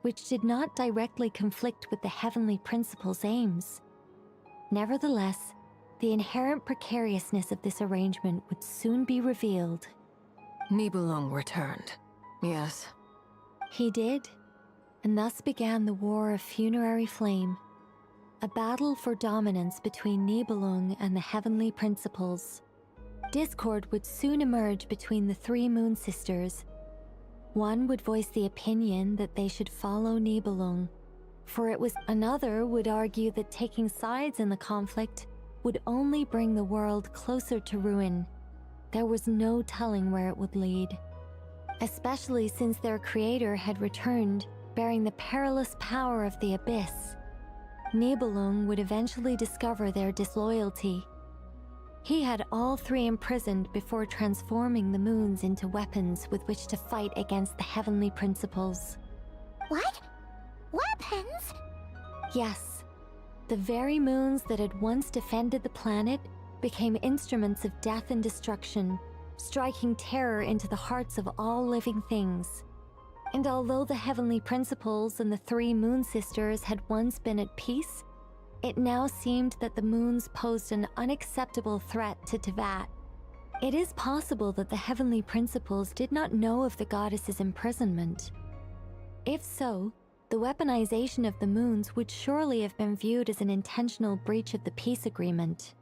which did not directly conflict with the heavenly principle's aims. Nevertheless, the inherent precariousness of this arrangement would soon be revealed. Nibelung returned, yes. He did, and thus began the War of Funerary Flame, a battle for dominance between Nibelung and the heavenly principles. Discord would soon emerge between the 3 Moon Sisters. One would voice the opinion that they should follow Nibelung, for it was another would argue that taking sides in the conflict would only bring the world closer to ruin. There was no telling where it would lead, especially since their creator had returned, bearing the perilous power of the Abyss. Nibelung would eventually discover their disloyalty. He had all 3 imprisoned before transforming the moons into weapons with which to fight against the heavenly principles. What? Weapons? Yes. The very moons that had once defended the planet became instruments of death and destruction, striking terror into the hearts of all living things. And although the heavenly principles and the 3 Moon Sisters had once been at peace, it now seemed that the moons posed an unacceptable threat to Teyvat. It is possible that the heavenly principles did not know of the goddess's imprisonment. If so, the weaponization of the moons would surely have been viewed as an intentional breach of the peace agreement.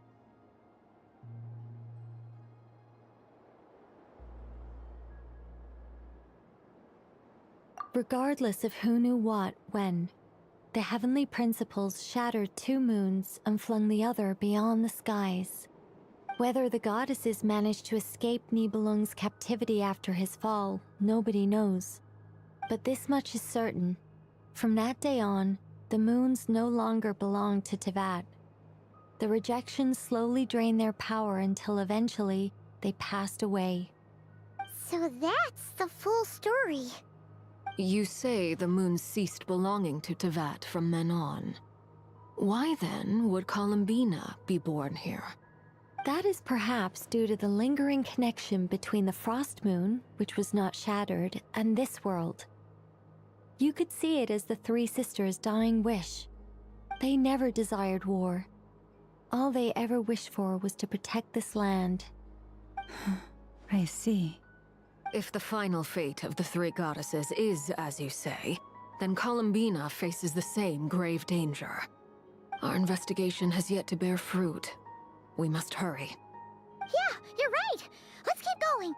Regardless of who knew what, when, the heavenly principles shattered 2 moons and flung the other beyond the skies. Whether the goddesses managed to escape Nibelung's captivity after his fall, nobody knows. But this much is certain. From that day on, the moons no longer belonged to Teyvat. The rejections slowly drained their power until eventually they passed away. So that's the full story. You say the moons ceased belonging to Teyvat from then on. Why then would Columbina be born here? That is perhaps due to the lingering connection between the Frost Moon, which was not shattered, and this world. You could see it as the 3 sisters' dying wish. They never desired war. All they ever wished for was to protect this land. I see. If the final fate of the 3 goddesses is as you say, then Columbina faces the same grave danger. Our investigation has yet to bear fruit. We must hurry. Yeah, you're right! Let's keep going!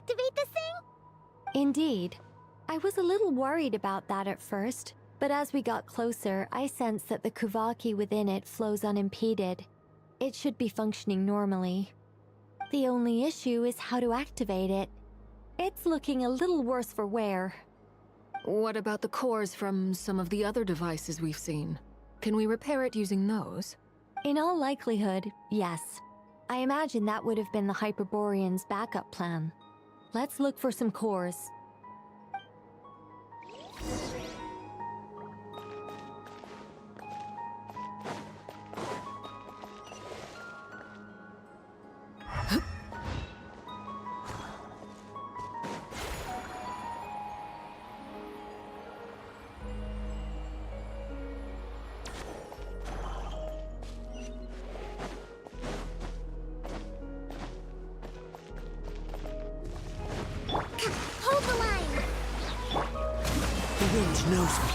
activate this thing? Indeed. I was a little worried about that at first, but as we got closer, I sensed that the Kuvaki within it flows unimpeded. It should be functioning normally. The only issue is how to activate it. It's looking a little worse for wear. What about the cores from some of the other devices we've seen? Can we repair it using those? In all likelihood, yes. I imagine that would have been the Hyperborean's backup plan. Let's look for some cores. Hold the line! The wind knows me.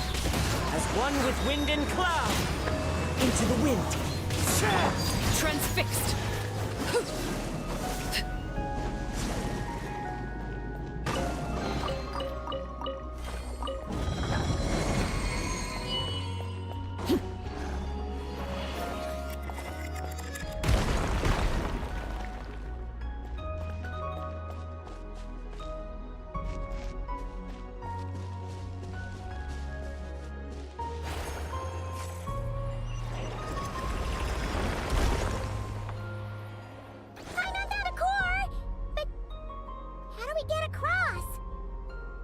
As one with wind and cloud. Into the wind. Transfixed!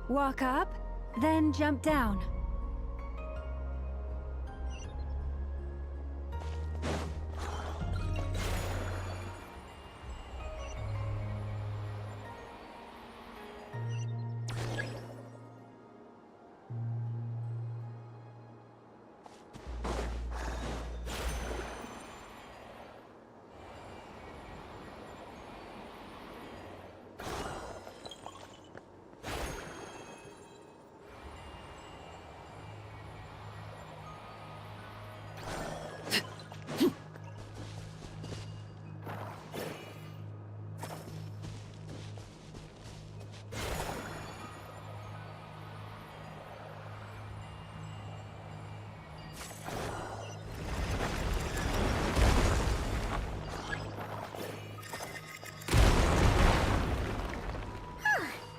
Walk up, then jump down.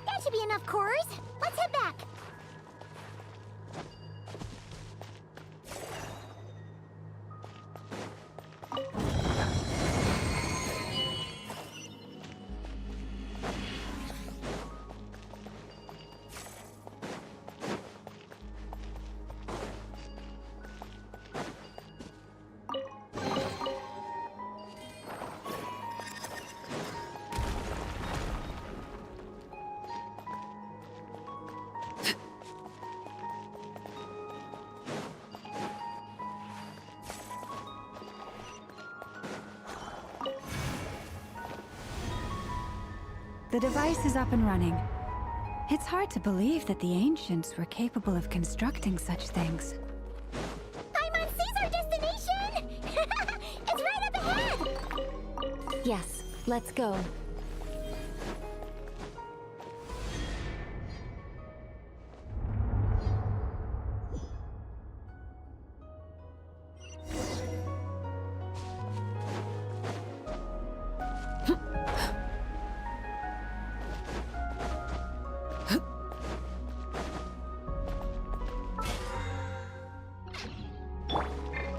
That should be enough cores. Let's head back. The device is up and running. It's hard to believe that the ancients were capable of constructing such things. Paimon sees our destination! It's right up ahead! Yes, let's go.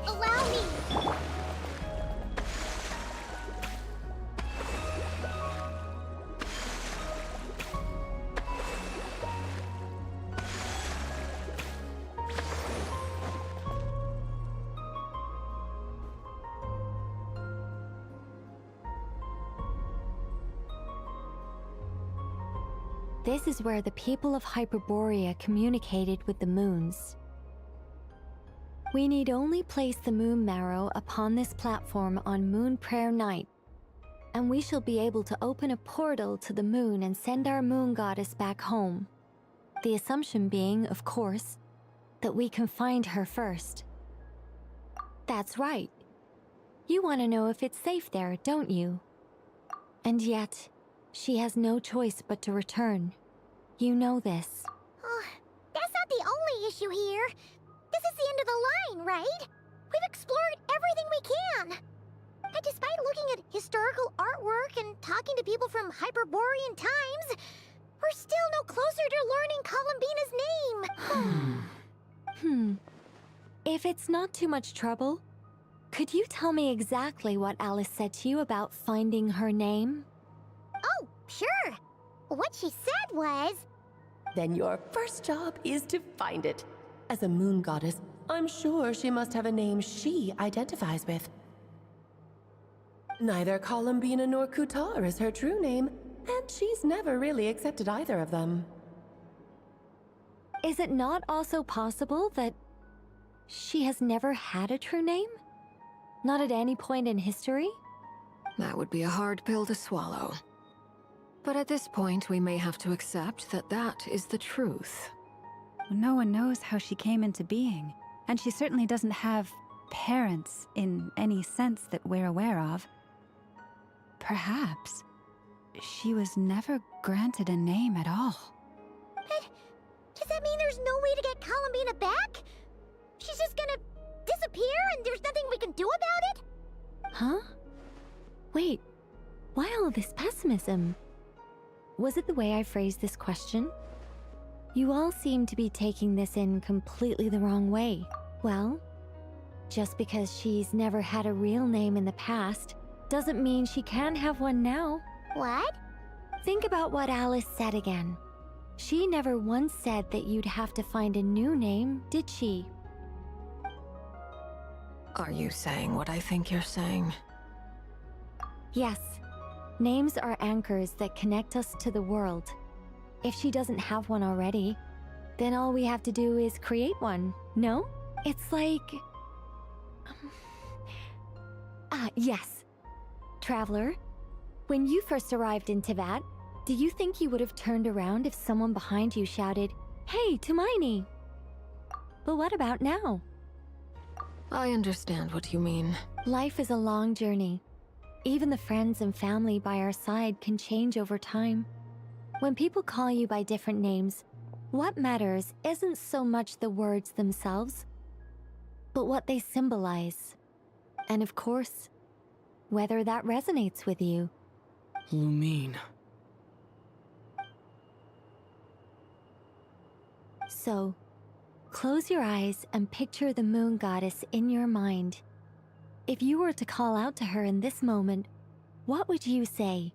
Allow me! This is where the people of Hyperborea communicated with the moons. We need only place the moon marrow upon this platform on Moon Prayer Night, and we shall be able to open a portal to the moon and send our moon goddess back home. The assumption being, of course, that we can find her first. That's right. You want to know if it's safe there, don't you? And yet, She has no choice but to return. You know this. That's not the only issue here. This is the end of the line, right? We've explored everything we can. And despite looking at historical artwork and talking to people from Hyperborean times, we're still no closer to learning Columbina's name. If it's not too much trouble, could you tell me exactly what Alice said to you about finding her name? Oh, sure. What she said was... Then your first job is to find it. As a moon goddess, I'm sure she must have a name she identifies with. Neither Columbina nor Kutar is her true name, and she's never really accepted either of them. Is it not also possible that she has never had a true name? Not at any point in history? That would be a hard pill to swallow. But at this point, we may have to accept that that is the truth. No one knows how she came into being, and she certainly doesn't have parents in any sense that we're aware of. Perhaps she was never granted a name at all. But does that mean there's no way to get Columbina back? She's just gonna disappear and there's nothing we can do about it? Huh? Wait, why all this pessimism? Was it the way I phrased this question? You all seem to be taking this in completely the wrong way. Well, just because she's never had a real name in the past doesn't mean she can't have one now. What? Think about what Alice said again. She never once said that you'd have to find a new name, did she? Are you saying what I think you're saying? Yes. Names are anchors that connect us to the world. If she doesn't have one already, then all we have to do is create one, no? It's like... yes. Traveler, when you first arrived in Teyvat, do you think you would have turned around if someone behind you shouted, "Hey, Tumaini"? But what about now? I understand what you mean. Life is a long journey. Even the friends and family by our side can change over time. When people call you by different names, what matters isn't so much the words themselves, but what they symbolize. And of course, whether that resonates with you. Lumine. So, close your eyes and picture the moon goddess in your mind. If you were to call out to her in this moment, what would you say?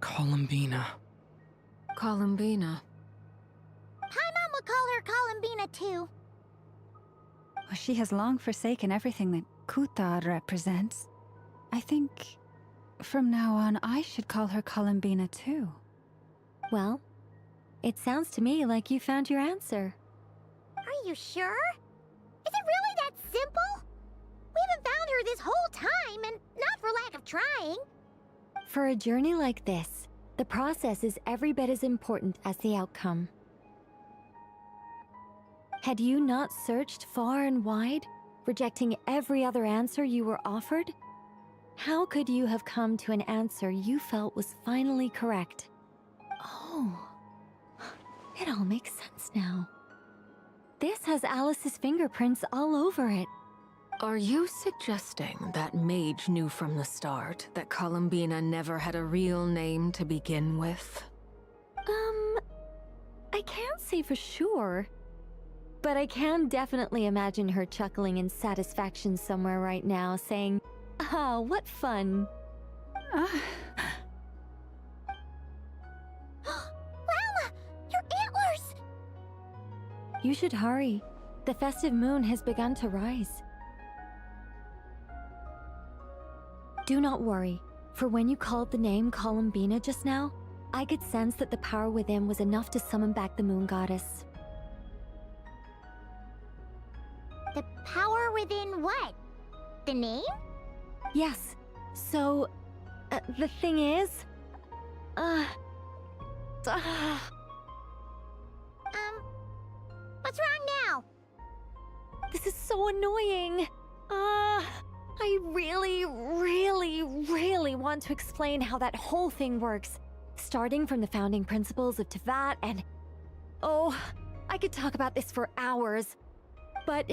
Columbina. Columbina. Paimon would call her Columbina too. Well, she has long forsaken everything that Kutar represents. I think from now on I should call her Columbina too. Well, it sounds to me like you found your answer. Are you sure? Is it really that simple? We haven't found her this whole time, and not for lack of trying. For a journey like this, the process is every bit as important as the outcome. Had you not searched far and wide, rejecting every other answer you were offered, how could you have come to an answer you felt was finally correct? Oh, it all makes sense now. This has Alice's fingerprints all over it. Are you suggesting that Mage knew from the start that Columbina never had a real name to begin with? I can't say for sure. But I can definitely imagine her chuckling in satisfaction somewhere right now, saying, "Ah, what fun." Llama! Your antlers! You should hurry. The festive moon has begun to rise. Do not worry, for when you called the name Columbina just now, I could sense that the power within was enough to summon back the moon goddess. The power within what? The name? Yes. So, the thing is... What's wrong now? This is so annoying. I really, really, really want to explain how that whole thing works. Starting from the founding principles of Teyvat and... Oh, I could talk about this for hours. But...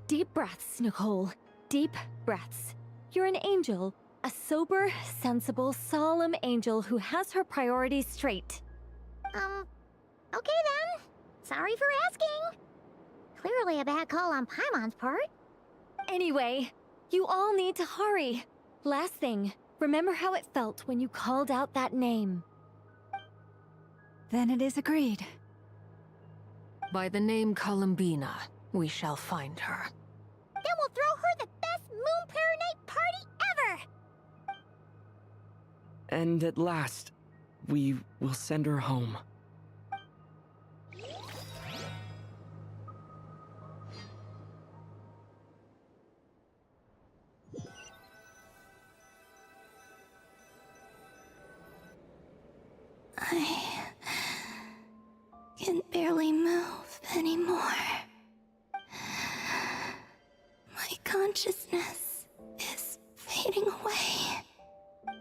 Deep breaths, Nicole. Deep breaths. You're an angel. A sober, sensible, solemn angel who has her priorities straight. Okay then. Sorry for asking. Clearly a bad call on Paimon's part. Anyway, you all need to hurry. Last thing, remember how it felt when you called out that name. Then it is agreed. By the name Columbina, we shall find her. Then we'll throw her the best Moon Pair Night party ever! And at last, we will send her home. I can barely move anymore. My consciousness is fading away.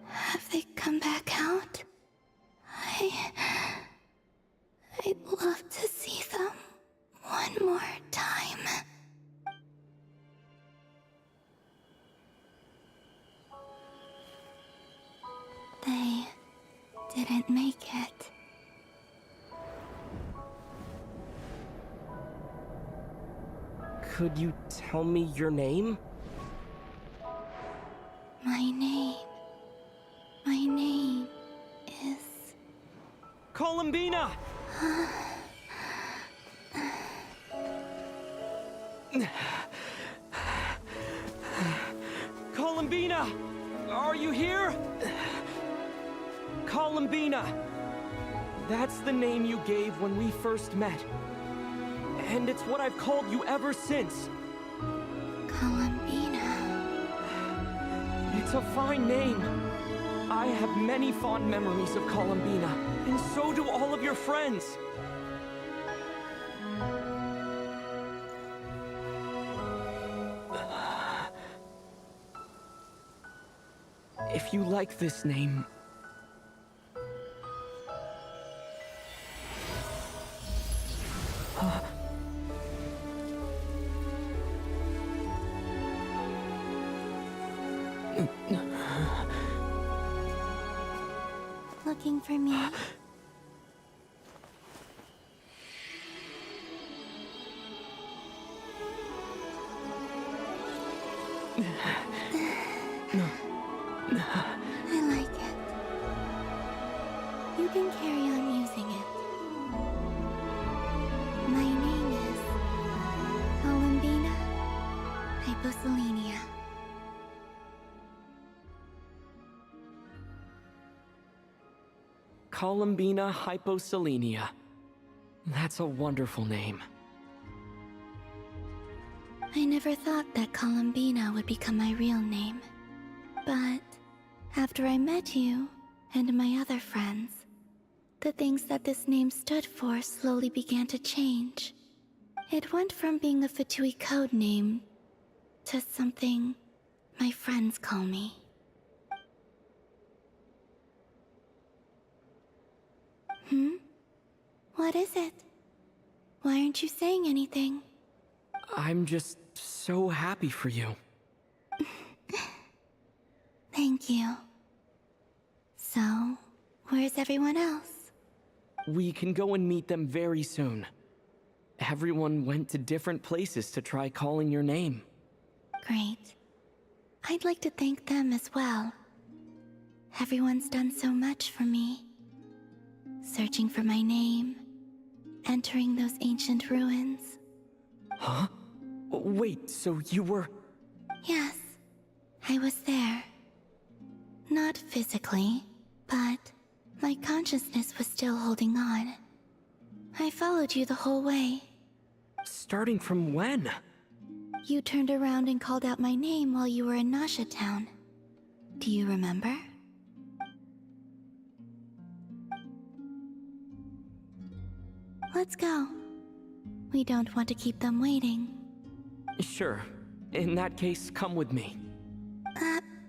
Have they come back out? I'd love to see them one more time. They didn't make it. Could you tell me your name? My name is... Columbina! Columbina! Are you here? Columbina! That's the name you gave when we first met. And it's what I've called you ever since. Columbina. It's a fine name. I have many fond memories of Columbina, and so do all of your friends. If you like this name... Looking for me? I like it. You can carry on using it. My name is Columbina Hyposelenia. Columbina Hyposelenia. That's a wonderful name. I never thought that Columbina would become my real name. But after I met you and my other friends, the things that this name stood for slowly began to change. It went from being a Fatui code name to something my friends call me. What is it? Why aren't you saying anything? I'm just so happy for you. Thank you. So, where's everyone else? We can go and meet them very soon. Everyone went to different places to try calling your name. Great. I'd like to thank them as well. Everyone's done so much for me. Searching for my name, entering those ancient ruins. Huh? Wait, so you were... Yes, I was there. Not physically, but my consciousness was still holding on. I followed you the whole way. Starting from when? You turned around and called out my name while you were in Nasha Town. Do you remember? Let's go. We don't want to keep them waiting. Sure. In that case, come with me.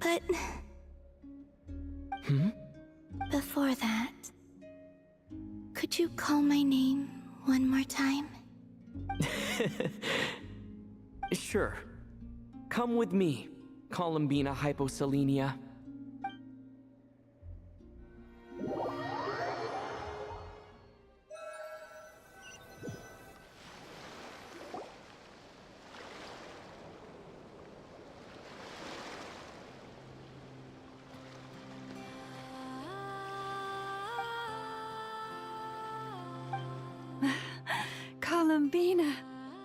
But... Before that... Could you call my name one more time? Sure. Come with me, Columbina Hyposelenia. Columbina!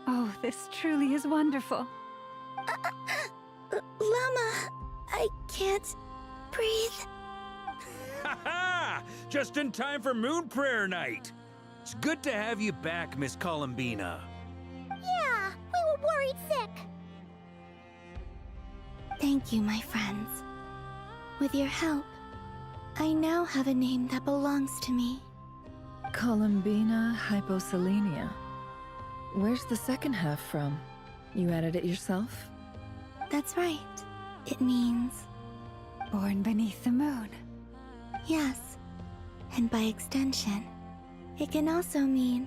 Oh, this truly is wonderful. Llama, I can't breathe. Ha-ha! Just in time for Moon Prayer Night. It's good to have you back, Miss Columbina. Yeah, we were worried sick. Thank you, my friends. With your help, I now have a name that belongs to me. Columbina Hyposelenia. Where's the second half from? You added it yourself? That's right. It means... Born beneath the moon. Yes. And by extension, it can also mean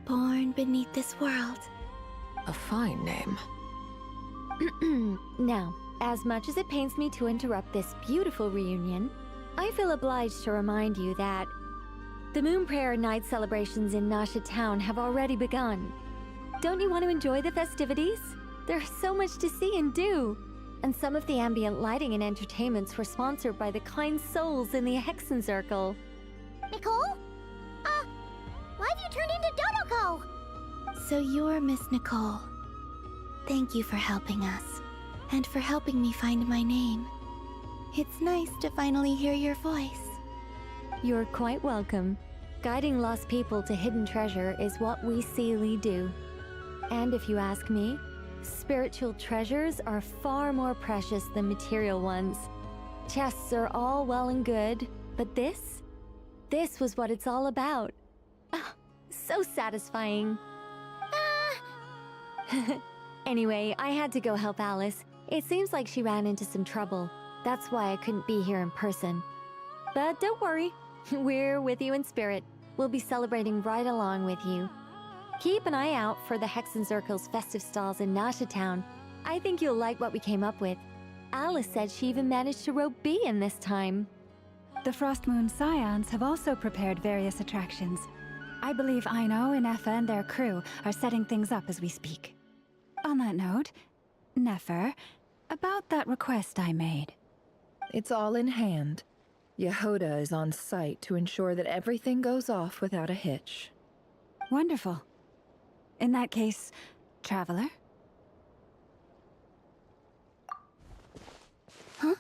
born beneath this world. A fine name. Now, as much as it pains me to interrupt this beautiful reunion, I feel obliged to remind you that the Moon Prayer Night celebrations in Nasha Town have already begun. Don't you want to enjoy the festivities? There's so much to see and do. And some of the ambient lighting and entertainments were sponsored by the kind souls in the Hexen Circle. Nicole? Why have you turned into Dodoko? So you're Miss Nicole. Thank you for helping us, and for helping me find my name. It's nice to finally hear your voice. You're quite welcome. Guiding lost people to hidden treasure is what we Seelie do. And if you ask me, spiritual treasures are far more precious than material ones. Chests are all well and good, but this was what it's all about. Ah, so satisfying. Anyway, I had to go help Alice. It seems like she ran into some trouble. That's why I couldn't be here in person. But don't worry, we're with you in spirit. We'll be celebrating right along with you. Keep an eye out for the Hexen Circle's festive stalls in Nasha Town. I think you'll like what we came up with. Alice said she even managed to rope B in this time. The Frost Moon Scions have also prepared various attractions. I believe Aino and Effa and their crew are setting things up as we speak. On that note, Nefer, about that request I made. It's all in hand. Yehoda is on site to ensure that everything goes off without a hitch. Wonderful. In that case, Traveler? Huh?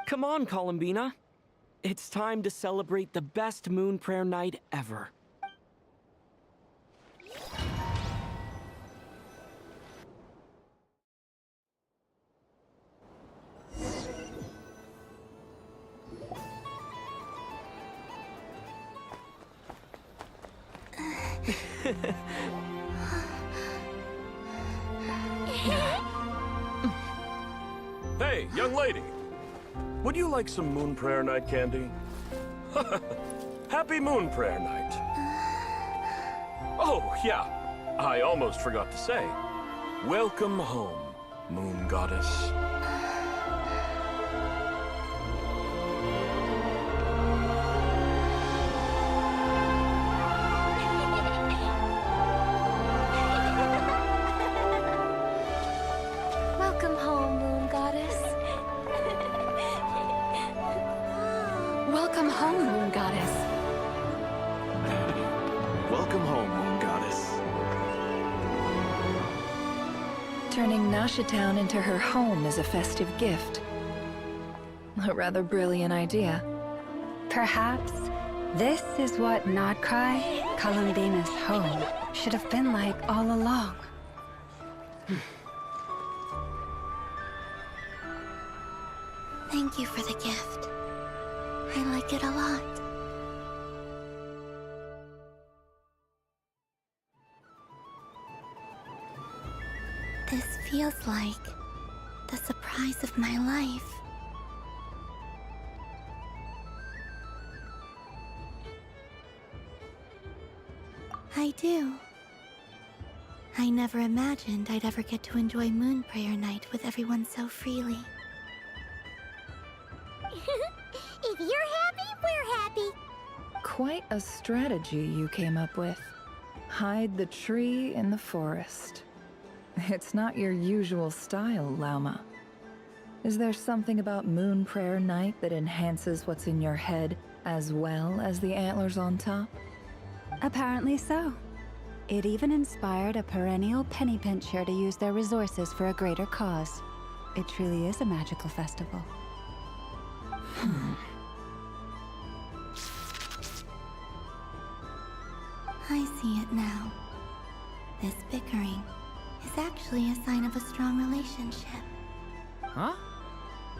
Come on, Columbina. It's time to celebrate the best Moon Prayer Night ever. Hey, young lady. Would you like some Moon Prayer Night candy? Happy Moon Prayer Night. Oh, yeah. I almost forgot to say. Welcome home, Moon Goddess. Welcome home, Moon Goddess. Welcome home, Moon Goddess. Welcome home, Moon Goddess. Turning Nasha Town into her home is a festive gift. A rather brilliant idea. Perhaps this is what Nodcry, Columbina's home, should have been like all along. Thank you for the gift. I like it a lot. This feels like the surprise of my life. I do. I never imagined I'd ever get to enjoy Moon Prayer Night with everyone so freely. If you're happy, we're happy. Quite a strategy you came up with. Hide the tree in the forest. It's not your usual style, Lauma. Is there something about Moon Prayer Night that enhances what's in your head as well as the antlers on top? Apparently so. It even inspired a perennial penny pincher to use their resources for a greater cause. It truly is a magical festival. I see it now. This bickering is actually a sign of a strong relationship. Huh?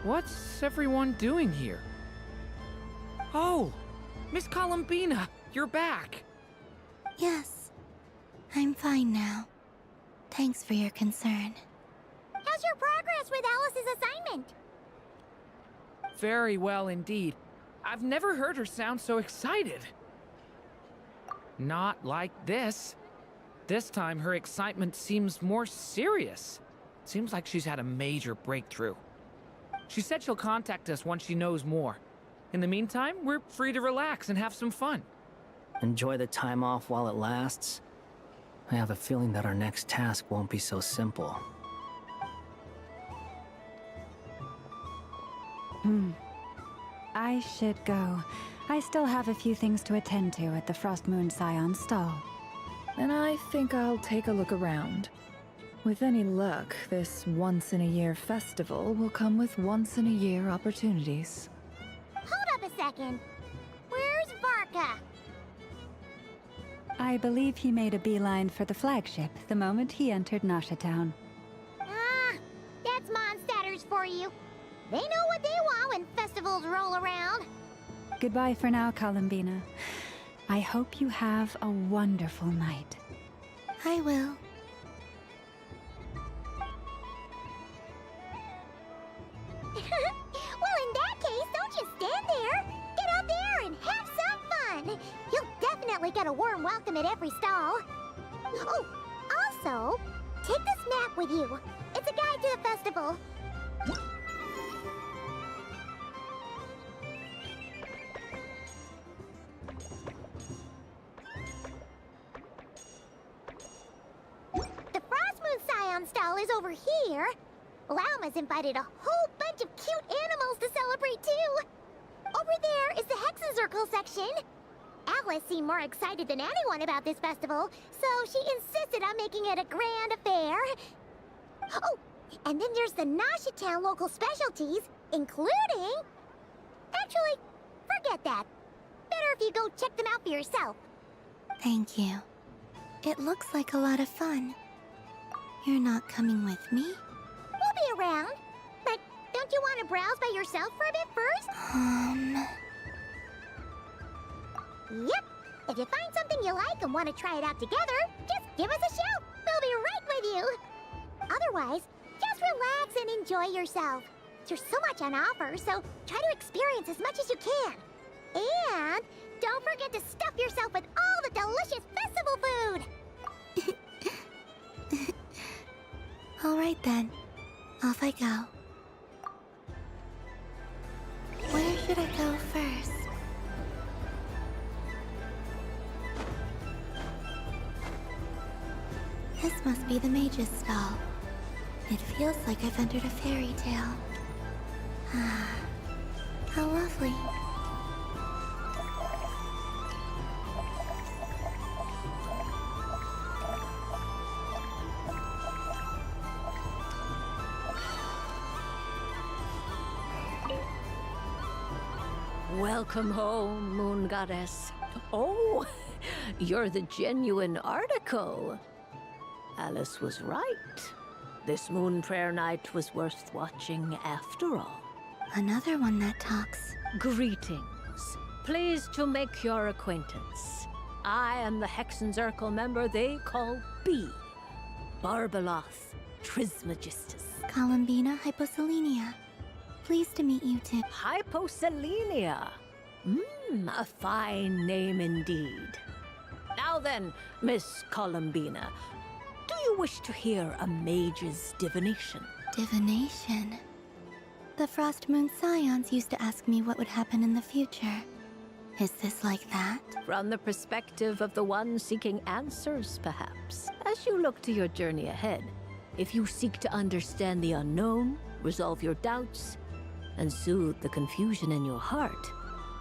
What's everyone doing here? Oh! Miss Columbina, you're back! Yes, I'm fine now. Thanks for your concern. How's your progress with Alice's assignment? Very well indeed. I've never heard her sound so excited. Not like this. This time, her excitement seems more serious. Seems like she's had a major breakthrough. She said she'll contact us once she knows more. In the meantime, we're free to relax and have some fun. Enjoy the time off while it lasts. I have a feeling that our next task won't be so simple. I should go. I still have a few things to attend to at the Frost Moon Scion stall. And I think I'll take a look around. With any luck, this once-in-a-year festival will come with once-in-a-year opportunities. Hold up a second. Where's Varka? I believe he made a beeline for the flagship the moment he entered Nasha Town. Ah, that's Mondstadters for you. They know what they want when festivals roll around. Goodbye for now, Columbina. I hope you have a wonderful night. I will. Well, in that case, don't just stand there. Get out there and have some fun. You'll definitely get a warm welcome at every stall. Oh, also, take this map with you. It's a guide to the festival. The Frost Moon Scion stall is over here. Lauma's invited a whole bunch of cute animals to celebrate too. Over there is the Hexen Circle section. Alice seemed more excited than anyone about this festival, so she insisted on making it a grand affair. Oh, and then there's the Nasha Town local specialties, including... Actually, forget that. Better if you go check them out for yourself. Thank you. It looks like a lot of fun. You're not coming with me? We'll be around. But don't you want to browse by yourself for a bit first? Yep. If you find something you like and want to try it out together, just give us a shout. We'll be right with you. Otherwise, just relax and enjoy yourself. There's so much on offer, so try to experience as much as you can. And don't forget to stuff yourself with all the delicious festival food. All right then. Off I go. Where should I go first? This must be the mage's stall. It feels like I've entered a fairy tale. Ah, how lovely. Welcome home, Moon Goddess. Oh, you're the genuine article. Alice was right. This Moon Prayer Night was worth watching after all. Another one that talks. Greetings. Pleased to make your acquaintance. I am the Hexen Circle member they call B. Barbeloth, Trismegistus. Columbina Hyposelenia. Pleased to meet you too. Hyposelenia. A fine name indeed. Now then, Miss Columbina, do you wish to hear a mage's divination? Divination? The Frost Moon Scions used to ask me what would happen in the future. Is this like that? From the perspective of the one seeking answers, perhaps. As you look to your journey ahead, if you seek to understand the unknown, resolve your doubts, and soothe the confusion in your heart,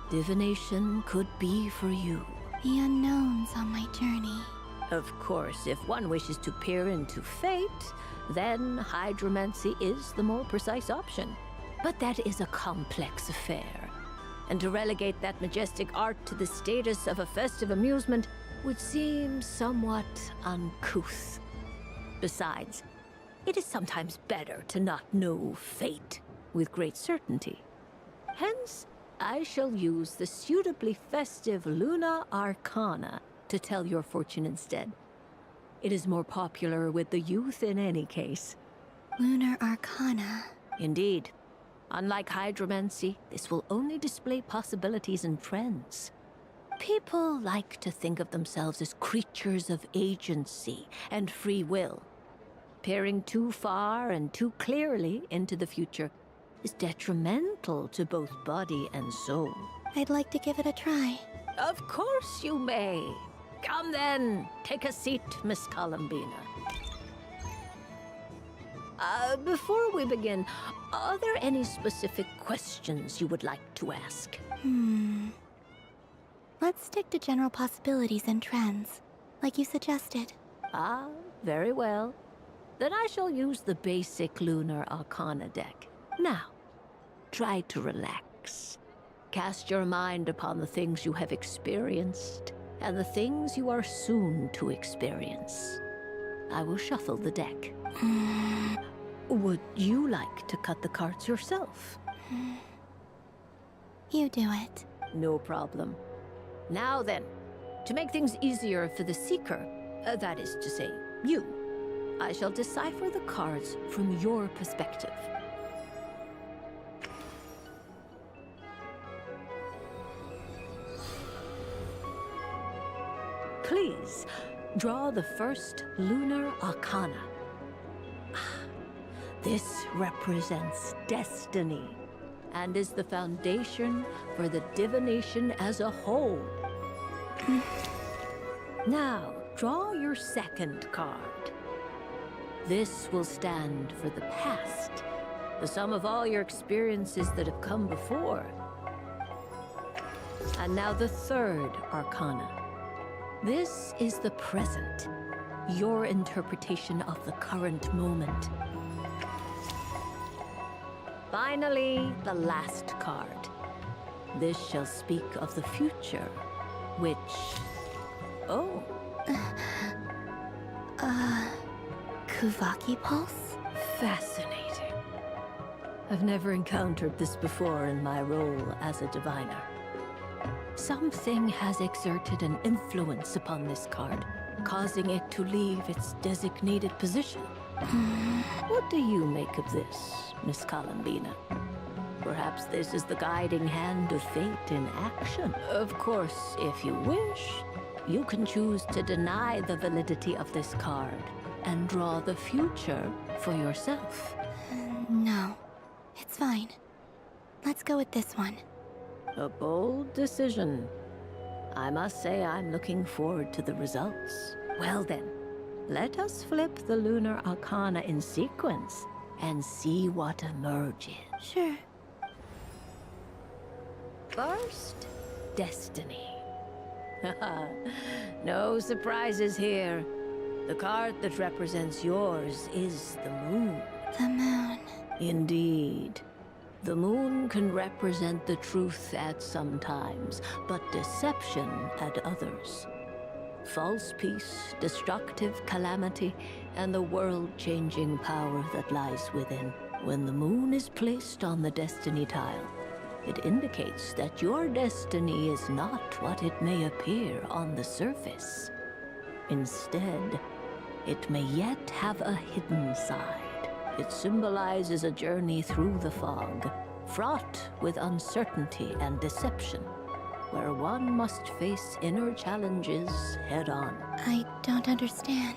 divination could be for you. The unknowns on my journey. Of course, if one wishes to peer into fate, then hydromancy is the more precise option. But that is a complex affair, and to relegate that majestic art to the status of a festive amusement would seem somewhat uncouth. Besides, it is sometimes better to not know fate with great certainty. Hence, I shall use the suitably festive Luna Arcana to tell your fortune instead. It is more popular with the youth in any case. Lunar Arcana. Indeed. Unlike hydromancy, this will only display possibilities and trends. People like to think of themselves as creatures of agency and free will. Peering too far and too clearly into the future is detrimental to both body and soul. I'd like to give it a try. Of course you may. Come then, take a seat, Miss Columbina. Before we begin, are there any specific questions you would like to ask? Let's stick to general possibilities and trends, like you suggested. Ah, very well. Then I shall use the basic Lunar Arcana deck. Now, try to relax. Cast your mind upon the things you have experienced and the things you are soon to experience. I will shuffle the deck. Would you like to cut the cards yourself? You do it. No problem. Now then, to make things easier for the seeker, that is to say, you, I shall decipher the cards from your perspective. Please, draw the first Lunar Arcana. This represents destiny and is the foundation for the divination as a whole. Now, draw your second card. This will stand for the past, the sum of all your experiences that have come before. And now the third Arcana. This is the present, your interpretation of the current moment. Finally, the last card. This shall speak of the future, which... Oh. Kuvaki Pulse? Fascinating. I've never encountered this before in my role as a diviner. Something has exerted an influence upon this card, causing it to leave its designated position. What do you make of this, Miss Columbina? Perhaps this is the guiding hand of fate in action. Of course, if you wish, you can choose to deny the validity of this card and draw the future for yourself. No, it's fine. Let's go with this one. A bold decision. I must say I'm looking forward to the results. Well then, let us flip the Lunar Arcana in sequence and see what emerges. Sure. First, Destiny. No surprises here. The card that represents yours is the moon. The moon. Indeed. The moon can represent the truth at some times, but deception at others. False peace, destructive calamity, and the world-changing power that lies within. When the moon is placed on the destiny tile, it indicates that your destiny is not what it may appear on the surface. Instead, it may yet have a hidden side. It symbolizes a journey through the fog, fraught with uncertainty and deception, where one must face inner challenges head-on. I don't understand.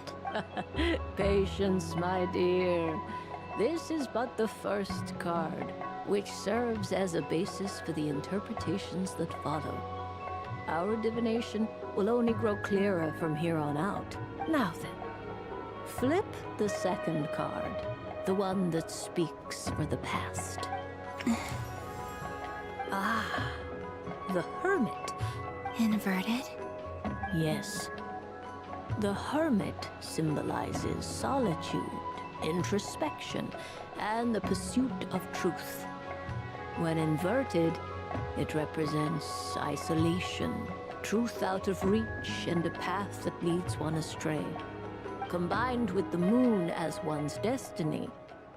Patience, my dear. This is but the first card, which serves as a basis for the interpretations that follow. Our divination will only grow clearer from here on out. Now then, flip the second card, the one that speaks for the past. Ah, the Hermit. Inverted? Yes. The Hermit symbolizes solitude, introspection, and the pursuit of truth. When inverted, it represents isolation, truth out of reach, and a path that leads one astray. Combined with the moon as one's destiny,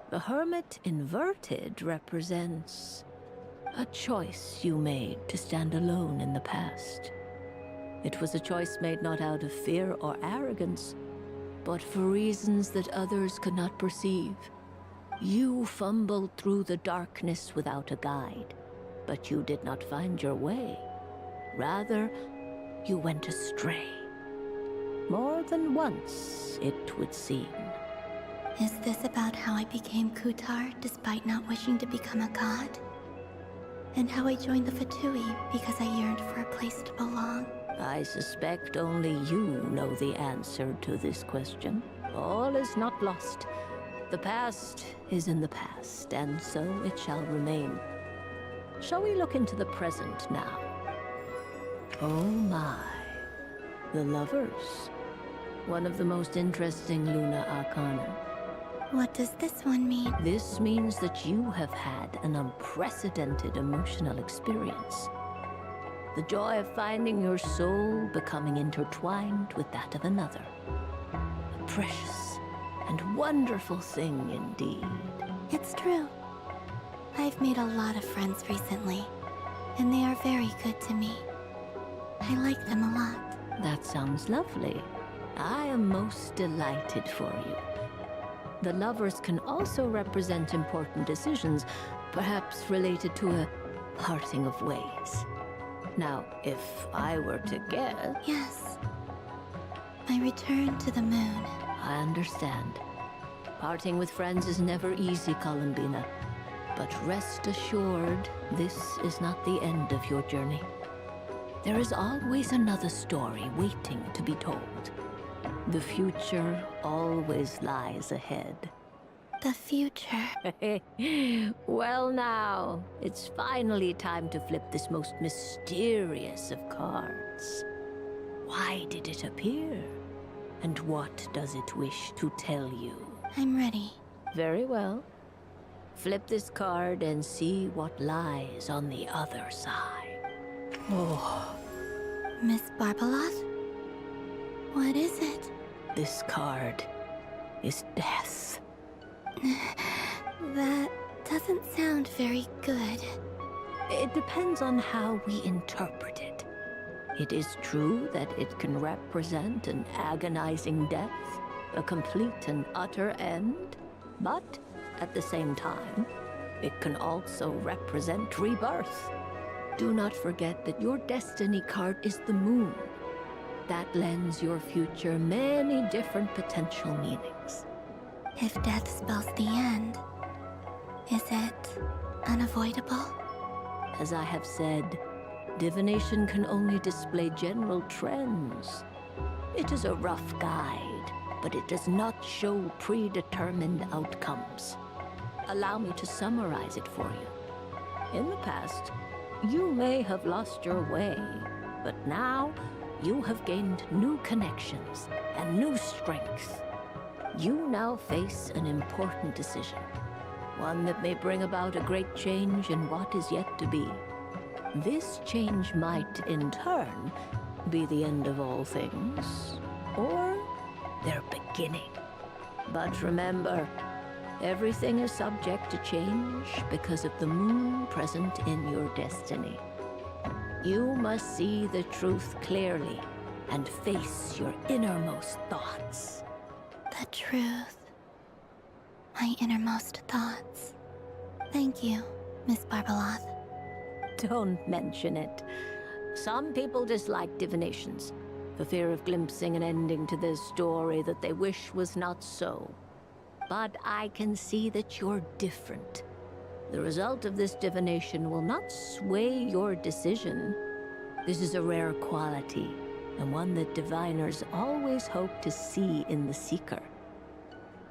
the Hermit inverted represents a choice you made to stand alone in the past. It was a choice made not out of fear or arrogance, but for reasons that others could not perceive. You fumbled through the darkness without a guide, but you did not find your way. Rather, you went astray. More than once, it would seem. Is this about how I became Kutar despite not wishing to become a god? And how I joined the Fatui because I yearned for a place to belong? I suspect only you know the answer to this question. All is not lost. The past is in the past, and so it shall remain. Shall we look into the present now? Oh my. The Lovers. One of the most interesting Luna Arcana. What does this one mean? This means that you have had an unprecedented emotional experience. The joy of finding your soul becoming intertwined with that of another. A precious and wonderful thing indeed. It's true. I've made a lot of friends recently, and they are very good to me. I like them a lot. That sounds lovely. I am most delighted for you. The Lovers can also represent important decisions, perhaps related to a parting of ways. Now, if I were to guess... Yes. My return to the moon. I understand. Parting with friends is never easy, Columbina. But rest assured, this is not the end of your journey. There is always another story waiting to be told. The future always lies ahead. The future? Well now, it's finally time to flip this most mysterious of cards. Why did it appear? And what does it wish to tell you? I'm ready. Very well. Flip this card and see what lies on the other side. Oh. Miss Barbeloth? What is it? This card is death. That doesn't sound very good. It depends on how we interpret it. It is true that it can represent an agonizing death, a complete and utter end, but at the same time, it can also represent rebirth. Do not forget that your destiny card is the moon. That lends your future many different potential meanings. If death spells the end, is it unavoidable? As I have said, divination can only display general trends. It is a rough guide, but it does not show predetermined outcomes. Allow me to summarize it for you. In the past, you may have lost your way, but now you have gained new connections and new strength. You now face an important decision, one that may bring about a great change in what is yet to be. This change might, in turn, be the end of all things, or their beginning. But remember, everything is subject to change because of the moon present in your destiny. You must see the truth clearly and face your innermost thoughts. The truth. My innermost thoughts. Thank you, Miss Barbeloth. Don't mention it. Some people dislike divinations, for fear of glimpsing an ending to their story that they wish was not so. But I can see that you're different. The result of this divination will not sway your decision. This is a rare quality, and one that diviners always hope to see in the seeker.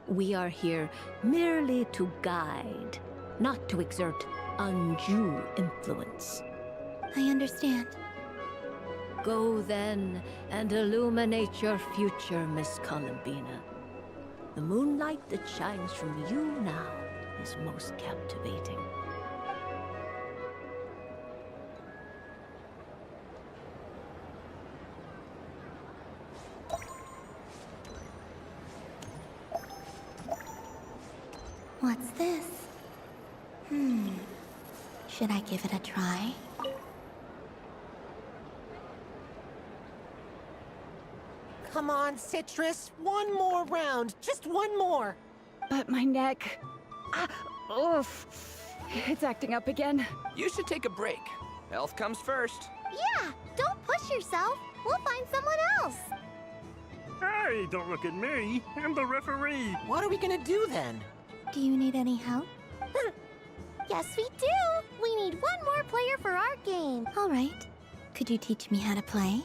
We are here merely to guide, not to exert undue influence. I understand. Go then and illuminate your future, Miss Columbina. The moonlight that shines from you now is most captivating. What's this? Should I give it a try? Come on, Citrus. One more round. Just one more. But my neck... oof. It's acting up again. You should take a break. Health comes first. Yeah, don't push yourself. We'll find someone else. Hey, don't look at me. I'm the referee. What are we gonna do then? Do you need any help? Yes, we do. We need one more player for our game. All right. Could you teach me how to play?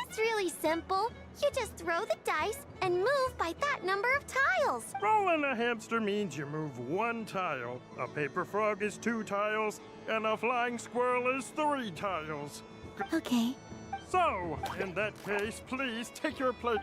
It's really simple. You just throw the dice and move by that number of tiles. Rolling a hamster means you move one tile. A paper frog is 2 tiles, and a flying squirrel is 3 tiles. Okay. So, in that case, please take your place.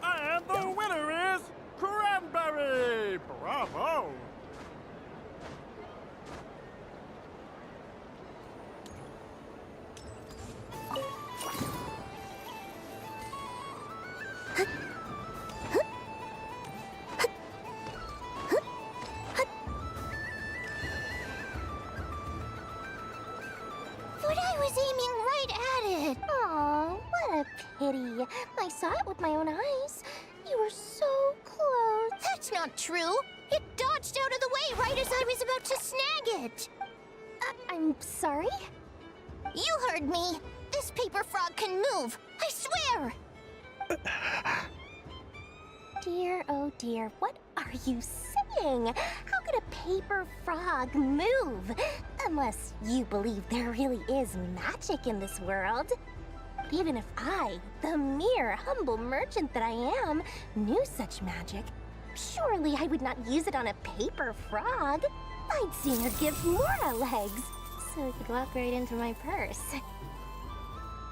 And the winner is Cranberry! Bravo! But I was aiming right at it. Aw, what a pity. I saw it with my own eyes. You were so close. That's not true. It dodged out of the way right as I was about to snag it. I'm sorry? You heard me. This paper frog can move. I swear. Dear, oh dear, what are you saying? How could a paper frog move? Unless you believe there really is magic in this world. But even if I, the mere humble merchant that I am, knew such magic, surely I would not use it on a paper frog. I'd sooner give Mora legs, so it could walk right into my purse.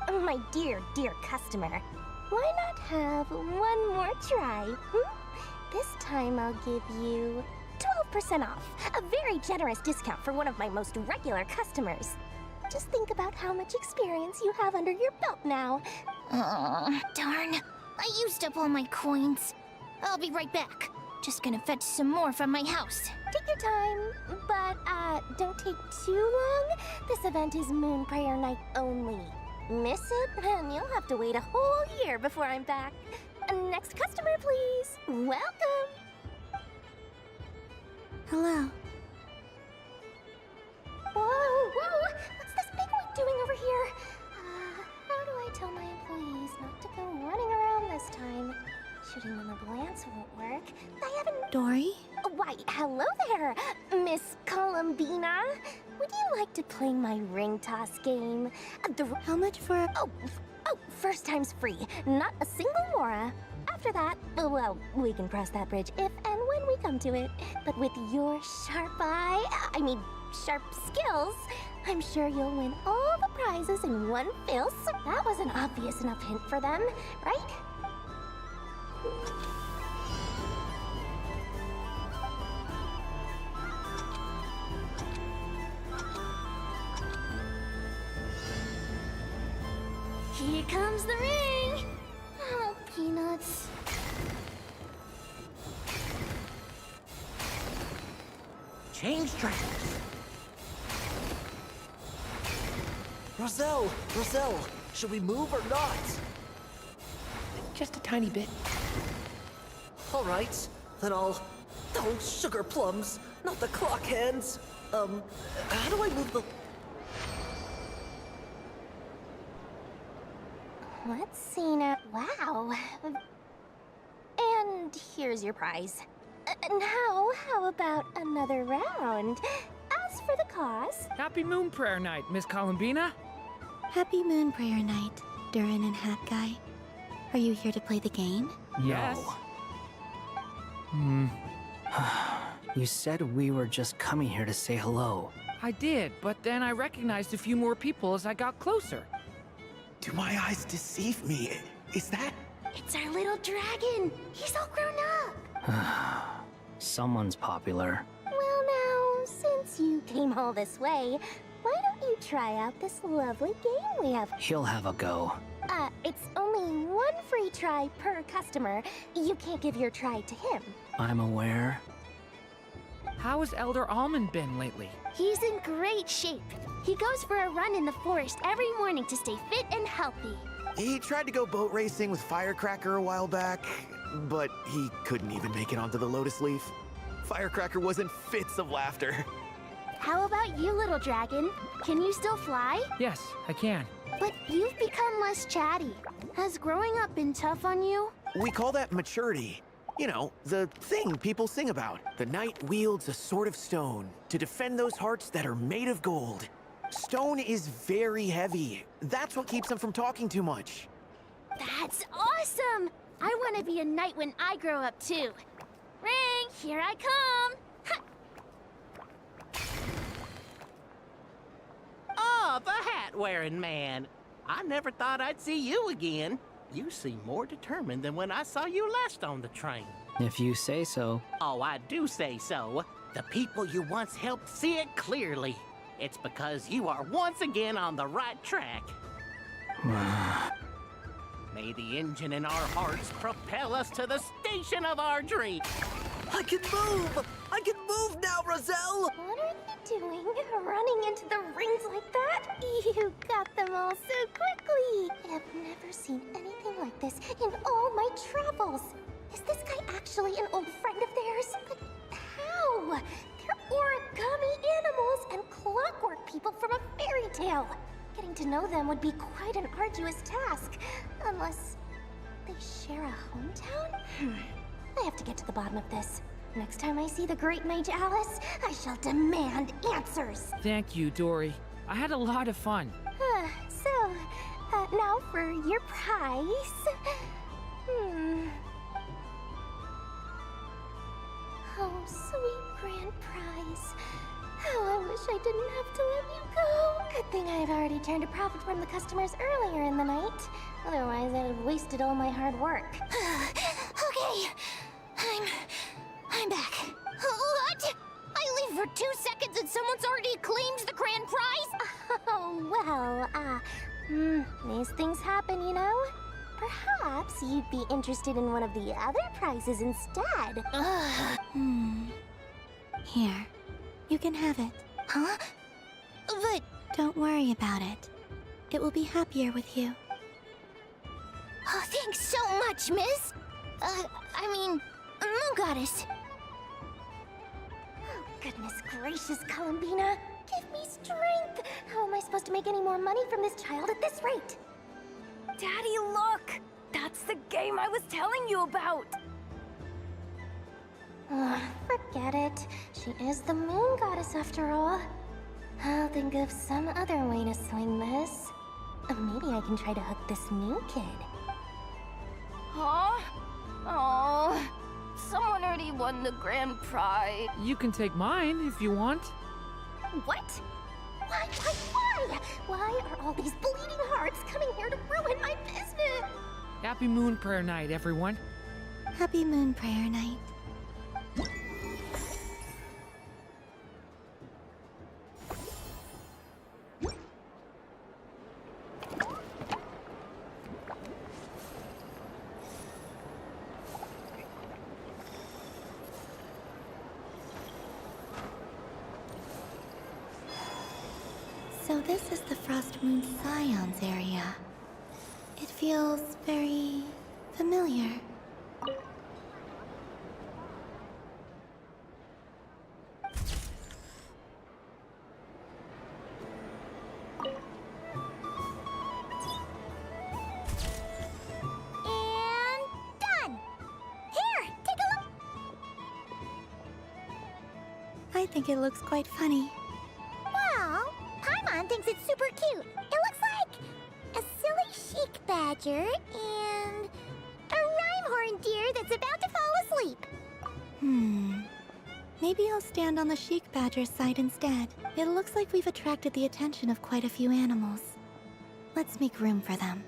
My dear, dear customer, why not have one more try? This time I'll give you 12% off, a very generous discount for one of my most regular customers. Just think about how much experience you have under your belt now. Oh, darn. I used up all my coins. I'll be right back. Just gonna fetch some more from my house. Take your time, but don't take too long. This event is Moon Prayer Night only. Miss it, and you'll have to wait a whole year before I'm back. Next customer, please. Welcome. Hello. Whoa, whoa! What's this big one doing over here? How do I tell my employees not to go running around this time? Shooting them a glance won't work. I haven't... Dory? Why, hello there, Miss Columbina. would you like to play my ring toss game? How much for... Oh, first time's free. Not a single mora. After that, well, we can cross that bridge if and when we come to it. But with your sharp sharp skills, I'm sure you'll win all the prizes in one FIL. So that was an obvious enough hint for them, right? Here comes the ring! Oh, peanuts. Change tracks. Roselle! Should we move or not? Just a tiny bit. All right, then I'll... Oh, sugar plums, not the clock hands. How do I move the... Let's see now. Wow. And here's your prize. Now, how about another round? As for the cause... Happy Moon Prayer Night, Miss Columbina. Happy Moon Prayer Night, Durin and Hat Guy. Are you here to play the game? Yes. You said we were just coming here to say hello. I did, but then I recognized a few more people as I got closer. Do my eyes deceive me? Is that... It's our little dragon! He's all grown up! Someone's popular. Well now, since you came all this way, why don't you try out this lovely game we have? He'll have a go. It's only one free try per customer. You can't give your try to him. I'm aware. How has Elder Almond been lately? He's in great shape. He goes for a run in the forest every morning to stay fit and healthy. He tried to go boat racing with Firecracker a while back, but he couldn't even make it onto the Lotus Leaf. Firecracker was in fits of laughter. How about you, little dragon? Can you still fly? Yes, I can. But you've become less chatty. Has growing up been tough on you? We call that maturity. You know, the thing people sing about. The knight wields a sword of stone to defend those hearts that are made of gold. Stone is very heavy. That's what keeps him from talking too much. That's awesome! I want to be a knight when I grow up, too. Ring, here I come! Oh, the hat-wearing man. I never thought I'd see you again. You seem more determined than when I saw you last on the train. If you say so. Oh, I do say so. The people you once helped see it clearly. It's because you are once again on the right track. May the engine in our hearts propel us to the station of our dream. I can move! I can move now, Roselle! What are you doing? Running into the rings like that? You got them all so quickly! I have never seen anything like this in all my travels. Is this guy actually an old friend of theirs? But how? They're origami animals and clockwork people from a fairy tale. Getting to know them would be quite an arduous task. Unless they share a hometown? I have to get to the bottom of this. Next time I see the great mage Alice, I shall demand answers. Thank you, Dory. I had a lot of fun. Now for your prize. Oh, sweet grand prize. How I wish I didn't have to let you go. Good thing I've already turned a profit from the customers earlier in the night. Otherwise, I'd have wasted all my hard work. Okay, I'm back. What? I leave for 2 seconds and someone's already claimed the grand prize? Oh, well, these things happen, you know? Perhaps you'd be interested in one of the other prizes instead. Here. You can have it. Huh? But... Don't worry about it. It will be happier with you. Oh, thanks so much, miss! Moon Goddess. Oh, goodness gracious, Columbina. Give me strength! How am I supposed to make any more money from this child at this rate? Daddy, look! That's the game I was telling you about! Forget it. She is the Moon Goddess after all. I'll think of some other way to swing this. Maybe I can try to hook this new kid. Huh? Oh, someone already won the grand prize. You can take mine if you want. What? Why? Why are all these bleeding hearts coming here to ruin my business? Happy Moon Prayer Night, everyone. Happy Moon Prayer Night. So this is the Frost Moon Scions area. It feels very familiar. And done! Here, take a look! I think it looks quite funny. Well, Paimon thinks it's super cute. It looks like a silly chic badger and a rhyme-horn deer that's about to fall asleep. Maybe I'll stand on the Sheik Badger's side instead. It looks like we've attracted the attention of quite a few animals. Let's make room for them.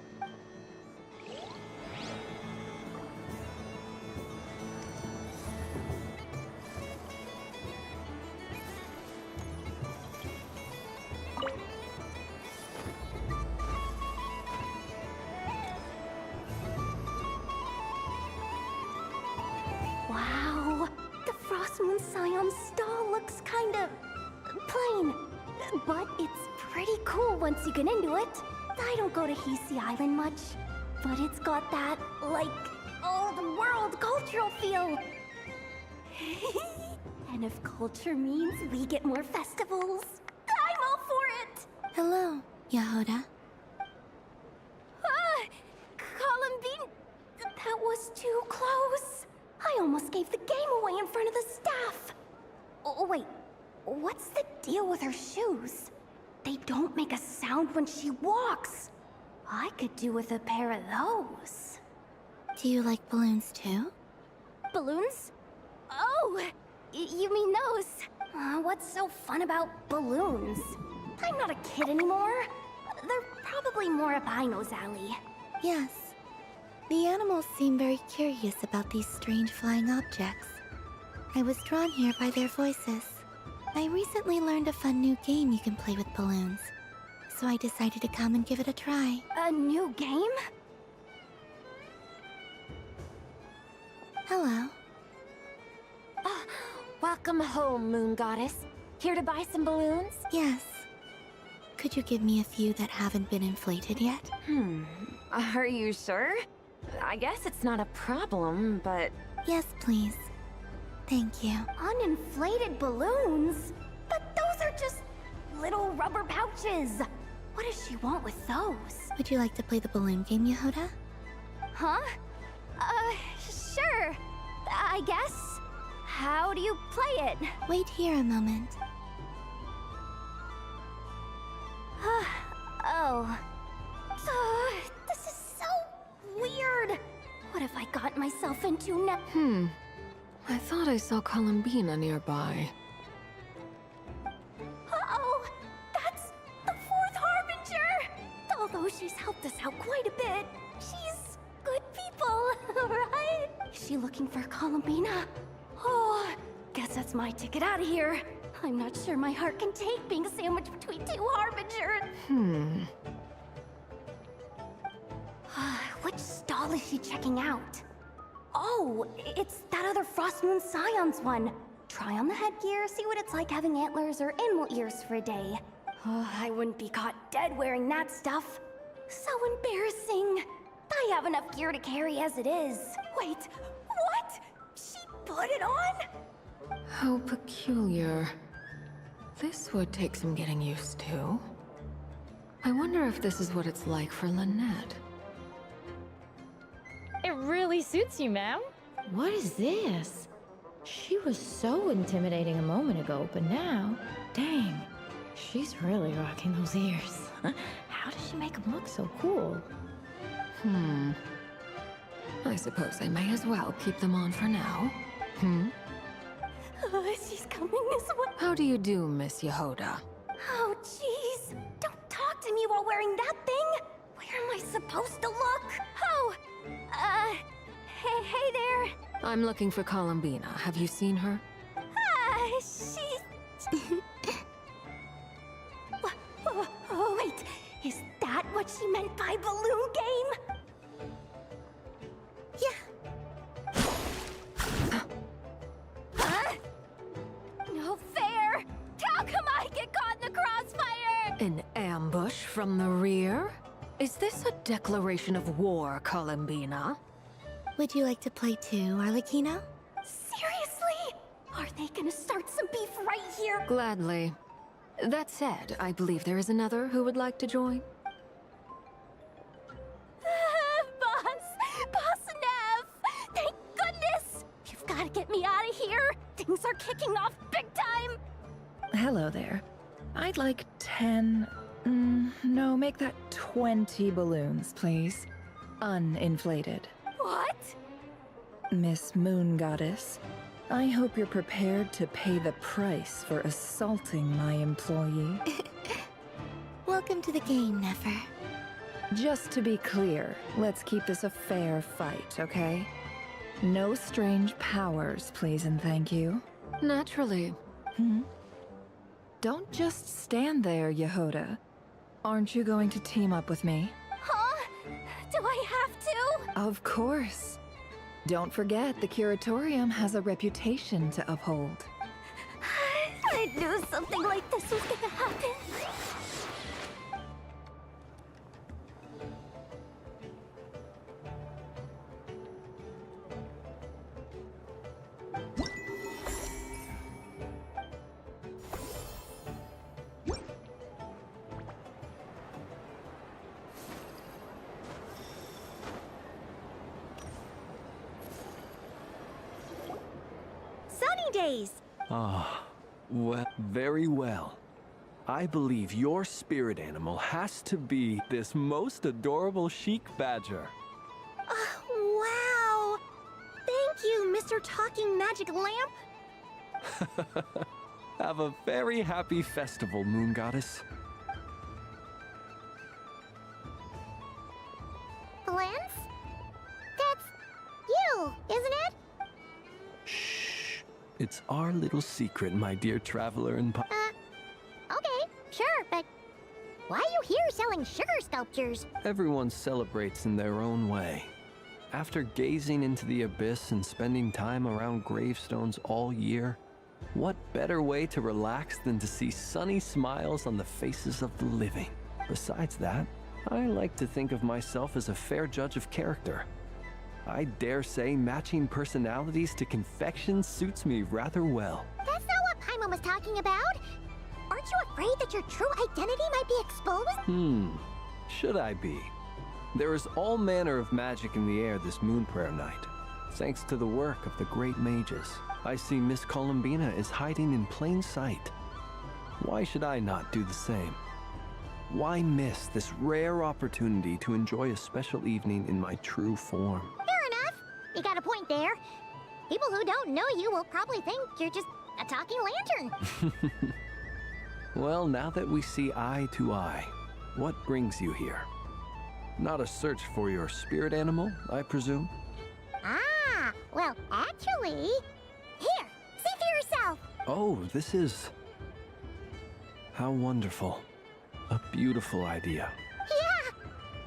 Wow, the Frost Moon Scion stall looks kind of plain, but it's pretty cool once you get into it. I don't go to Hisi Island much, but it's got that, like, old-world cultural feel. And if culture means we get more festivals, I'm all for it! Hello, Yahoda. Columbine, that was too close. I almost gave the game away in front of the staff. Oh, wait, what's the deal with her shoes? They don't make a sound when she walks. I could do with a pair of those. Do you like balloons too? Balloons? Oh, you mean those? What's so fun about balloons? I'm not a kid anymore. They're probably more up Aino's alley. Yes. The animals seem very curious about these strange flying objects. I was drawn here by their voices. I recently learned a fun new game you can play with balloons, so I decided to come and give it a try. A new game? Hello. Welcome home, Moon Goddess. Here to buy some balloons? Yes. Could you give me a few that haven't been inflated yet? Are you sure? I guess it's not a problem, but... Yes, please. Thank you. Uninflated balloons? But those are just little rubber pouches. What does she want with those? Would you like to play the balloon game, Yahoda? Huh? Sure. I guess. How do you play it? Wait here a moment. Oh. This is so weird. What have I got myself into now? I thought I saw Columbina nearby. Uh-oh! That's the fourth Harbinger! Although she's helped us out quite a bit, she's good people, right? Is she looking for Columbina? Oh, guess that's my ticket out of here. I'm not sure my heart can take being sandwiched between two Harbingers. Which stall is she checking out? Oh, it's that other Frost Moon Scion's one. Try on the headgear, see what it's like having antlers or animal ears for a day. Oh, I wouldn't be caught dead wearing that stuff. So embarrassing. I have enough gear to carry as it is. Wait, what? She put it on? How peculiar. This would take some getting used to. I wonder if this is what it's like for Lynette. It really suits you, ma'am. What is this? She was so intimidating a moment ago, but now, dang, She's really rocking those ears. How does she make them look so cool? I suppose I may as well keep them on for now. She's coming this way. How do you do, Miss Yehoda? Oh, jeez. Don't talk to me while wearing that thing. Where am I supposed to look? Oh, hey there. I'm looking for Columbina. Have you seen her? She's... Oh, wait. Is that what she meant by balloon game? Yeah. No fair! How come I get caught in the crossfire? An ambush from the rear? Is this a declaration of war, Columbina? Would you like to play too, Arlecchino? Seriously? Are they gonna start some beef right here? Gladly. That said, I believe there is another who would like to join. Boss Nev! Thank goodness! You've gotta get me out of here! Things are kicking off big time! Hello there. I'd like 10... no, make that 20 balloons, please. Uninflated. What? Miss Moon Goddess, I hope you're prepared to pay the price for assaulting my employee. Welcome to the game, Nefer. Just to be clear, let's keep this a fair fight, okay? No strange powers, please and thank you. Naturally. Don't just stand there, Yehoda. Aren't you going to team up with me? Huh? Do I have to? Of course. Don't forget, the Curatorium has a reputation to uphold. I knew something like this was gonna happen. Sunny days! Ah, well, very well. I believe your spirit animal has to be this most adorable chic badger. Wow! Thank you, Mr. Talking Magic Lamp! Have a very happy festival, Moon Goddess. Blends? That's you, isn't it? It's our little secret, my dear traveler and Okay, sure, but why are you here selling sugar sculptures? Everyone celebrates in their own way. After gazing into the abyss and spending time around gravestones all year, what better way to relax than to see sunny smiles on the faces of the living? Besides that, I like to think of myself as a fair judge of character. I dare say matching personalities to confection suits me rather well. That's not what Paimon was talking about. Aren't you afraid that your true identity might be exposed? Should I be? There is all manner of magic in the air this moon prayer night. Thanks to the work of the great mages, I see Miss Columbina is hiding in plain sight. Why should I not do the same? Why miss this rare opportunity to enjoy a special evening in my true form? Fair enough. You got a point there. People who don't know you will probably think you're just a talking lantern. Well, now that we see eye to eye, what brings you here? Not a search for your spirit animal, I presume? Ah, well, actually... Here, see for yourself. Oh, this is... How wonderful. A beautiful idea. Yeah,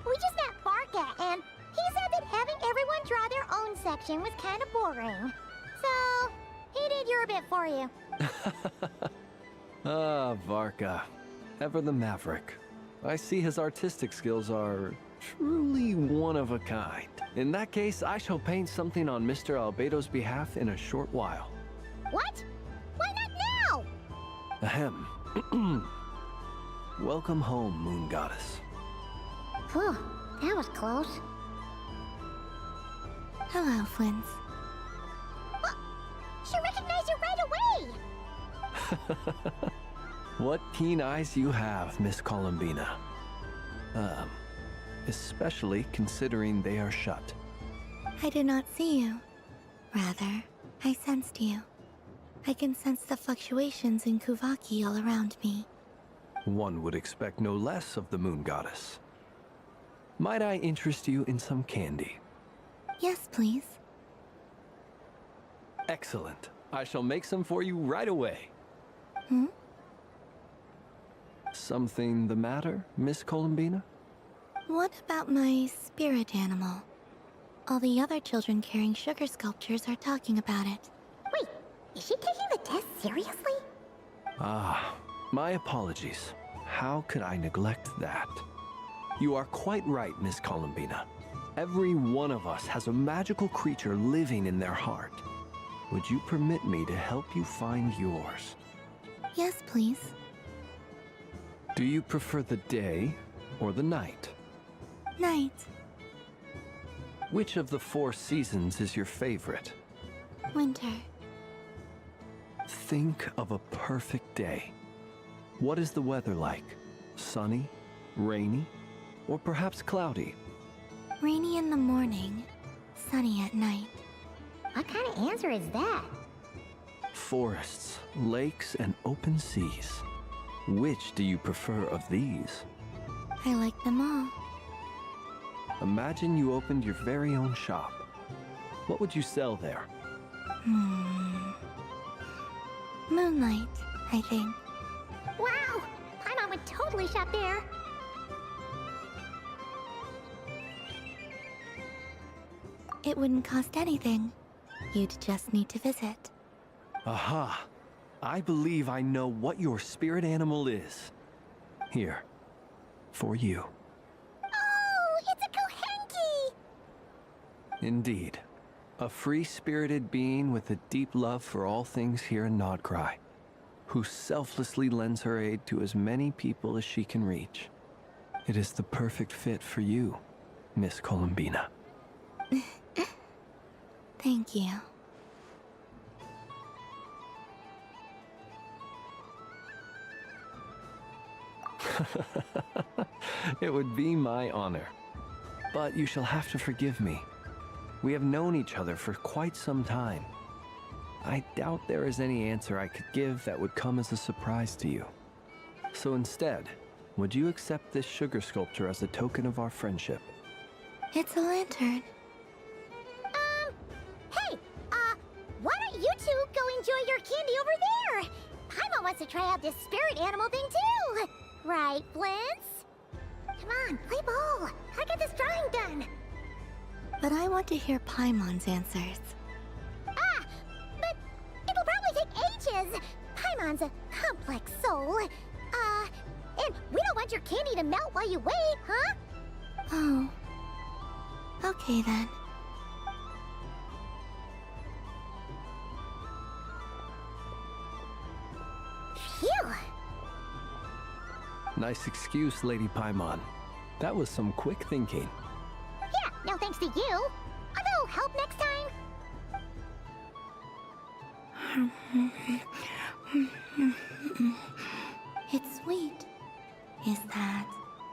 we just met Barca, and he said that having everyone draw their own section was kind of boring. So, he did your bit for you. Ah, Varka. Ever the maverick. I see his artistic skills are truly one of a kind. In that case, I shall paint something on Mr. Albedo's behalf in a short while. What? Why not now? Ahem. Welcome home, Moon Goddess. Whew, that was close. Hello, Flins. She recognized you right away! What keen eyes you have, Miss Columbina. Especially considering they are shut. I did not see you. Rather, I sensed you. I can sense the fluctuations in Kuvaki all around me. One would expect no less of the Moon Goddess. Might I interest you in some candy? Yes, please. Excellent. I shall make some for you right away. Hmm? Something the matter, Miss Columbina? What about my spirit animal? All the other children carrying sugar sculptures are talking about it. Wait, is she taking the test seriously? Ah, my apologies. How could I neglect that? You are quite right, Miss Columbina. Every one of us has a magical creature living in their heart. Would you permit me to help you find yours? Yes, please. Do you prefer the day or the night? Night. Which of the 4 seasons is your favorite? Winter. Think of a perfect day. What is the weather like? Sunny, rainy, or perhaps cloudy? Rainy in the morning, sunny at night. What kind of answer is that? Forests, lakes, and open seas. Which do you prefer of these? I like them all. Imagine you opened your very own shop. What would you sell there? Moonlight, I think. Wow! Paimon would totally shop there. It wouldn't cost anything. You'd just need to visit. Aha! I believe I know what your spirit animal is. Here, for you. Oh, it's a Kohenki! Indeed. A free-spirited being with a deep love for all things here in Nodcry, who selflessly lends her aid to as many people as she can reach. It is the perfect fit for you, Miss Columbina. Thank you. It would be my honor. But you shall have to forgive me. We have known each other for quite some time. I doubt there is any answer I could give that would come as a surprise to you. So instead, would you accept this sugar sculpture as a token of our friendship? It's a lantern. Hey, why don't you two go enjoy your candy over there? Paimon wants to try out this spirit animal thing too. Right, Blintz? Come on, play ball. I get this drawing done. But I want to hear Paimon's answers. Ah, but it'll probably take ages. Paimon's a complex soul. And we don't want your candy to melt while you wait, huh? Oh. Okay then. Phew. Nice excuse, Lady Paimon. That was some quick thinking. Yeah, no thanks to you. Although, help next time. It's sweet. Is that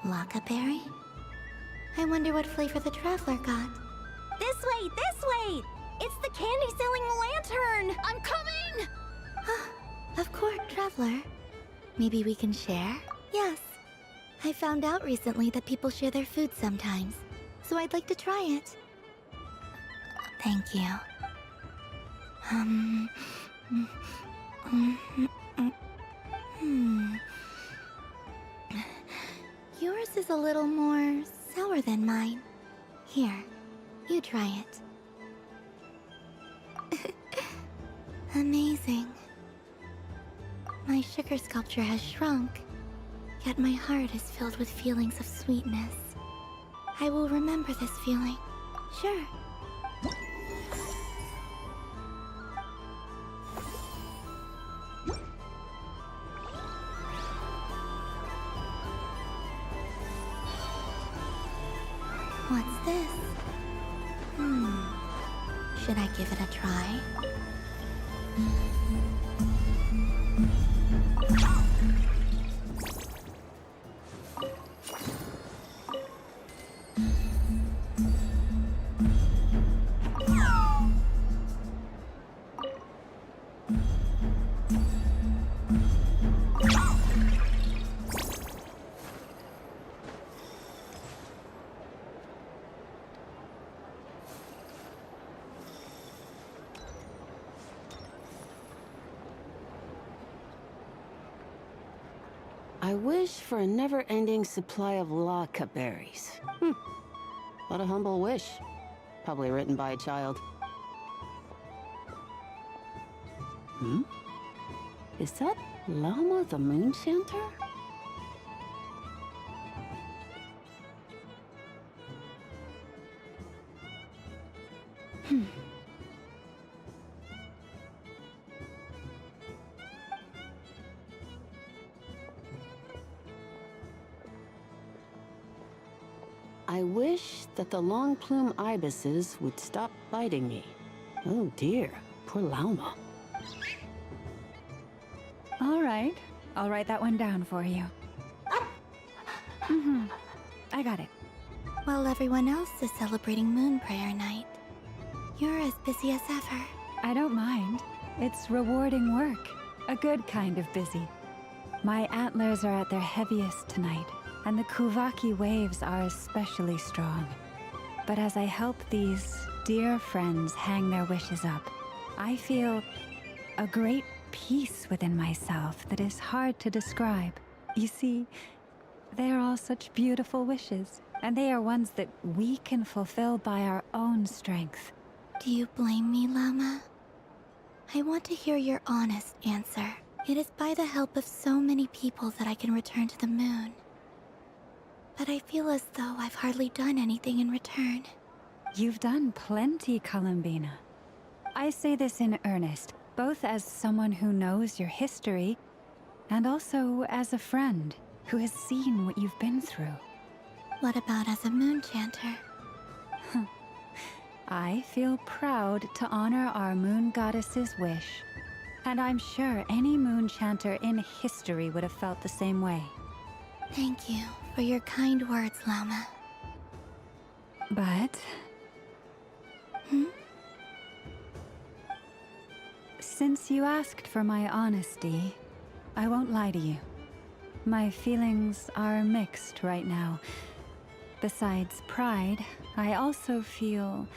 Lakaberry? I wonder what flavor the Traveler got. This way, this way! It's the candy-selling lantern! I'm coming! Of course, Traveler. Maybe we can share? Yes. I found out recently that people share their food sometimes, so I'd like to try it. Thank you. Yours is a little more sour than mine. Here, you try it. Amazing. My sugar sculpture has shrunk, yet my heart is filled with feelings of sweetness. I will remember this feeling. Sure. What's this? Should I give it a try? I wish for a never-ending supply of laka berries. What a humble wish. Probably written by a child. Is that Llama the Moon Chanter? I wish that the long plume ibises would stop biting me. Oh dear, poor Llama. All right. I'll write that one down for you. I got it. While everyone else is celebrating Moon Prayer Night, you're as busy as ever. I don't mind. It's rewarding work. A good kind of busy. My antlers are at their heaviest tonight, and the Kuvaki waves are especially strong. But as I help these dear friends hang their wishes up, I feel a great peace within myself that is hard to describe. You see, they are all such beautiful wishes, and they are ones that we can fulfill by our own strength. Do you blame me, Llama? I want to hear your honest answer. It is by the help of so many people that I can return to the moon. But I feel as though I've hardly done anything in return. You've done plenty, Columbina. I say this in earnest, both as someone who knows your history, and also as a friend who has seen what you've been through. What about as a moon chanter? I feel proud to honor our moon goddess's wish. And I'm sure any moon chanter in history would have felt the same way. Thank you for your kind words, Llama. But... Since you asked for my honesty, I won't lie to you. My feelings are mixed right now. Besides pride, I also feel...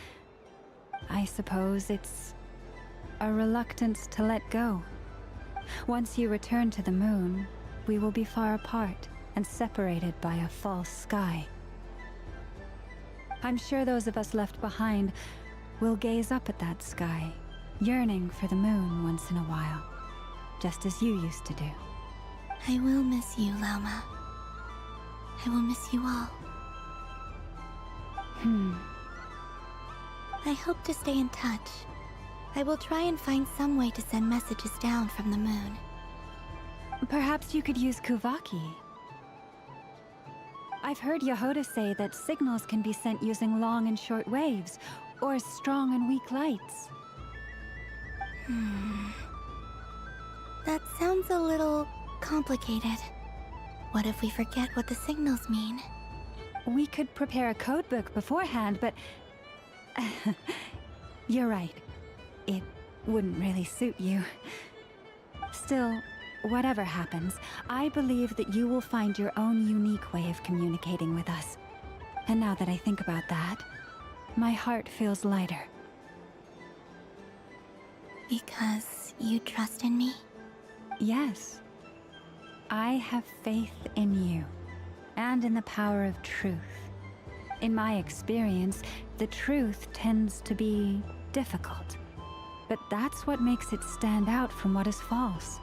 I suppose it's a reluctance to let go. Once you return to the moon, we will be far apart and separated by a false sky. I'm sure those of us left behind will gaze up at that sky, yearning for the moon once in a while, just as you used to do. I will miss you, Llama. I will miss you all. I hope to stay in touch. I will try and find some way to send messages down from the moon. Perhaps you could use Kuvaki. I've heard Yehoda say that signals can be sent using long and short waves, or strong and weak lights. That sounds a little complicated. What if we forget what the signals mean? We could prepare a codebook beforehand, but... You're right. It wouldn't really suit you. Still, whatever happens, I believe that you will find your own unique way of communicating with us. And now that I think about that, my heart feels lighter. Because you trust in me? Yes. I have faith in you, and in the power of truth. In my experience, the truth tends to be difficult. But that's what makes it stand out from what is false.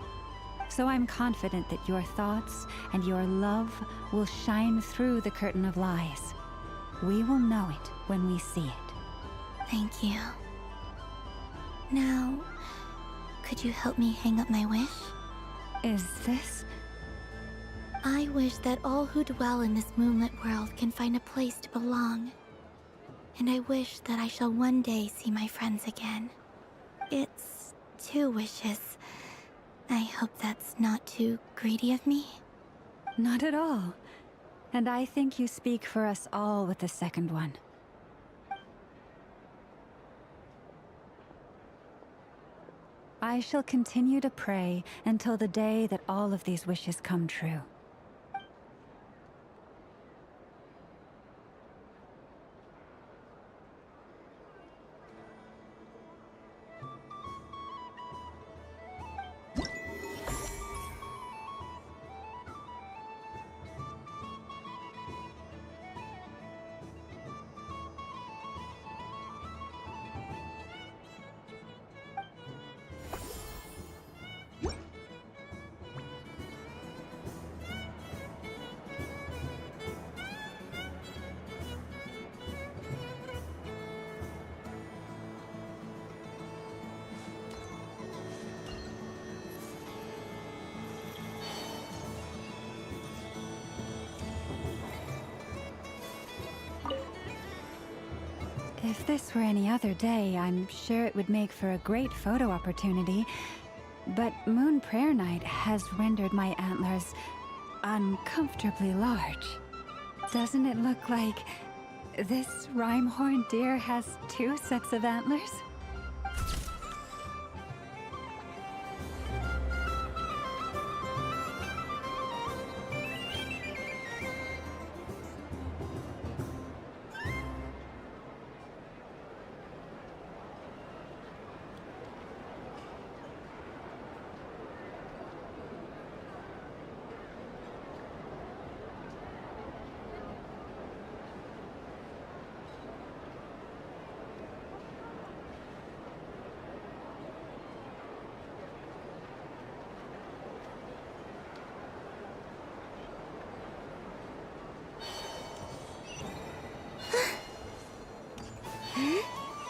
So I'm confident that your thoughts and your love will shine through the curtain of lies. We will know it when we see it. Thank you. Now, could you help me hang up my wish? Is this? I wish that all who dwell in this moonlit world can find a place to belong. And I wish that I shall one day see my friends again. It's 2 wishes. I hope that's not too greedy of me. Not at all. And I think you speak for us all with the second one. I shall continue to pray until the day that all of these wishes come true. If this were any other day, I'm sure it would make for a great photo opportunity. But Moon Prayer Night has rendered my antlers uncomfortably large. Doesn't it look like this rhyme-horned deer has 2 sets of antlers?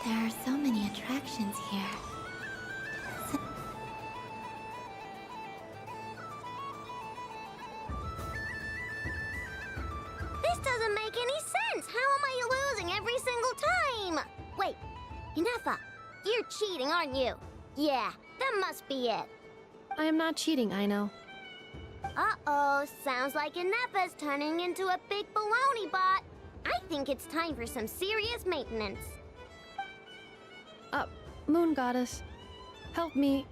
There are so many attractions here. This doesn't make any sense! How am I losing every single time? Wait, Inefa, you're cheating, aren't you? Yeah, that must be it. I am not cheating, I know. Uh-oh, sounds like Inefa's turning into a big baloney bot. I think it's time for some serious maintenance. Moon Goddess, help me.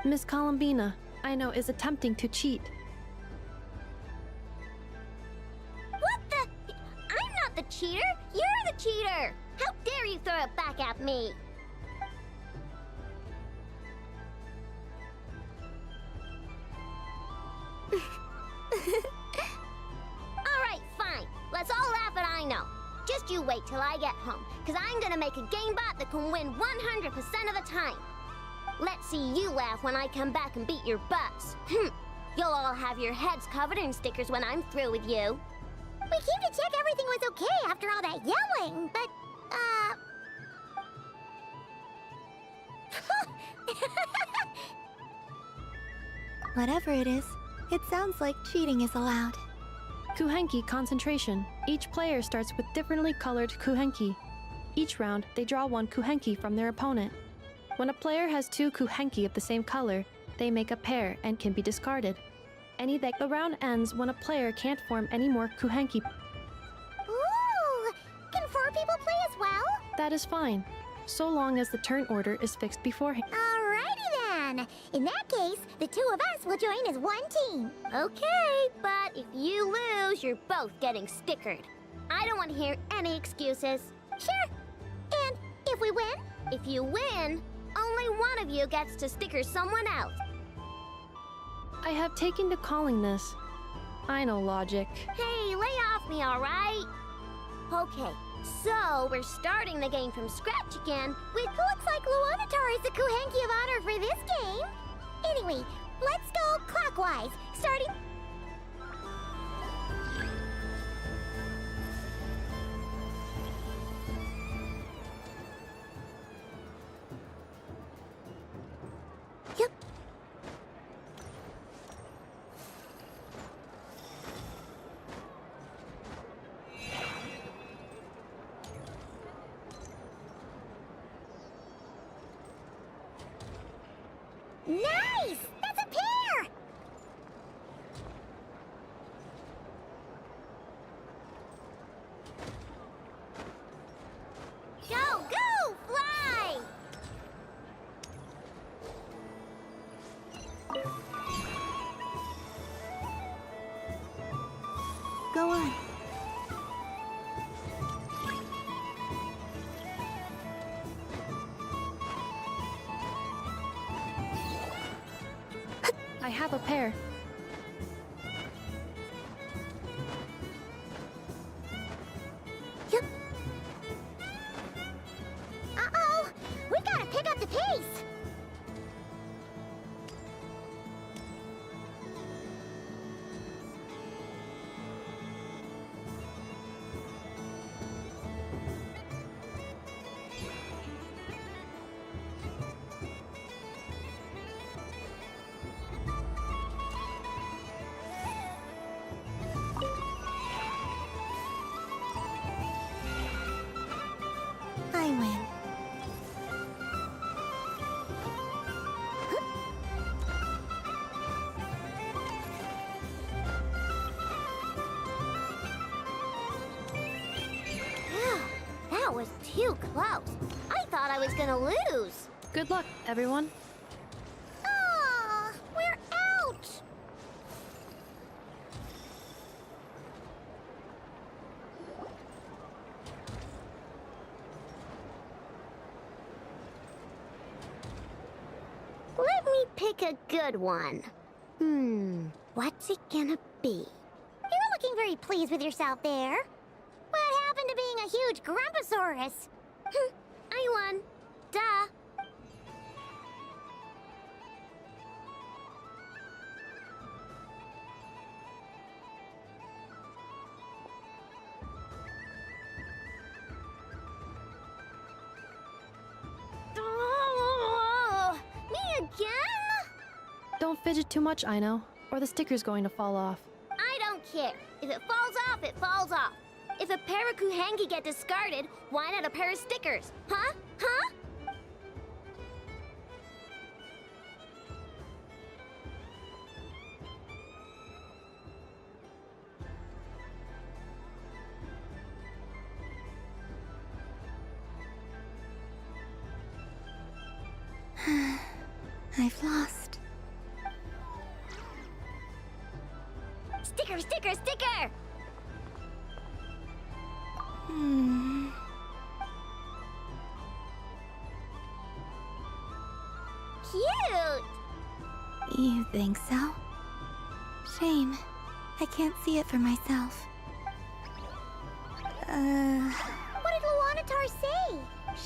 Miss Columbina, I know, is attempting to cheat. What the? I'm not the cheater! You're the cheater! How dare you throw it back at me? Alright, fine. Let's all laugh at I know. Just you wait till I get home, because I'm gonna make a game bot that can win 100% of the time. Let's see you laugh when I come back and beat your butts. You'll all have your heads covered in stickers when I'm through with you. We came to check everything was okay after all that yelling, but, Whatever it is, it sounds like cheating is allowed. Kuhenki concentration. Each player starts with differently colored Kuhenki. Each round, they draw 1 Kuhenki from their opponent. When a player has 2 Kuhenki of the same color, they make a pair and can be discarded. The round ends when a player can't form any more Kuhenki. ooh! Can 4 people play as well? That is fine, so long as the turn order is fixed beforehand. Alrighty then! In that case, the 2 of us will join as 1 team. Okay, but if you lose, you're both getting stickered. I don't want to hear any excuses. Sure. And if we win? If you win, only one of you gets to sticker someone else. I have taken to calling this. I know logic. Hey, lay off me, alright? Okay, so we're starting the game from scratch again with... Looks like Luonatar is the Kuhenki of honor for this game. Anyway, let's go clockwise, starting... Yep. Nice! That's a pair! Go, go, fly! Go on. I have a pair. Yep. Uh-oh! We gotta pick up the pace! too close. I thought I was gonna lose. Good luck, everyone. Ah, we're out! Let me pick a good one. What's it gonna be? You're looking very pleased with yourself there. What happened to being a huge Grumposaurus? I won. Duh. Oh, me again? Don't fidget too much, Ino, or the sticker's going to fall off. I don't care. If it falls off, it falls off. If a pair of Kuhenki get discarded, why not a pair of stickers? Huh? Huh? I've lost. Sticker, sticker, sticker! Cute! You think so? Shame. I can't see it for myself. What did Luanatar say?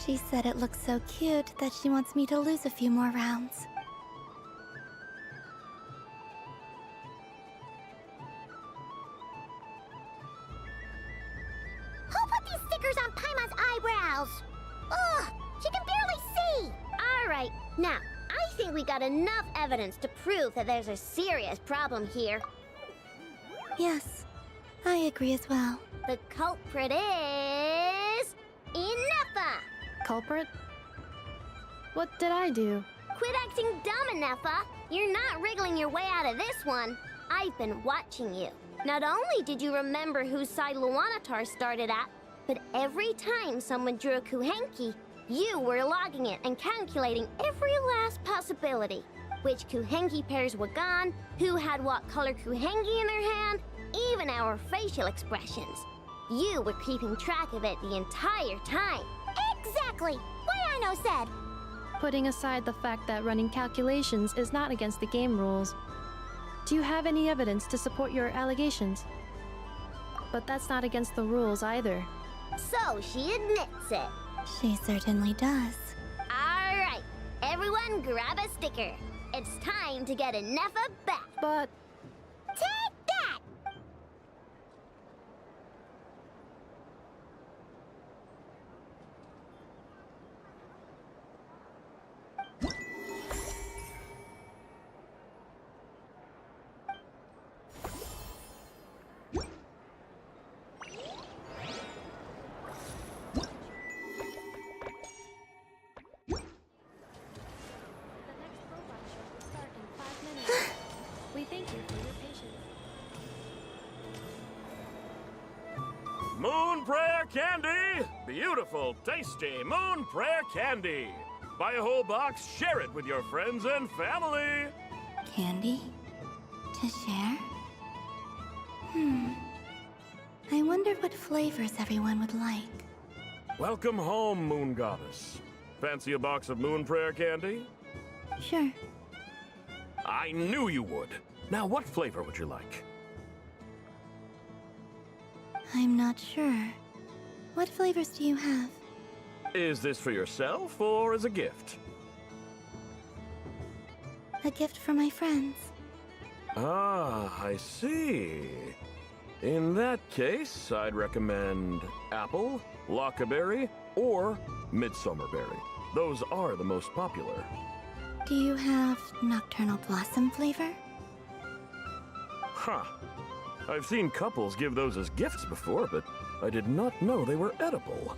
She said it looks so cute that she wants me to lose a few more rounds. Who put these stickers on Paimon's eyebrows? Ugh, she can barely see! Alright, now, I think we got enough evidence to prove that there's a serious problem here. Yes, I agree as well. The culprit is... Ineffa! Culprit? What did I do? Quit acting dumb, Ineffa! You're not wriggling your way out of this one. I've been watching you. Not only did you remember whose side Luanatar started at, but every time someone drew a Kuhenki, you were logging it and calculating every last possibility. Which Kuhenki pairs were gone, who had what color Kuhenki in their hand, even our facial expressions. You were keeping track of it the entire time. Exactly! What Ino said! Putting aside the fact that running calculations is not against the game rules, do you have any evidence to support your allegations? But that's not against the rules either. So she admits it. She certainly does. Alright, everyone grab a sticker. It's time to get Ineffa back. But... Take that! We thank you for your patience. Moon Prayer Candy! Beautiful, tasty Moon Prayer Candy! Buy a whole box, share it with your friends and family! Candy? To share? I wonder what flavors everyone would like. Welcome home, Moon Goddess. Fancy a box of Moon Prayer Candy? Sure. I knew you would. Now, what flavor would you like? I'm not sure. What flavors do you have? Is this for yourself or as a gift? A gift for my friends. Ah, I see. In that case, I'd recommend apple, lockaberry, or midsummerberry. Those are the most popular. Do you have nocturnal blossom flavor? Huh. I've seen couples give those as gifts before, but I did not know they were edible.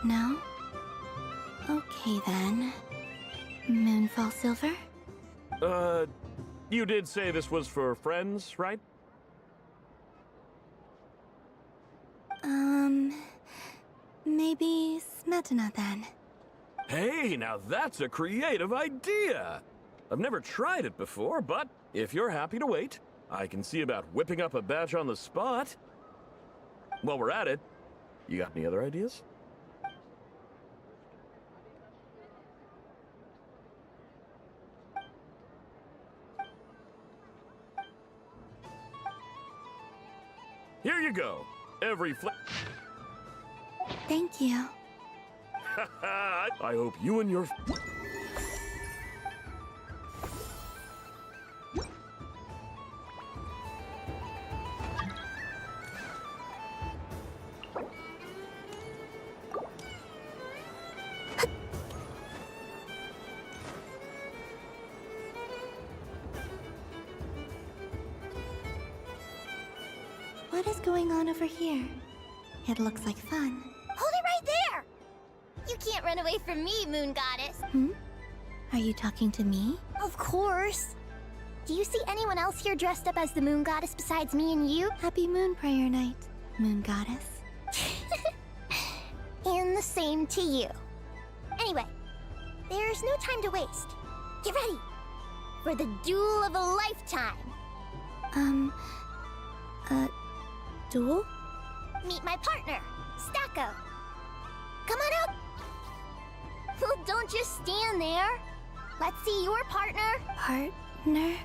No? Okay then. Moonfall silver? You did say this was for friends, right? Maybe Metana then. Hey, now that's a creative idea! I've never tried it before, but if you're happy to wait, I can see about whipping up a batch on the spot. While we're at it, you got any other ideas? Here you go. Every Thank you. I hope you and your... What is going on over here? It looks like fun. Hold it right there! You can't run away from me, Moon Goddess. Are you talking to me? Of course. Do you see anyone else here dressed up as the Moon Goddess besides me and you? Happy Moon Prayer Night, Moon Goddess. And the same to you. Anyway, there's no time to waste. Get ready for the duel of a lifetime. Duel? Meet my partner, Stacko. Come on up. Well, don't just stand there. Let's see your partner. Partner?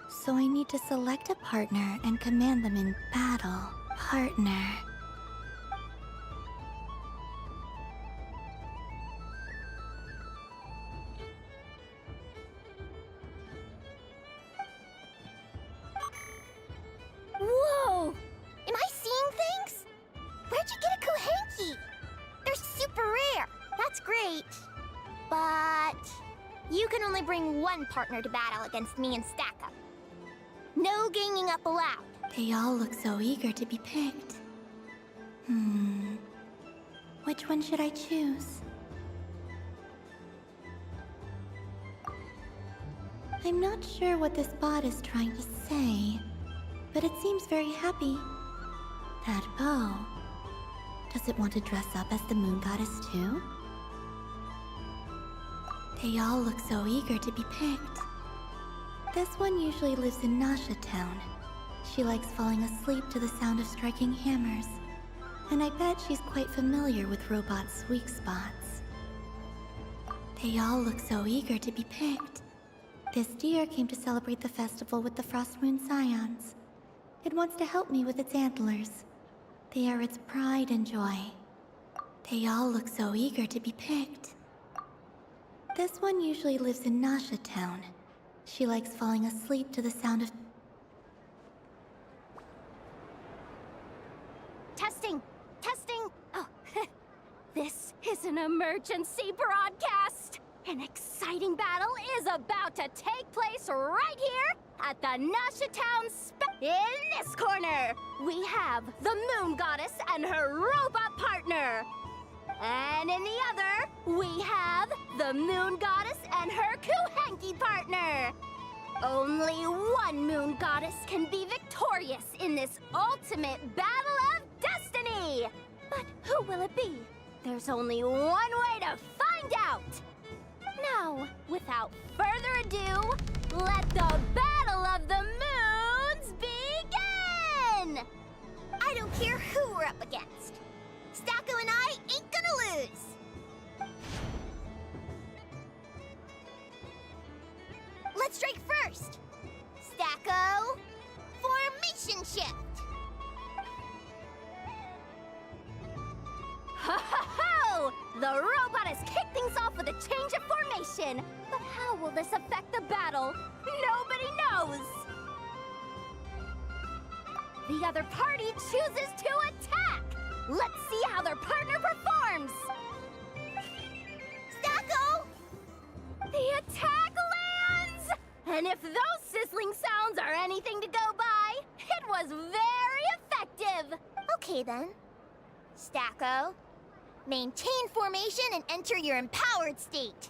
So I need to select a partner and command them in battle. Partner. Whoa! Am I seeing things? Where'd you get a Kuhenki? They're super rare. That's great. But you can only bring one partner to battle against me and Stacko. No ganging up allowed. They all look so eager to be picked. Which one should I choose? I'm not sure what this bot is trying to say, but it seems very happy. That bow. Does it want to dress up as the Moon Goddess too? They all look so eager to be picked. This one usually lives in Nasha Town. She likes falling asleep to the sound of striking hammers. And I bet she's quite familiar with robots' weak spots. They all look so eager to be picked. This deer came to celebrate the festival with the Frost Moon Scions. It wants to help me with its antlers. They are its pride and joy. They all look so eager to be picked. This one usually lives in Nasha Town. She likes falling asleep to the sound of... Testing! Testing! Oh, this is an emergency broadcast! An exciting battle is about to take place right here at the Nasha Town In this corner, we have the Moon Goddess and her robot partner. And in the other, we have the Moon Goddess and her Kuhenki partner. Only one Moon Goddess can be victorious in this ultimate battle of destiny. But who will it be? There's only one way to find out. Now, without further ado, let the Battle of the Moons begin! I don't care who we're up against. Stacko and I ain't gonna lose. Let's strike first. Stacko, formation shift. Ho ho ho! The robot has kicked things off with a change of formation. But how will this affect the battle? Nobody knows! The other party chooses to attack! Let's see how their partner performs! Stacko! The attack lands! And if those sizzling sounds are anything to go by, it was very effective! Okay then. Stacko, maintain formation and enter your empowered state.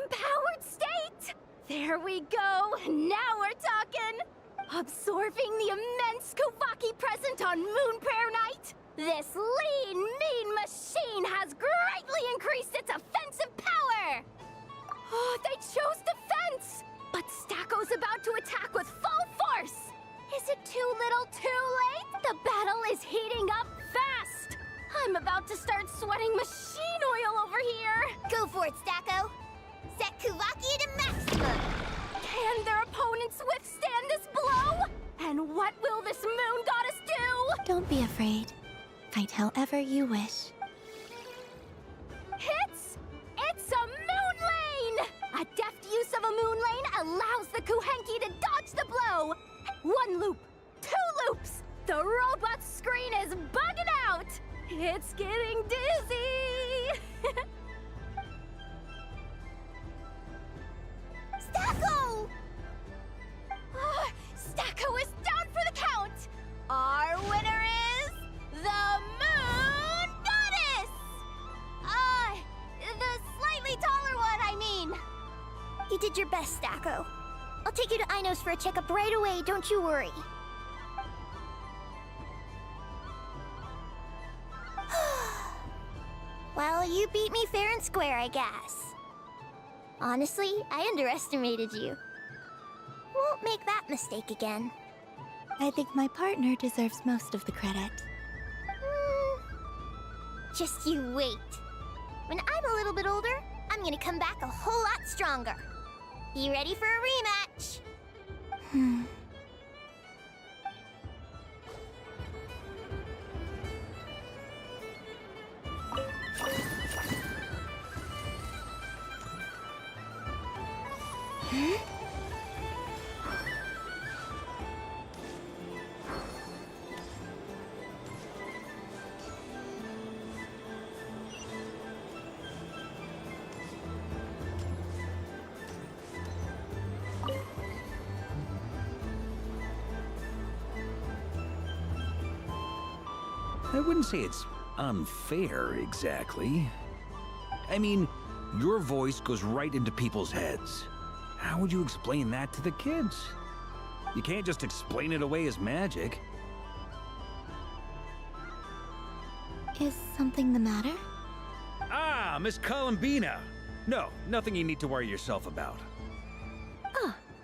Empowered state! There we go! Now we're talking! Absorbing the immense Kuvaki present on Moon Prayer Night, this lean, mean machine has greatly increased its offensive power! Oh, they chose defense! But Stacko's about to attack with full force! Is it too little too late? The battle is heating up fast! I'm about to start sweating machine oil over here! Go for it, Stacko! Set Kuvaki to maximum! Can their opponents withstand this blow? And what will this moon goddess do? Don't be afraid. Fight however you wish. It's a moon lane! A deft use of a moon lane allows the Kuhenki to dodge the blow! 1 loop, 2 loops! The robot's screen is bugging out! It's getting dizzy! Stacko! Stacko is down for the count! Our winner is the Moon Goddess! The slightly taller one, I mean. You did your best, Stacko. I'll take you to Ainos for a checkup right away, don't you worry. Well, you beat me fair and square, I guess. Honestly, I underestimated you. Won't make that mistake again. I think my partner deserves most of the credit. Just you wait. When I'm a little bit older, I'm gonna come back a whole lot stronger. You ready for a rematch? I wouldn't say it's unfair, exactly. I mean, your voice goes right into people's heads. How would you explain that to the kids? You can't just explain it away as magic. Is something the matter? Ah, Miss Columbina! No, nothing you need to worry yourself about.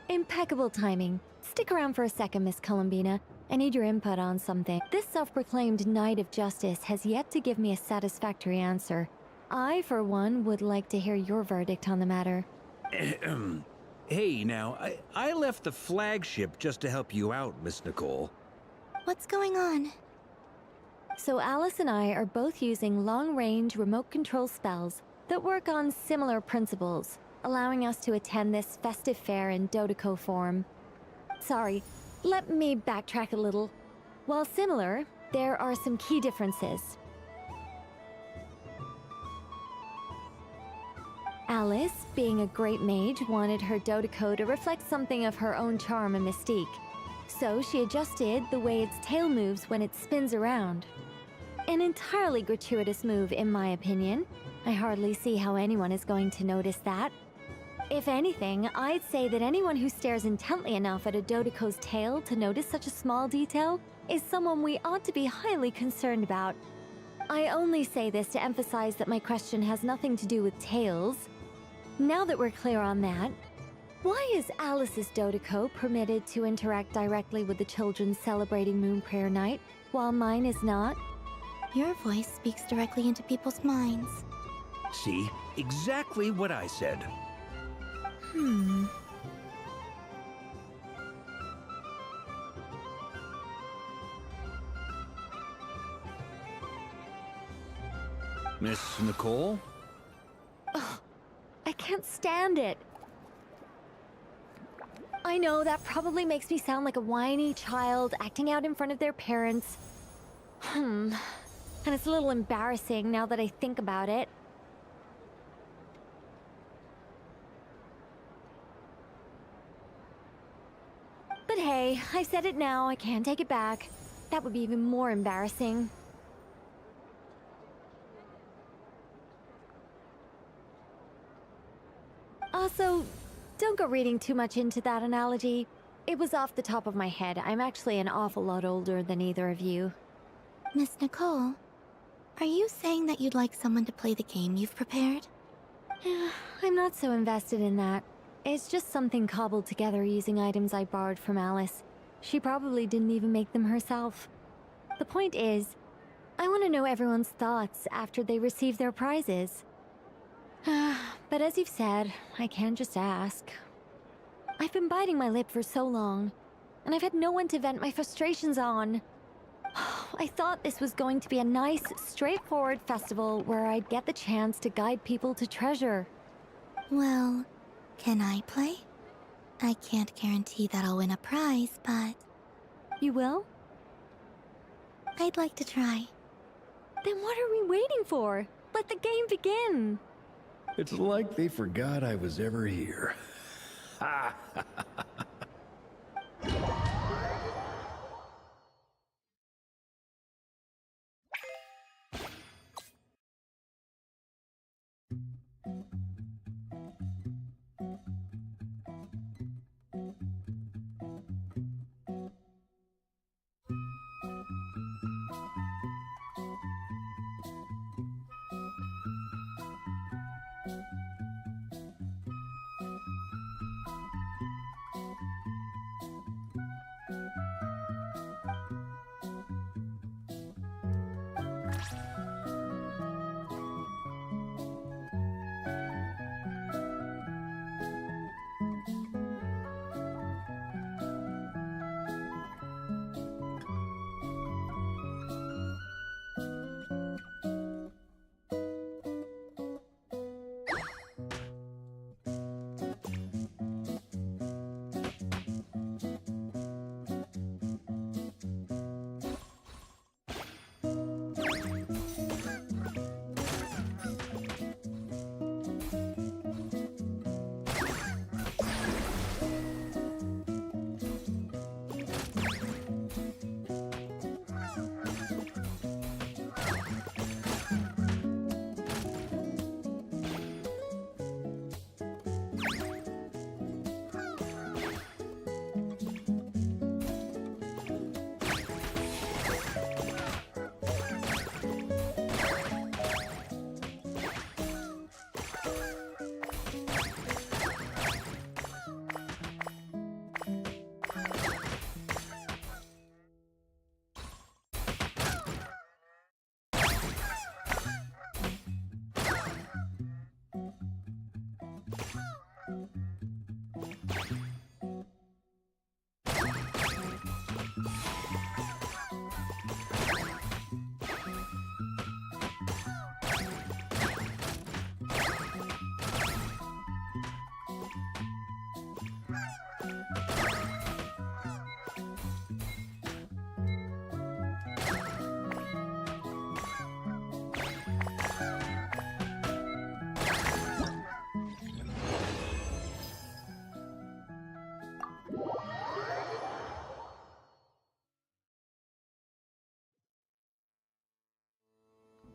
Impeccable timing. Stick around for a second, Miss Columbina. I need your input on something. This self-proclaimed Knight of Justice has yet to give me a satisfactory answer. I, for one, would like to hear your verdict on the matter. Hey, now, I left the flagship just to help you out, Miss Nicole. What's going on? So Alice and I are both using long-range remote control spells that work on similar principles, allowing us to attend this festive fair in Dodeco form. Sorry, let me backtrack a little. While similar, there are some key differences. Alice, being a great mage, wanted her Dodeco to reflect something of her own charm and mystique. So she adjusted the way its tail moves when it spins around. An entirely gratuitous move, in my opinion. I hardly see how anyone is going to notice that. If anything, I'd say that anyone who stares intently enough at a Dodeco's tail to notice such a small detail is someone we ought to be highly concerned about. I only say this to emphasize that my question has nothing to do with tails. Now that we're clear on that, why is Alice's Dodeco permitted to interact directly with the children celebrating Moon Prayer Night, while mine is not? Your voice speaks directly into people's minds. See? Exactly what I said. Miss Nicole? Ugh, I can't stand it. I know that probably makes me sound like a whiny child acting out in front of their parents. And it's a little embarrassing now that I think about it. But hey, I said it now, I can't take it back. That would be even more embarrassing. Also, don't go reading too much into that analogy. It was off the top of my head. I'm actually an awful lot older than either of you. Miss Nicole, are you saying that you'd like someone to play the game you've prepared? I'm not so invested in that. It's just something cobbled together using items I borrowed from Alice. She probably didn't even make them herself. The point is, I want to know everyone's thoughts after they receive their prizes. But as you've said, I can't just ask. I've been biting my lip for so long, and I've had no one to vent my frustrations on. I thought this was going to be a nice, straightforward festival where I'd get the chance to guide people to treasure. Well, can I play? I can't guarantee that I'll win a prize, but... You will? I'd like to try. Then what are we waiting for? Let the game begin! It's like they forgot I was ever here. Ha!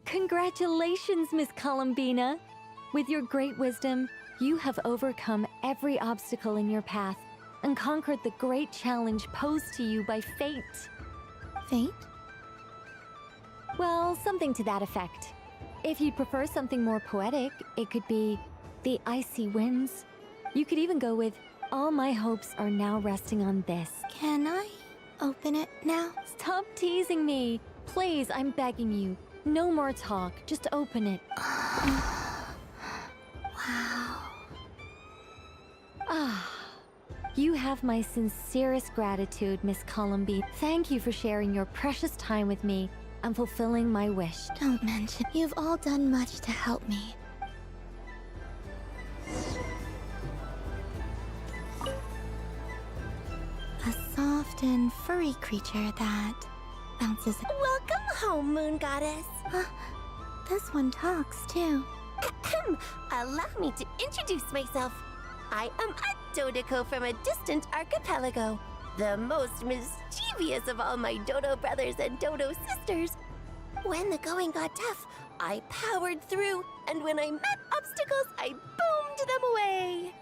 Congratulations, Miss Columbina! With your great wisdom, you have overcome every obstacle in your path and conquered the great challenge posed to you by fate. Fate? Well, something to that effect. If you'd prefer something more poetic, it could be the icy winds. You could even go with, all my hopes are now resting on this. Can I open it now? Stop teasing me! Please, I'm begging you. No more talk, just open it. Wow. You have my sincerest gratitude, Miss Columbine. Thank you for sharing your precious time with me and fulfilling my wish. Don't mention. You've all done much to help me. A soft and furry creature that bounces. Welcome home, Moon Goddess. This one talks too. Allow me to introduce myself. I am a Dodico from a distant archipelago, the most mischievous of all my Dodo brothers and Dodo sisters. When the going got tough, I powered through, and when I met obstacles, I boomed them away.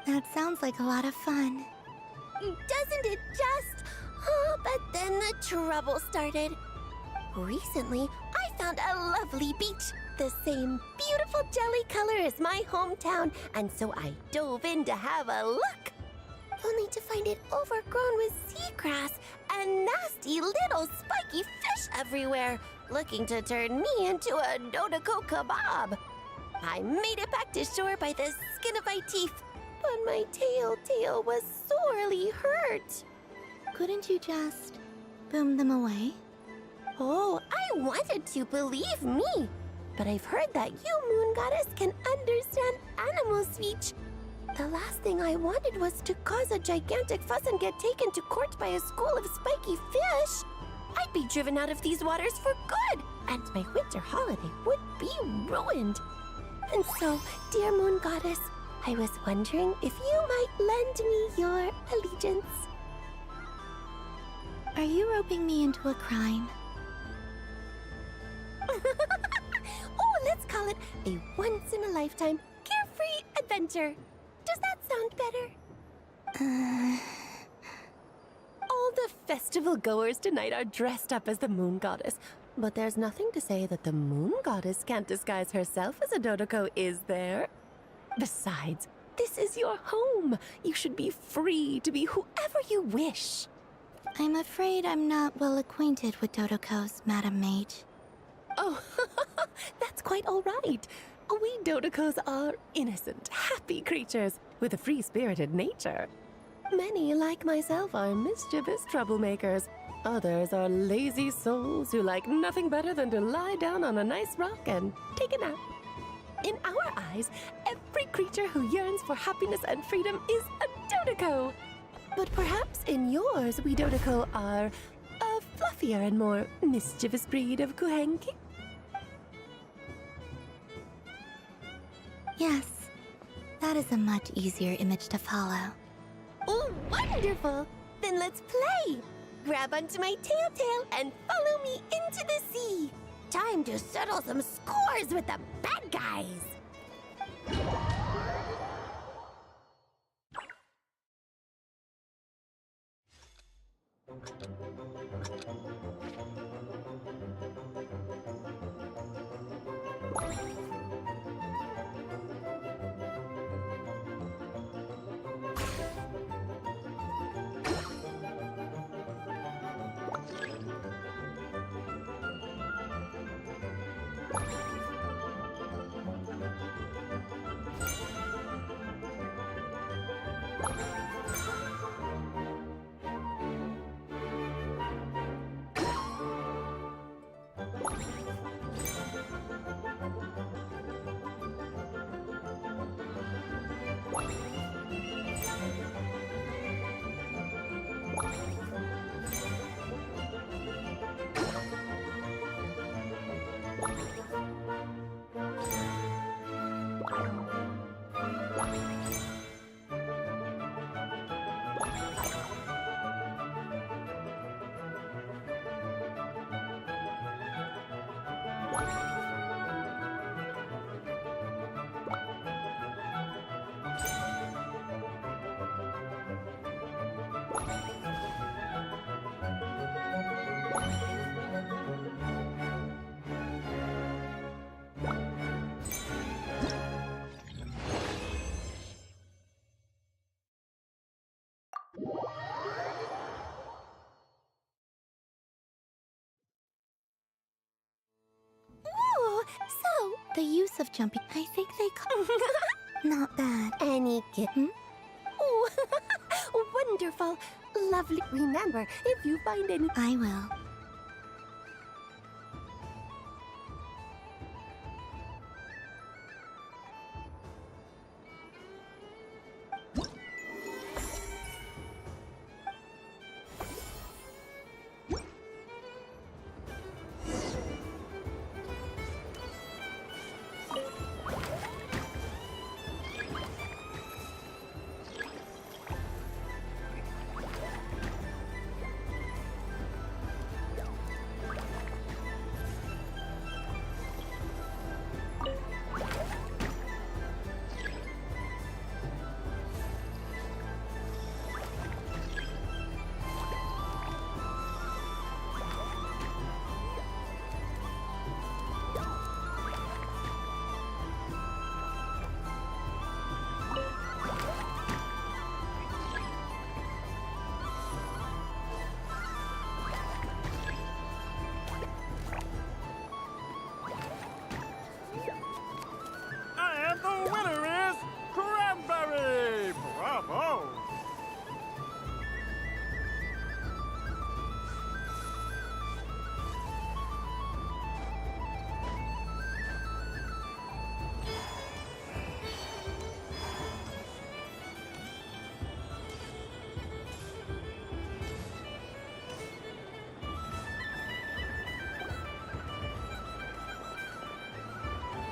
That sounds like a lot of fun. Doesn't it just? Oh, but then the trouble started. Recently, I found a lovely beach, the same beautiful jelly color as my hometown, and so I dove in to have a look. Only to find it overgrown with seagrass and nasty little spiky fish everywhere, looking to turn me into a Dodoko kebab. I made it back to shore by the skin of my teeth, but my tail was sorely hurt. Couldn't you just boom them away? Oh, I wanted to, believe me. But I've heard that you, Moon Goddess, can understand animal speech. The last thing I wanted was to cause a gigantic fuss and get taken to court by a school of spiky fish. I'd be driven out of these waters for good, and my winter holiday would be ruined. And so, dear Moon Goddess, I was wondering if you might lend me your allegiance. Are you roping me into a crime? Oh, let's call it a once-in-a-lifetime carefree adventure. Does that sound better? All the festival goers tonight are dressed up as the Moon Goddess, but there's nothing to say that the Moon Goddess can't disguise herself as a Dodoko, is there? Besides, this is your home. You should be free to be whoever you wish. I'm afraid I'm not well acquainted with Dodokos, Madam Mage. Oh, that's quite all right. We Dodokos are innocent, happy creatures with a free-spirited nature. Many, like myself, are mischievous troublemakers. Others are lazy souls who like nothing better than to lie down on a nice rock and take a nap. In our eyes, every creature who yearns for happiness and freedom is a Dodoko. But perhaps in yours, we Dodoko are a fluffier and more mischievous breed of Kuhenki? Yes, that is a much easier image to follow. Oh, wonderful! Then let's play! Grab onto my tail and follow me into the sea! Time to settle some scores with the bad guys! So, The use of jumping, I think they call not bad. Any kitten? Oh, wonderful. Lovely. Remember, if you find any... I will.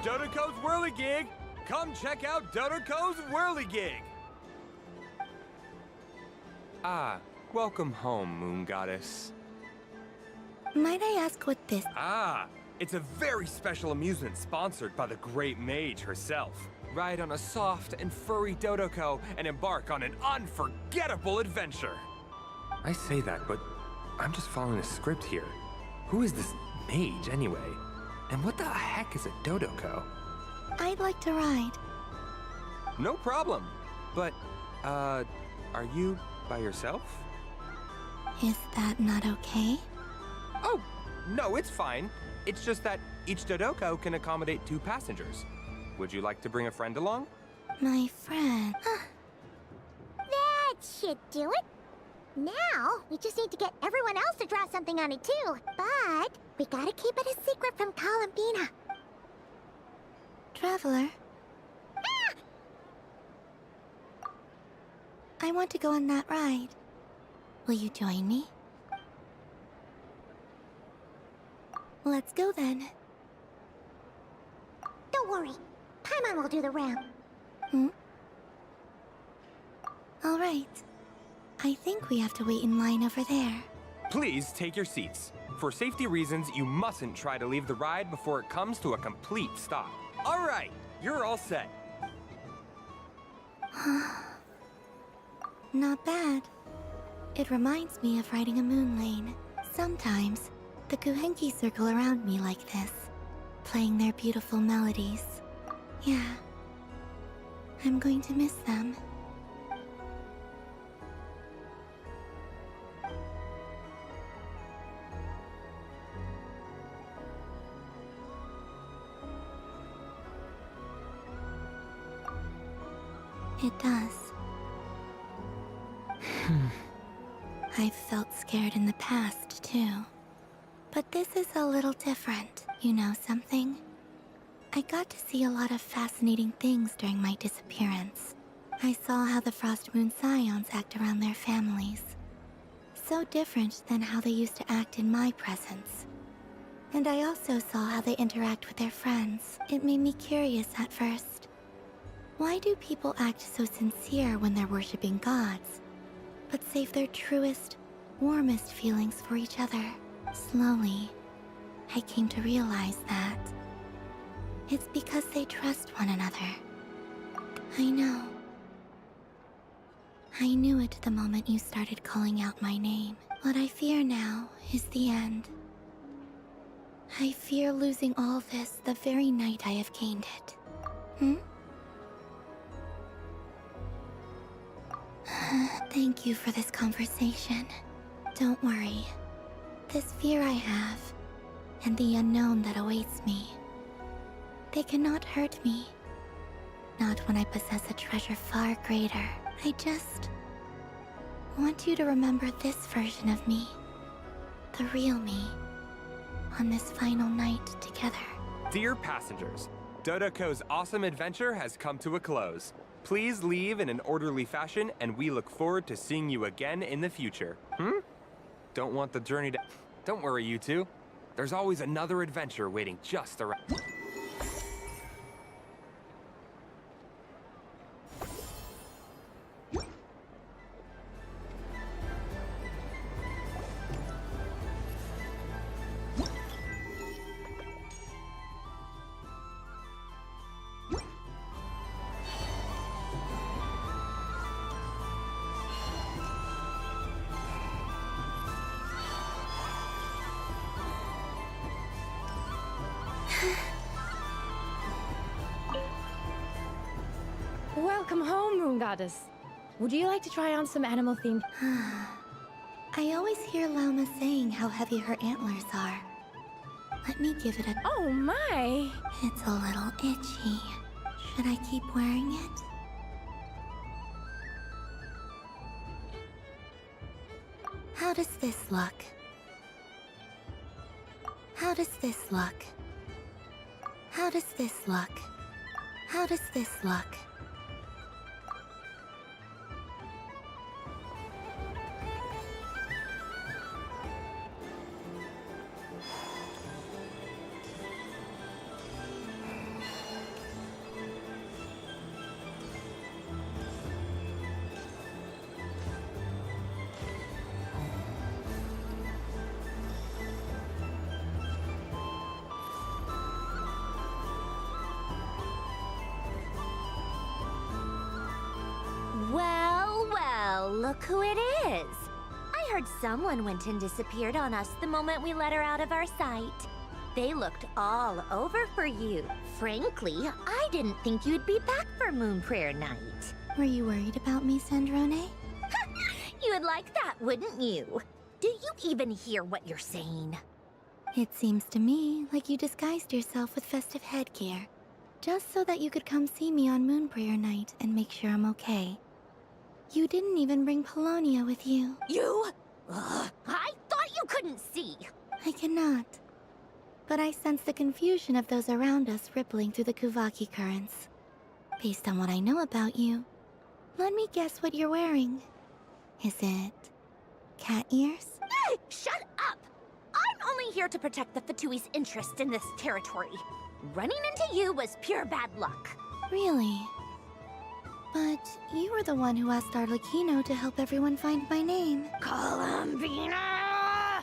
Dodoko's Whirligig! Come check out Dodoko's Whirligig! Ah, welcome home, Moon Goddess. Might I ask what this... Ah, it's a very special amusement sponsored by the great mage herself. Ride on a soft and furry Dodoko and embark on an unforgettable adventure. I say that, but I'm just following a script here. Who is this mage, anyway? And what the heck is a Dodoko? I'd like to ride. No problem. But, are you by yourself? Is that not okay? Oh, no, it's fine. It's just that each Dodoko can accommodate 2 passengers. Would you like to bring a friend along? My friend. That should do it. Now, we just need to get everyone else to draw something on it too. But we gotta keep it a secret from Columbina. Traveler. I want to go on that ride. Will you join me? Let's go then. Don't worry. Paimon will do the round. All right. I think we have to wait in line over there. Please take your seats. For safety reasons, you mustn't try to leave the ride before it comes to a complete stop. All right, you're all set. Not bad. It reminds me of riding a moon lane. Sometimes, the Kuhenki circle around me like this, playing their beautiful melodies. Yeah. I'm going to miss them. It does. I've felt scared in the past, too. But this is a little different. You know something? I got to see a lot of fascinating things during my disappearance. I saw how the Frost Moon Scions act around their families. So different than how they used to act in my presence. And I also saw how they interact with their friends. It made me curious at first. Why do people act so sincere when they're worshipping gods, but save their truest, warmest feelings for each other? Slowly, I came to realize that it's because they trust one another. I know. I knew it the moment you started calling out my name. What I fear now is the end. I fear losing all this the very night I have gained it. Thank you for this conversation. Don't worry. This fear I have, and the unknown that awaits me, they cannot hurt me. Not when I possess a treasure far greater. I just want you to remember this version of me, the real me, on this final night together. Dear passengers, Dodoko's awesome adventure has come to a close. Please leave in an orderly fashion, and we look forward to seeing you again in the future. Don't want the journey to... Don't worry, you two. There's always another adventure waiting just around... Welcome home, Moon Goddess. Would you like to try on some animal-themed... I always hear Llama saying how heavy her antlers are. Let me give it a... Oh my! It's a little itchy. Should I keep wearing it? How does this look? How does this look? How does this look? How does this look? Look who it is! I heard someone went and disappeared on us the moment we let her out of our sight. They looked all over for you. Frankly, I didn't think you'd be back for Moon Prayer Night. Were you worried about me, Sandrone? You would like that, wouldn't you? Do you even hear what you're saying? It seems to me like you disguised yourself with festive headgear, just so that you could come see me on Moon Prayer Night and make sure I'm okay. You didn't even bring Polonia with you. You? Ugh, I thought you couldn't see. I cannot. But I sense the confusion of those around us rippling through the Kuvaki currents. Based on what I know about you, let me guess what you're wearing. Is it cat ears? Shut up! I'm only here to protect the Fatui's interest in this territory. Running into you was pure bad luck. Really? But you were the one who asked Arlecchino to help everyone find my name. Columbina!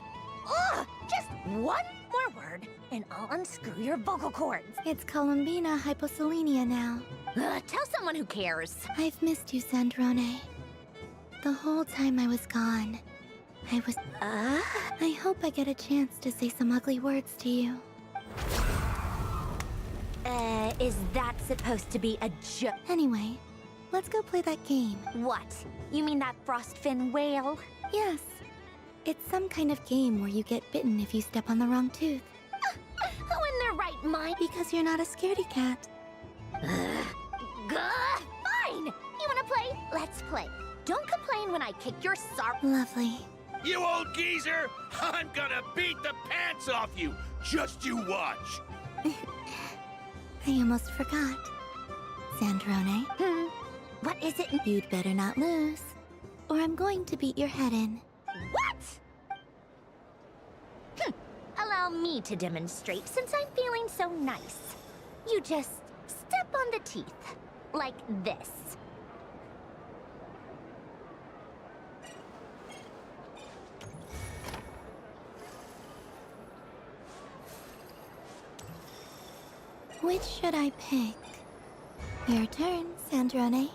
Ugh! Just one more word, and I'll unscrew your vocal cords. It's Columbina Hyposelenia now. Tell someone who cares. I've missed you, Sandrone. The whole time I was gone, I was... I hope I get a chance to say some ugly words to you. Is that supposed to be a joke? Anyway, let's go play that game. What? You mean that frostfin whale? Yes. It's some kind of game where you get bitten if you step on the wrong tooth. Who in their right mind? Because you're not a scaredy cat. Fine! You wanna play? Let's play. Don't complain when I kick your Lovely. You old geezer! I'm gonna beat the pants off you! Just you watch! I almost forgot. Sandrone? What is it? You'd better not lose, or I'm going to beat your head in. What? Allow me to demonstrate since I'm feeling so nice. You just step on the teeth, like this. Which should I pick? Your turn, Sandrone.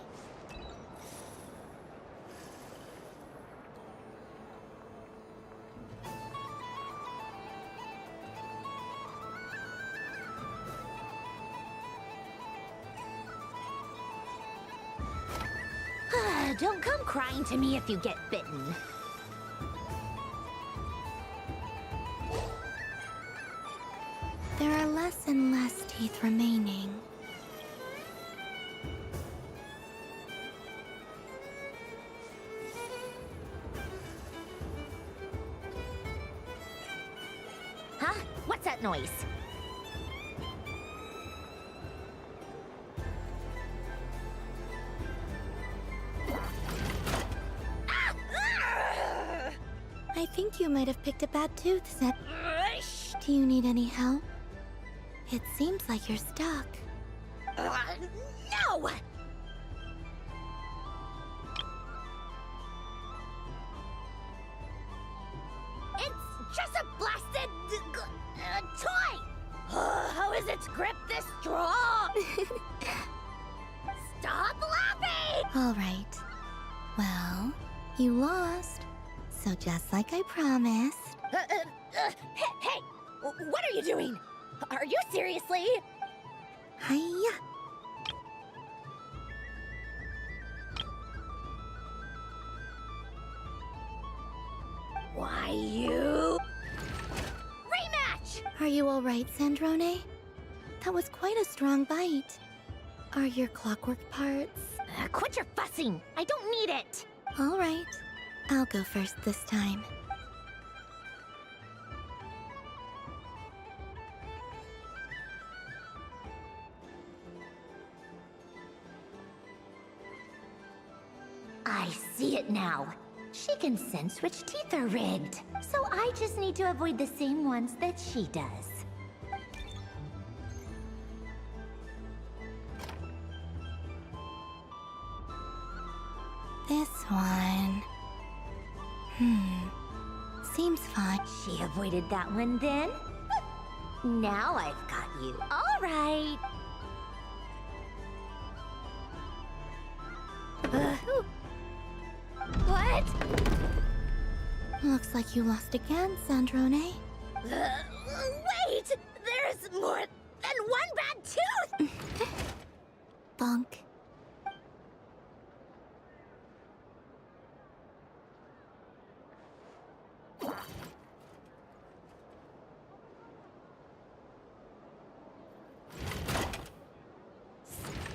Don't come crying to me if you get bitten. There are less and less teeth remaining. Huh? What's that noise? I think you might have picked a bad tooth, Seth. Do you need any help? It seems like you're stuck. No! It's just a blasted toy! How is its grip this strong? Stop laughing! All right. Well, you lost. So just like I promised... Hey! What are you doing? Are you seriously? Hiya! Why, you... Rematch! Are you all right, Sandrone? That was quite a strong bite. Are your clockwork parts? Quit your fussing! I don't need it! All right. I'll go first this time. I see it now. She can sense which teeth are rigged. So I just need to avoid the same ones that she does. This one... Seems fine. She avoided that one then? Now I've got you. All right. What? Looks like you lost again, Sandrone. Wait! There's more than one bad tooth! Bonk.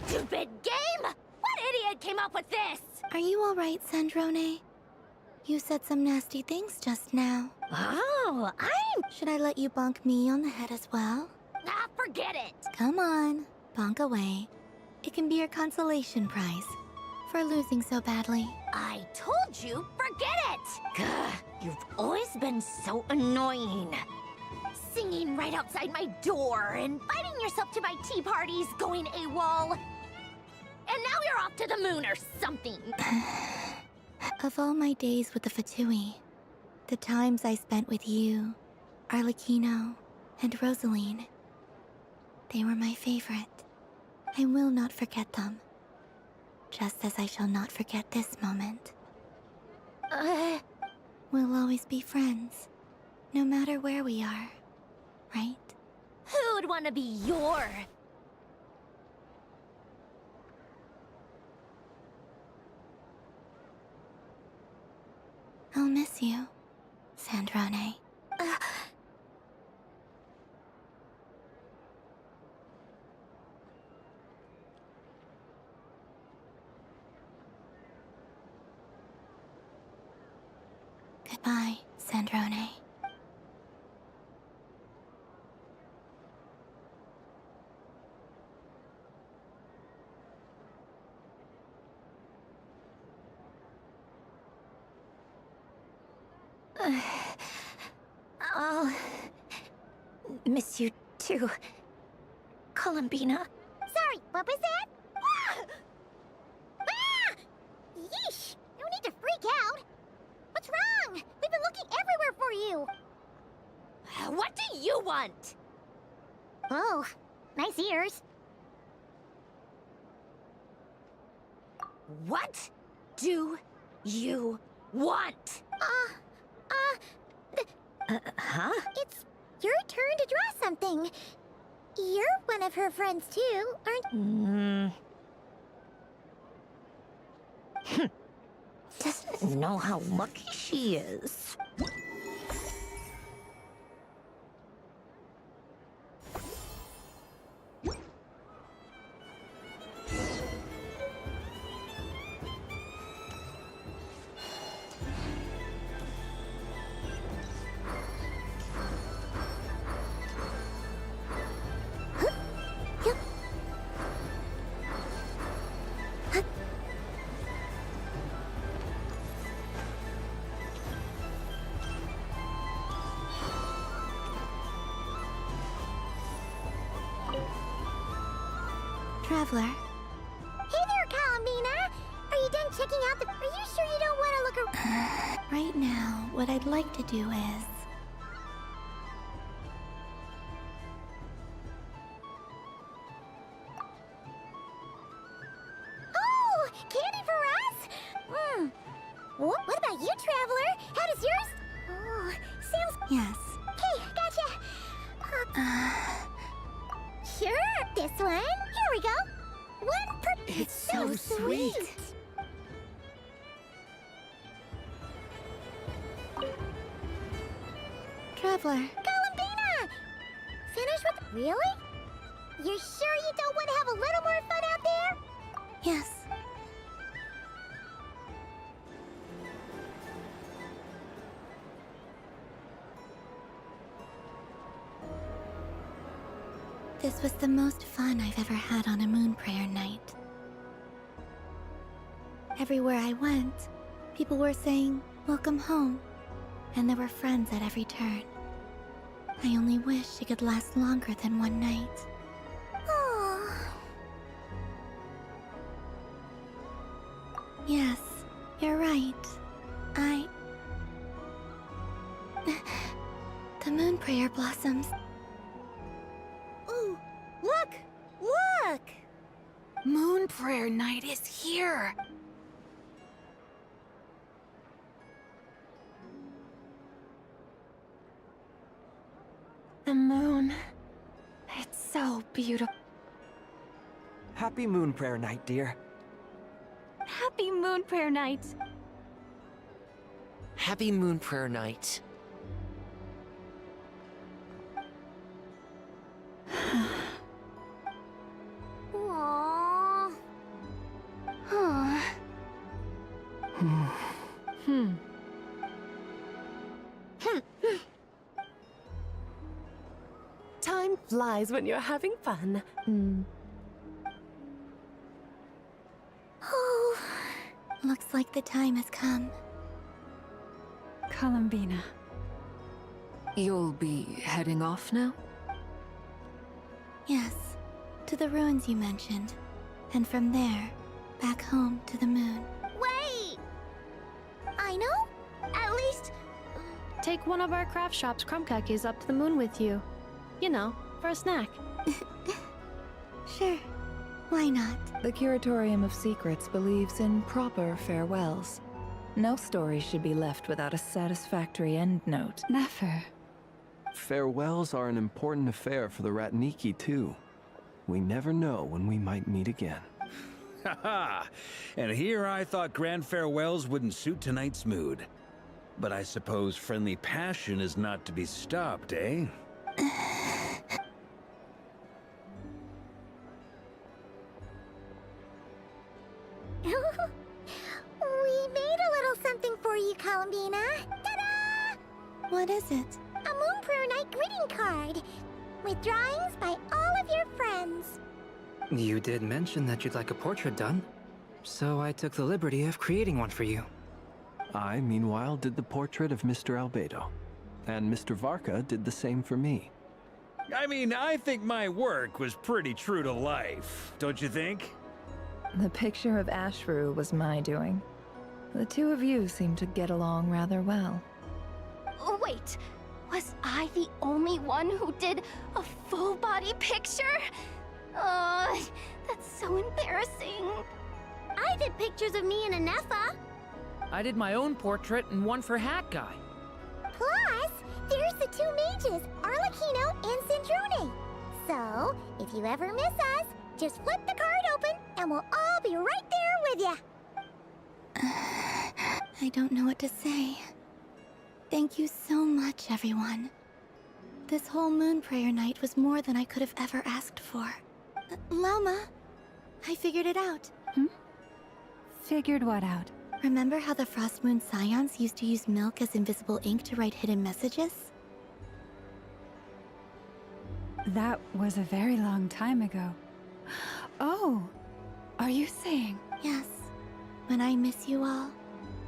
Stupid game! What idiot came up with this? Are you alright, Sandrone? You said some nasty things just now. Oh, Should I let you bonk me on the head as well? Ah, forget it! Come on, bonk away. It can be your consolation prize for losing so badly. I told you, forget it! Gah, you've always been so annoying. Singing right outside my door, inviting yourself to my tea parties, going AWOL. And now you're off to the moon or something. Of all my days with the Fatui, the times I spent with you, Arlecchino, and Rosaline, they were my favorite. I will not forget them. Just as I shall not forget this moment. We'll always be friends, no matter where we are, right? Who would want to be your... I'll miss you, Sandrone. Goodbye, Sandrone. I'll miss you too, Columbina. Sorry, what was that? Ah! Ah! Yeesh! No need to freak out. What's wrong? We've been looking everywhere for you. What do you want? Oh, nice ears. What do you want? Huh? It's your turn to draw something. You're one of her friends too, aren't... Doesn't know how lucky she is. Traveler, Hey there, Columbina! Are you done checking out the... Are you sure you don't want to look around? right now, what I'd like to do is... Oh! Candy for us? What about you, Traveler? How does yours... Oh, sounds... Yes. Okay, gotcha. Sure, this one. Here we go. One per... It's so sweet. Traveler, Columbina! Finish with... Really? You're sure you don't want to have a little more fun out there? yes. This was the most fun I've ever had on a moon prayer night. Everywhere I went, people were saying, "Welcome home," and there were friends at every turn. I only wish it could last longer than one night. Oh. Yes, you're right. The moon prayer blossoms. Ooh, look! Look! Moon prayer night is here. The moon. It's so beautiful. Happy Moon Prayer Night, dear. Happy Moon Prayer Night. Happy Moon Prayer Night. Aww. Huh. Time flies when you're having fun. Oh, looks like the time has come. Columbina. You'll be heading off now? Yes, to the ruins you mentioned. And from there, back home to the moon. Wait! I know? At least... Take one of our craft shop's crumb cookies up to the moon with you. You know, for a snack. Sure. Why not? The Curatorium of Secrets believes in proper farewells. No story should be left without a satisfactory endnote. Never. Farewells are an important affair for the Ratniki, too. We never know when we might meet again. Haha! And here I thought grand farewells wouldn't suit tonight's mood. But I suppose friendly passion is not to be stopped, eh? We made a little something for you, Columbina. Ta-da! What is it? A Moon Prayer Night greeting card. With drawings by all of your friends. You did mention that you'd like a portrait done, so I took the liberty of creating one for you. I, meanwhile, did the portrait of Mr. Albedo. And Mr. Varka did the same for me. I mean, I think my work was pretty true to life, don't you think? The picture of Ashru was my doing. The two of you seem to get along rather well. Wait, was I the only one who did a full body picture? That's so embarrassing. I did pictures of me and Anefa. I did my own portrait and one for Hat Guy. Plus, there's the two mages, Arlecchino and Sindrune. So, if you ever miss us, just flip the card open and we'll all be right there with you. I don't know what to say. Thank you so much, everyone. This whole Moon Prayer Night was more than I could have ever asked for. Lauma, I figured it out. Figured what out? Remember how the Frost Moon Scions used to use milk as invisible ink to write hidden messages? That was a very long time ago. Oh, are you saying? Yes. When I miss you all,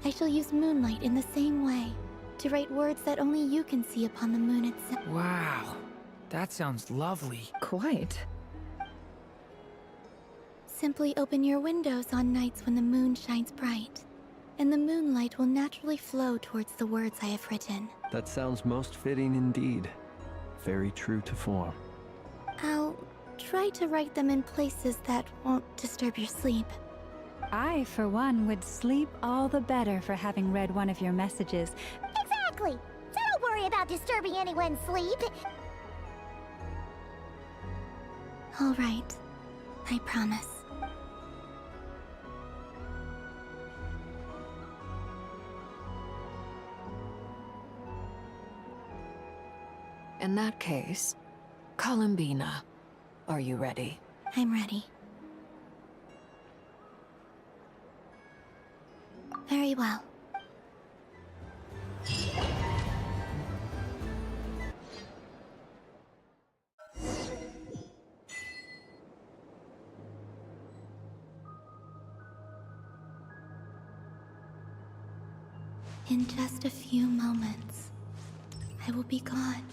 I shall use moonlight in the same way, to write words that only you can see upon the moon itself. Wow, that sounds lovely. Quite. Simply open your windows on nights when the moon shines bright, and the moonlight will naturally flow towards the words I have written. That sounds most fitting indeed. Very true to form. I'll try to write them in places that won't disturb your sleep. I, for one, would sleep all the better for having read one of your messages. Exactly! So don't worry about disturbing anyone's sleep. All right. I promise. In that case, Columbina, are you ready? I'm ready. Very well. In just a few moments, I will be gone.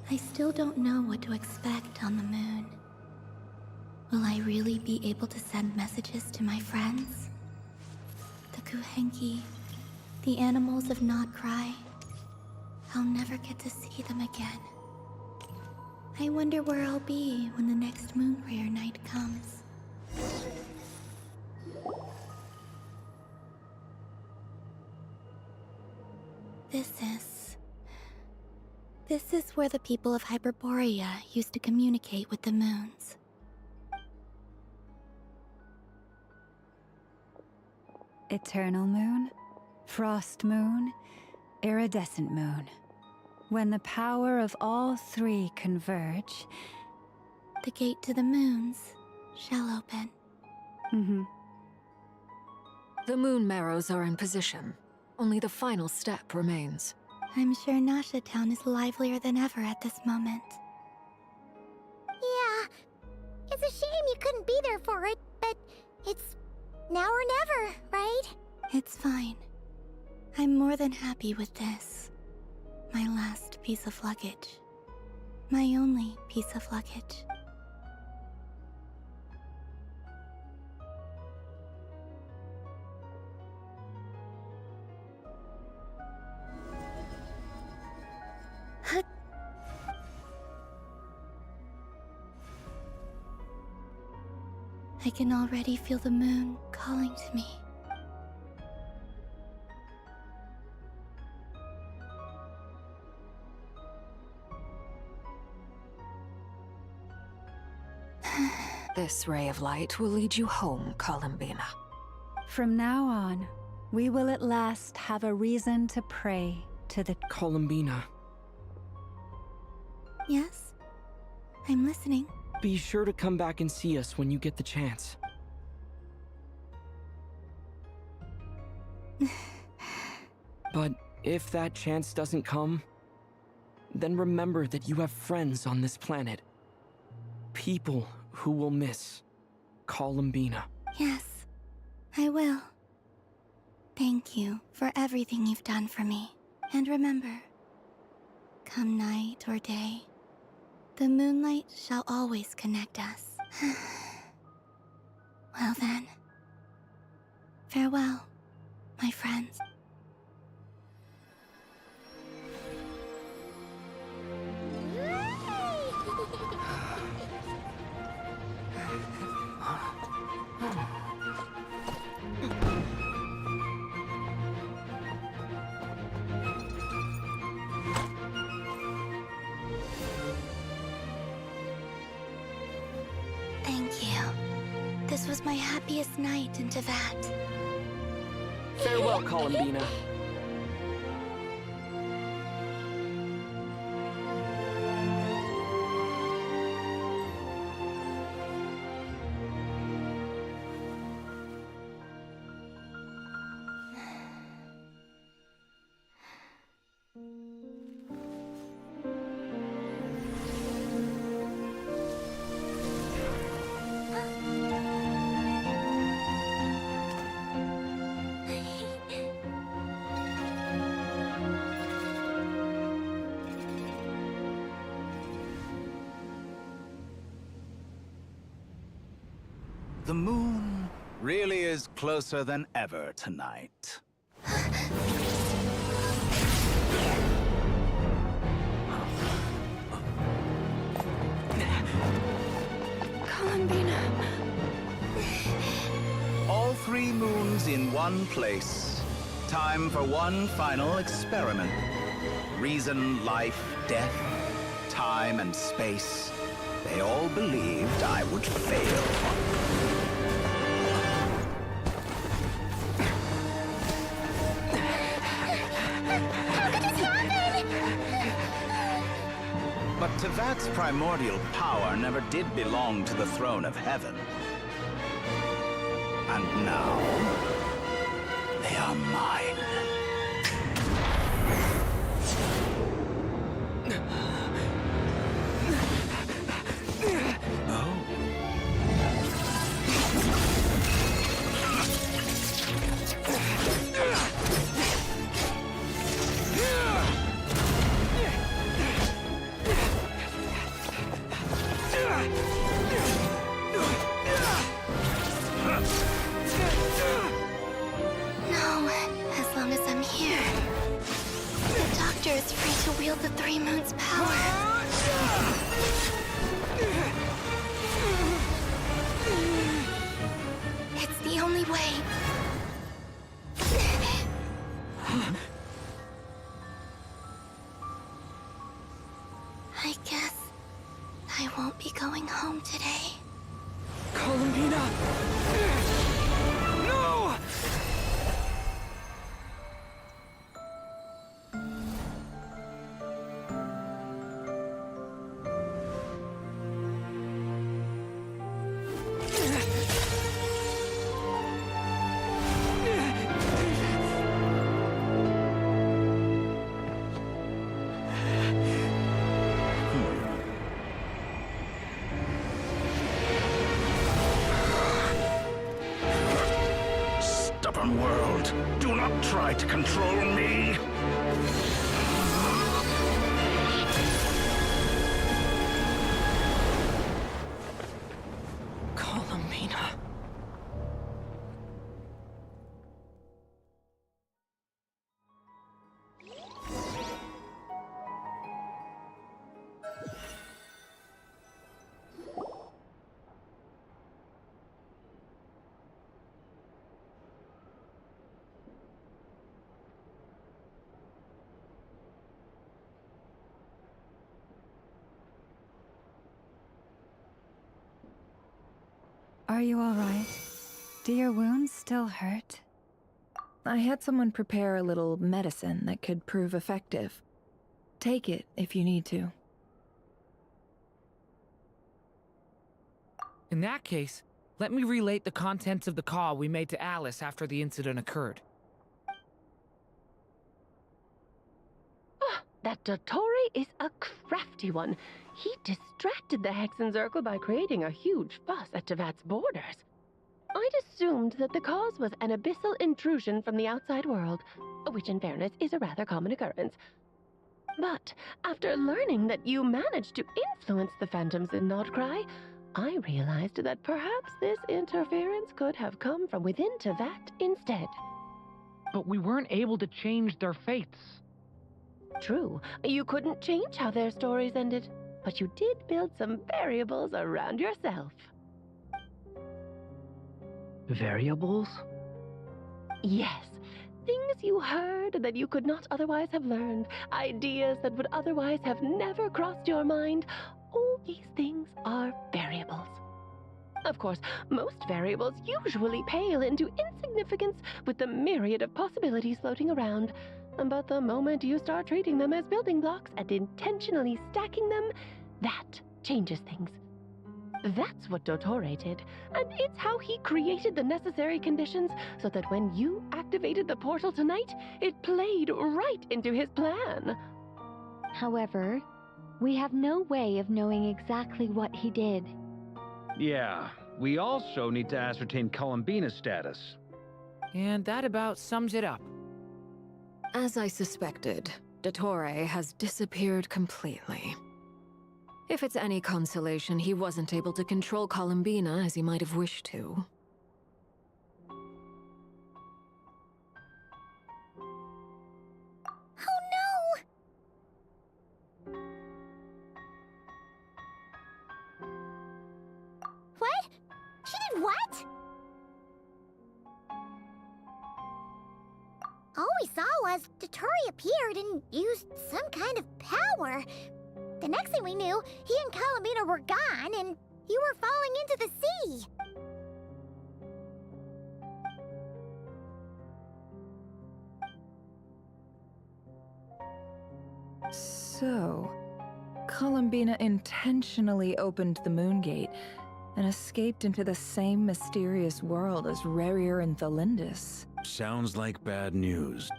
I still don't know what to expect on the moon. Will I really be able to send messages to my friends? The Kuhenki, the animals of Not Cry. I'll never get to see them again. I wonder where I'll be when the next Moon Prayer night comes. This is where the people of Hyperborea used to communicate with the moons. Eternal moon, frost moon, iridescent moon. When the power of all three converge, the gate to the moons shall open. The moon marrows are in position. Only the final step remains. I'm sure Nasha Town is livelier than ever at this moment. Yeah, it's a shame you couldn't be there for it, but it's now or never, right? It's fine. I'm more than happy with this. My last piece of luggage. My only piece of luggage. I can already feel the moon calling to me. This ray of light will lead you home, Columbina. From now on, we will at last have a reason to pray to the Columbina. Yes? I'm listening. Be sure to come back and see us when you get the chance. But if that chance doesn't come, then remember that you have friends on this planet. People who will miss Columbina. Yes, I will. Thank you for everything you've done for me. And remember, come night or day, the moonlight shall always connect us. Well then, farewell, my friends. Thank you. This was my happiest night in Tevat. Farewell, Columbina. The moon really is closer than ever tonight. Columbina. All three moons in one place. Time for one final experiment. Reason, life, death, time, and space. They all believed I would fail. But Tevat's primordial power never did belong to the throne of heaven. And now, they are mine. No, as long as I'm here. The Doctor is free to wield the Three Moons' power. It's the only way. I guess I won't be going home today. Columbina! No! Stubborn world, do not try to control me. Columbina. Are you all right? Do your wounds still hurt? I had someone prepare a little medicine that could prove effective. Take it if you need to. In that case, let me relate the contents of the call we made to Alice after the incident occurred. That Dottore is a crafty one. He distracted the Hexen Circle by creating a huge fuss at Tevat's borders. I'd assumed that the cause was an abyssal intrusion from the outside world, which in fairness is a rather common occurrence. But after learning that you managed to influence the phantoms in Nodcry, I realized that perhaps this interference could have come from within Tevat instead. But we weren't able to change their fates. True, you couldn't change how their stories ended, but you did build some variables around yourself. Variables? Yes, things you heard that you could not otherwise have learned, ideas that would otherwise have never crossed your mind. All these things are variables. Of course, most variables usually pale into insignificance with the myriad of possibilities floating around. But the moment you start treating them as building blocks and intentionally stacking them, that changes things. That's what Dottore did, and it's how he created the necessary conditions so that when you activated the portal tonight, it played right into his plan. However, we have no way of knowing exactly what he did. Yeah, we also need to ascertain Columbina's status. And that about sums it up. As I suspected, Dottore has disappeared completely. If it's any consolation, he wasn't able to control Columbina as he might have wished to. Oh no! What? She did what? All we saw was Dottore appeared and used some kind of power. The next thing we knew, he and Columbina were gone and you were falling into the sea. So, Columbina intentionally opened the Moon Gate and escaped into the same mysterious world as Rarier and Thalindus. Sounds like bad news.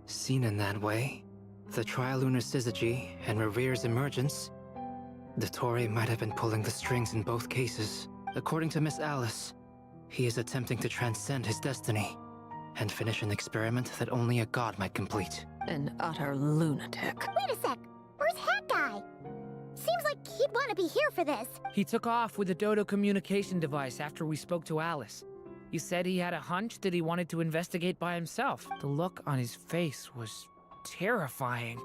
Seen in that way, the Trilunar Syzygy and Revere's emergence, Dottore might have been pulling the strings in both cases. According to Miss Alice, he is attempting to transcend his destiny and finish an experiment that only a god might complete. An utter lunatic. Wait a sec, where's Hat Guy? Seems like he'd want to be here for this. He took off with the Dodo communication device after we spoke to Alice. He said he had a hunch that he wanted to investigate by himself. The look on his face was terrifying.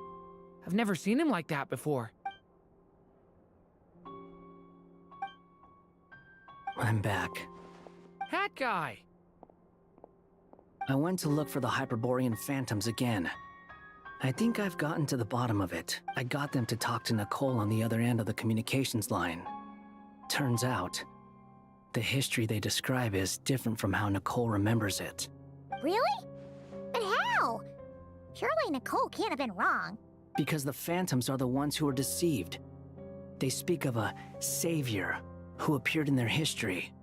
I've never seen him like that before. I'm back. Hat Guy! I went to look for the Hyperborean phantoms again. I think I've gotten to the bottom of it. I got them to talk to Nicole on the other end of the communications line. Turns out, the history they describe is different from how Nicole remembers it. Really? But how? Surely Nicole can't have been wrong. Because the phantoms are the ones who are deceived. They speak of a savior who appeared in their history.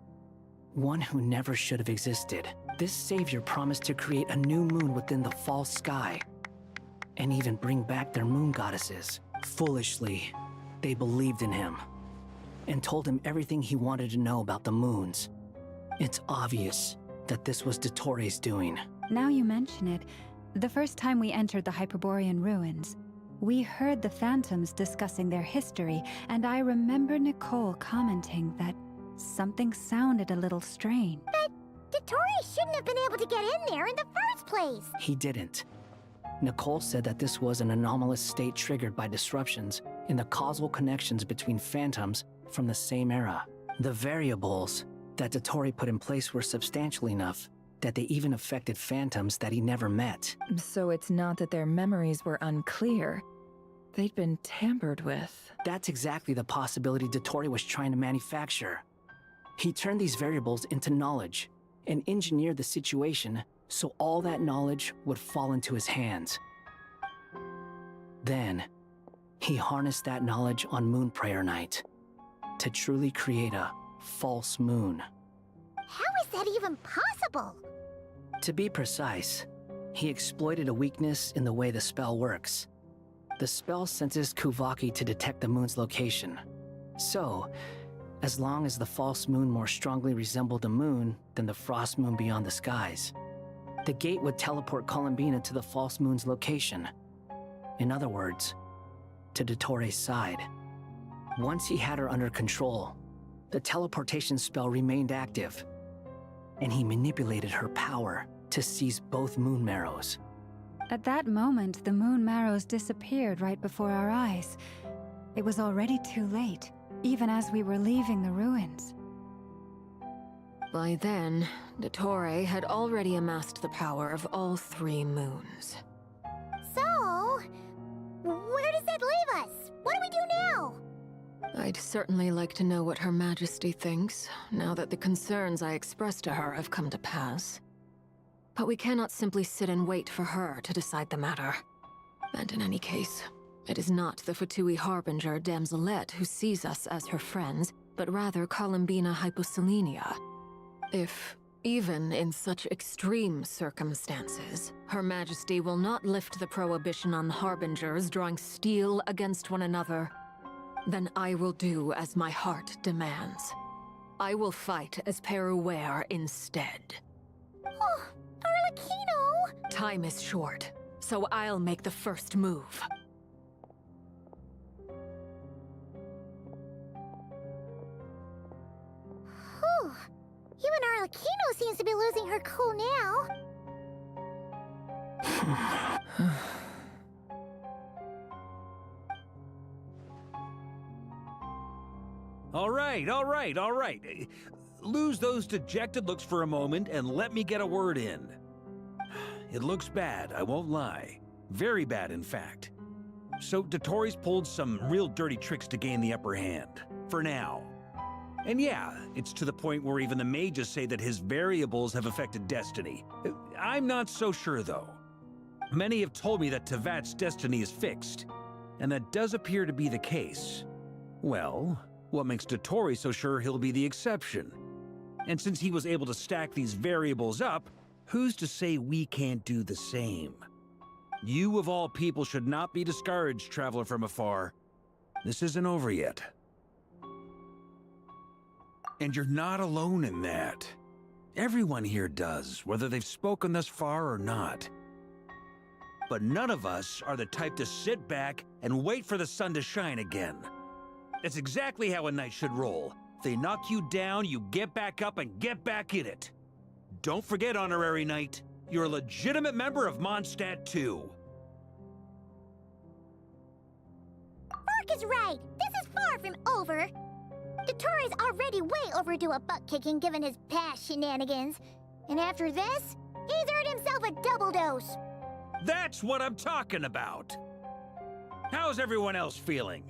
One who never should have existed. This savior promised to create a new moon within the false sky, and even bring back their moon goddesses. Foolishly, they believed in him, and told him everything he wanted to know about the moons. It's obvious that this was Dottoro's doing. Now you mention it, the first time we entered the Hyperborean ruins, we heard the phantoms discussing their history, and I remember Nicole commenting that something sounded a little strange. But Dottori shouldn't have been able to get in there in the first place. He didn't. Nicole said that this was an anomalous state triggered by disruptions in the causal connections between phantoms from the same era. The variables that Dottori put in place were substantial enough that they even affected phantoms that he never met. So it's not that their memories were unclear. They'd been tampered with. That's exactly the possibility Dottori was trying to manufacture. He turned these variables into knowledge and engineered the situation so all that knowledge would fall into his hands. Then, he harnessed that knowledge on Moon Prayer Night to truly create a false moon. How is that even possible? To be precise, he exploited a weakness in the way the spell works. The spell senses Kuvaki to detect the moon's location. So, as long as the false moon more strongly resembled the moon than the frost moon beyond the skies, the gate would teleport Columbina to the false moon's location. In other words, to Dottoro's side. Once he had her under control, the teleportation spell remained active, and he manipulated her power to seize both moon marrows. At that moment, the moon marrows disappeared right before our eyes. It was already too late, even as we were leaving the ruins. By then, Dottore had already amassed the power of all 3 moons. So, where does that leave us? What do we do now? I'd certainly like to know what Her Majesty thinks, now that the concerns I expressed to her have come to pass. But we cannot simply sit and wait for her to decide the matter. And in any case, it is not the Fatui Harbinger Damselette who sees us as her friends, but rather Columbina Hyposelenia. If, even in such extreme circumstances, Her Majesty will not lift the prohibition on Harbingers drawing steel against one another, then I will do as my heart demands. I will fight as Peruware instead. Oh, Arlecchino! Time is short, so I'll make the first move. Whew. Even Arlecchino seems to be losing her cool now. All right. Lose those dejected looks for a moment and let me get a word in. It looks bad, I won't lie. Very bad, in fact. So Dottori's pulled some real dirty tricks to gain the upper hand. For now. And yeah, it's to the point where even the mages say that his variables have affected destiny. I'm not so sure, though. Many have told me that Tevat's destiny is fixed, and that does appear to be the case. Well, what makes Dottori so sure he'll be the exception? And since he was able to stack these variables up, who's to say we can't do the same? You of all people should not be discouraged, traveler from afar. This isn't over yet. And you're not alone in that. Everyone here does, whether they've spoken thus far or not. But none of us are the type to sit back and wait for the sun to shine again. That's exactly how a knight should roll. If they knock you down, you get back up and get back in it. Don't forget, Honorary Knight, you're a legitimate member of Mondstadt too. Mark is right. This is far from over. Dottori's already way overdue a butt-kicking given his past shenanigans. And after this, He's earned himself a double dose. That's what I'm talking about. How's everyone else feeling?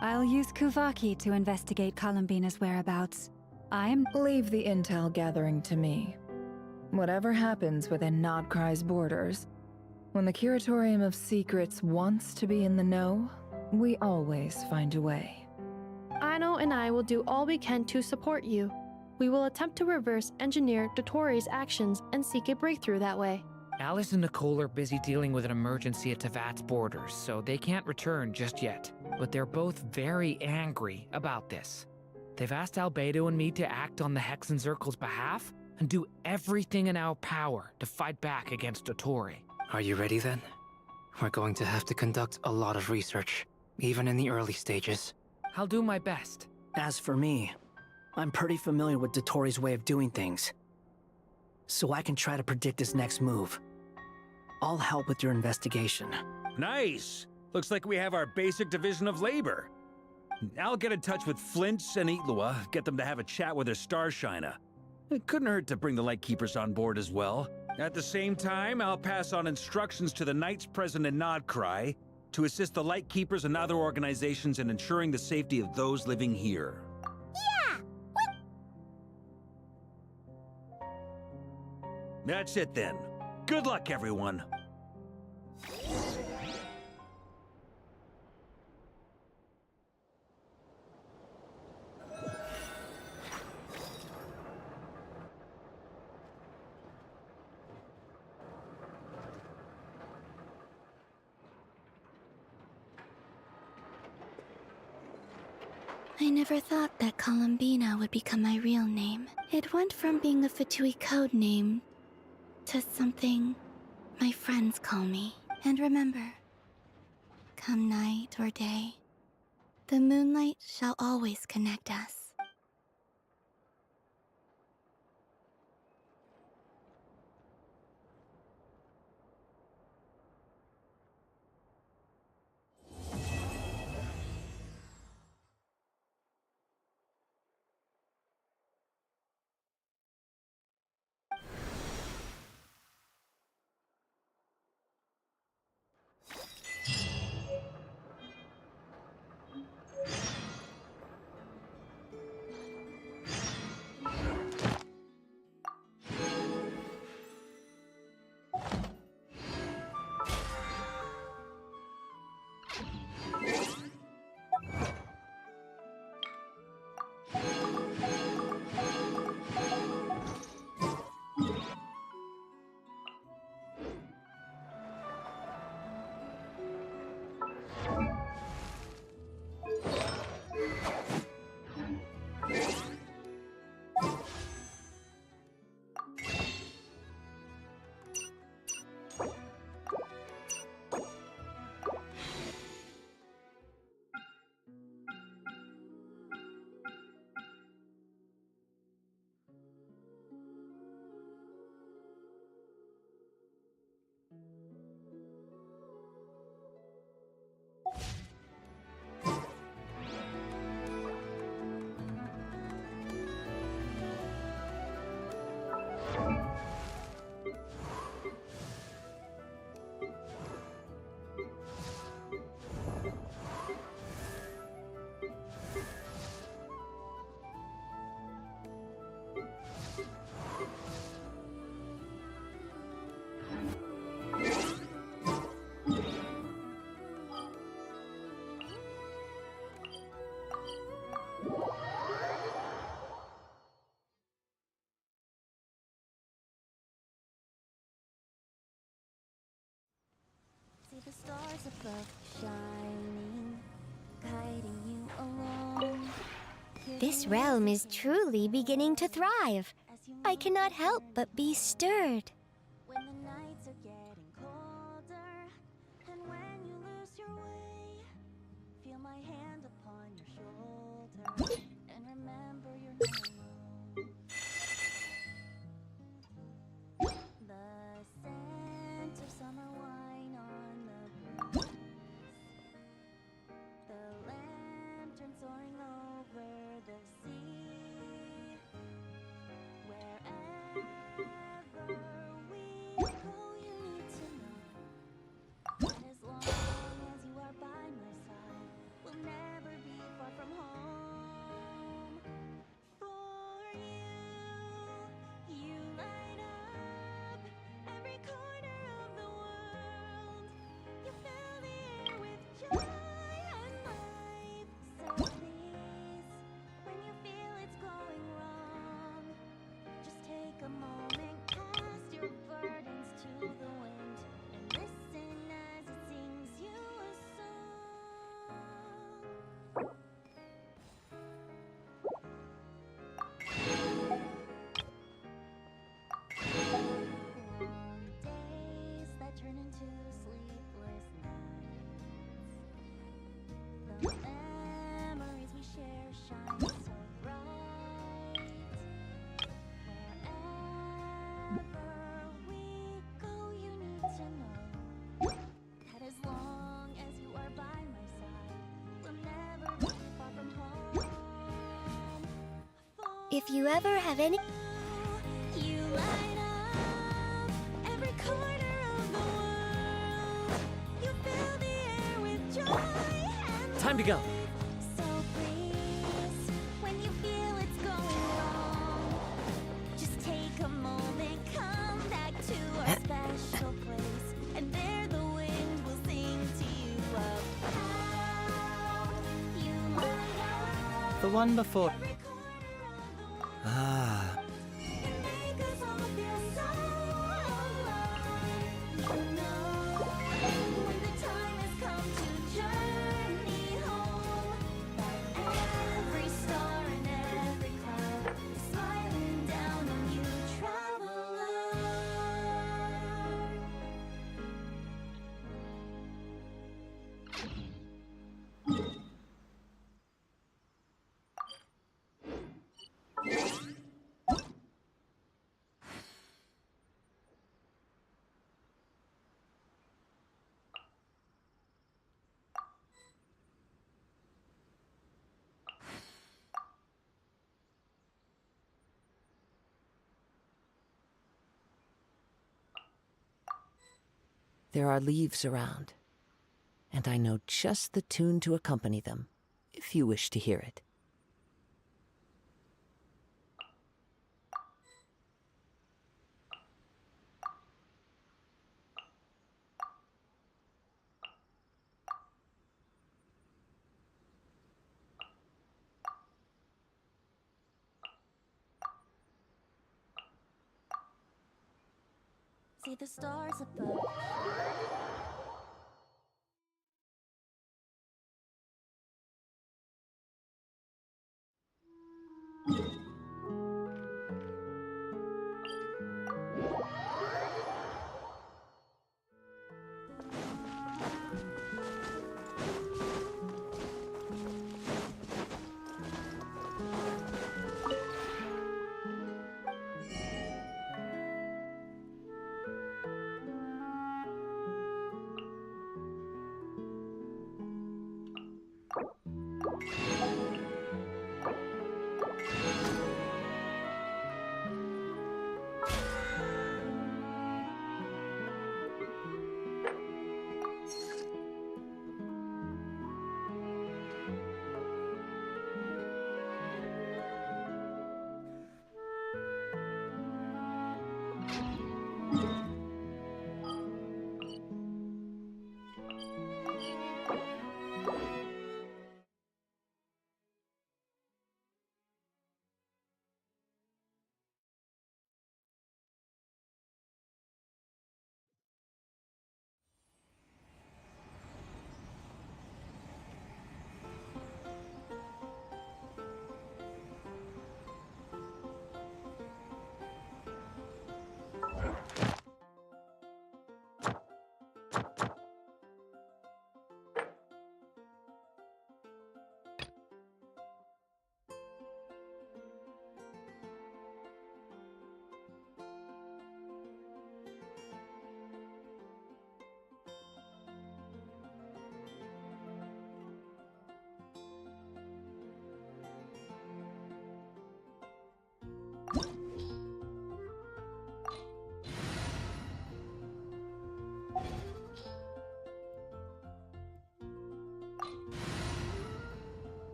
I'll use Kuvaki to investigate Columbina's whereabouts. Leave the intel gathering to me. Whatever happens within Nodcry's borders, when the Curatorium of Secrets wants to be in the know, we always find a way. Aino and I will do all we can to support you. We will attempt to reverse engineer Dotori's actions and seek a breakthrough that way. Alice and Nicole are busy dealing with an emergency at Tavat's borders, so they can't return just yet. But they're both very angry about this. They've asked Albedo and me to act on the Hexen Circle's behalf and do everything in our power to fight back against Dotori. Are you ready then? We're going to have to conduct a lot of research, even in the early stages. I'll do my best. As for me, I'm pretty familiar with Dotori's way of doing things, so I can try to predict his next move. I'll help with your investigation. Nice! Looks like we have our basic division of labor. I'll get in touch with Flints and Itlua, get them to have a chat with their Starshiner. It couldn't hurt to bring the Lightkeepers on board as well. At the same time, I'll pass on instructions to the Knights present in Nodcry to assist the Lightkeepers and other organizations in ensuring the safety of those living here. Yeah! That's it then. Good luck, everyone. I never thought that Columbina would become my real name. It went from being a Fatui code name to something my friends call me. And remember, come night or day, the moonlight shall always connect us. See the stars above shining, guiding you along. This realm is truly beginning to thrive. I cannot help but be stirred. When the nights are getting colder, and when you lose your way, feel my hand upon your shoulder, and remember you're not alone. The scent of summer wine on the breeze, the lantern soaring over the sea, wherever If you ever have any... You light up every corner of the world. You fill the air with joy and Time to go. so please, when you feel it's going wrong, just take a moment, come back to our special place, and there the wind will sing to you of how you light up The one before. every corner of the world. Ah. Make us all feel so alive. You know, when the time has come to journey home, every star and every cloud is smiling down on you, traveler. There are leaves around, and I know just the tune to accompany them, if you wish to hear it. See the stars above.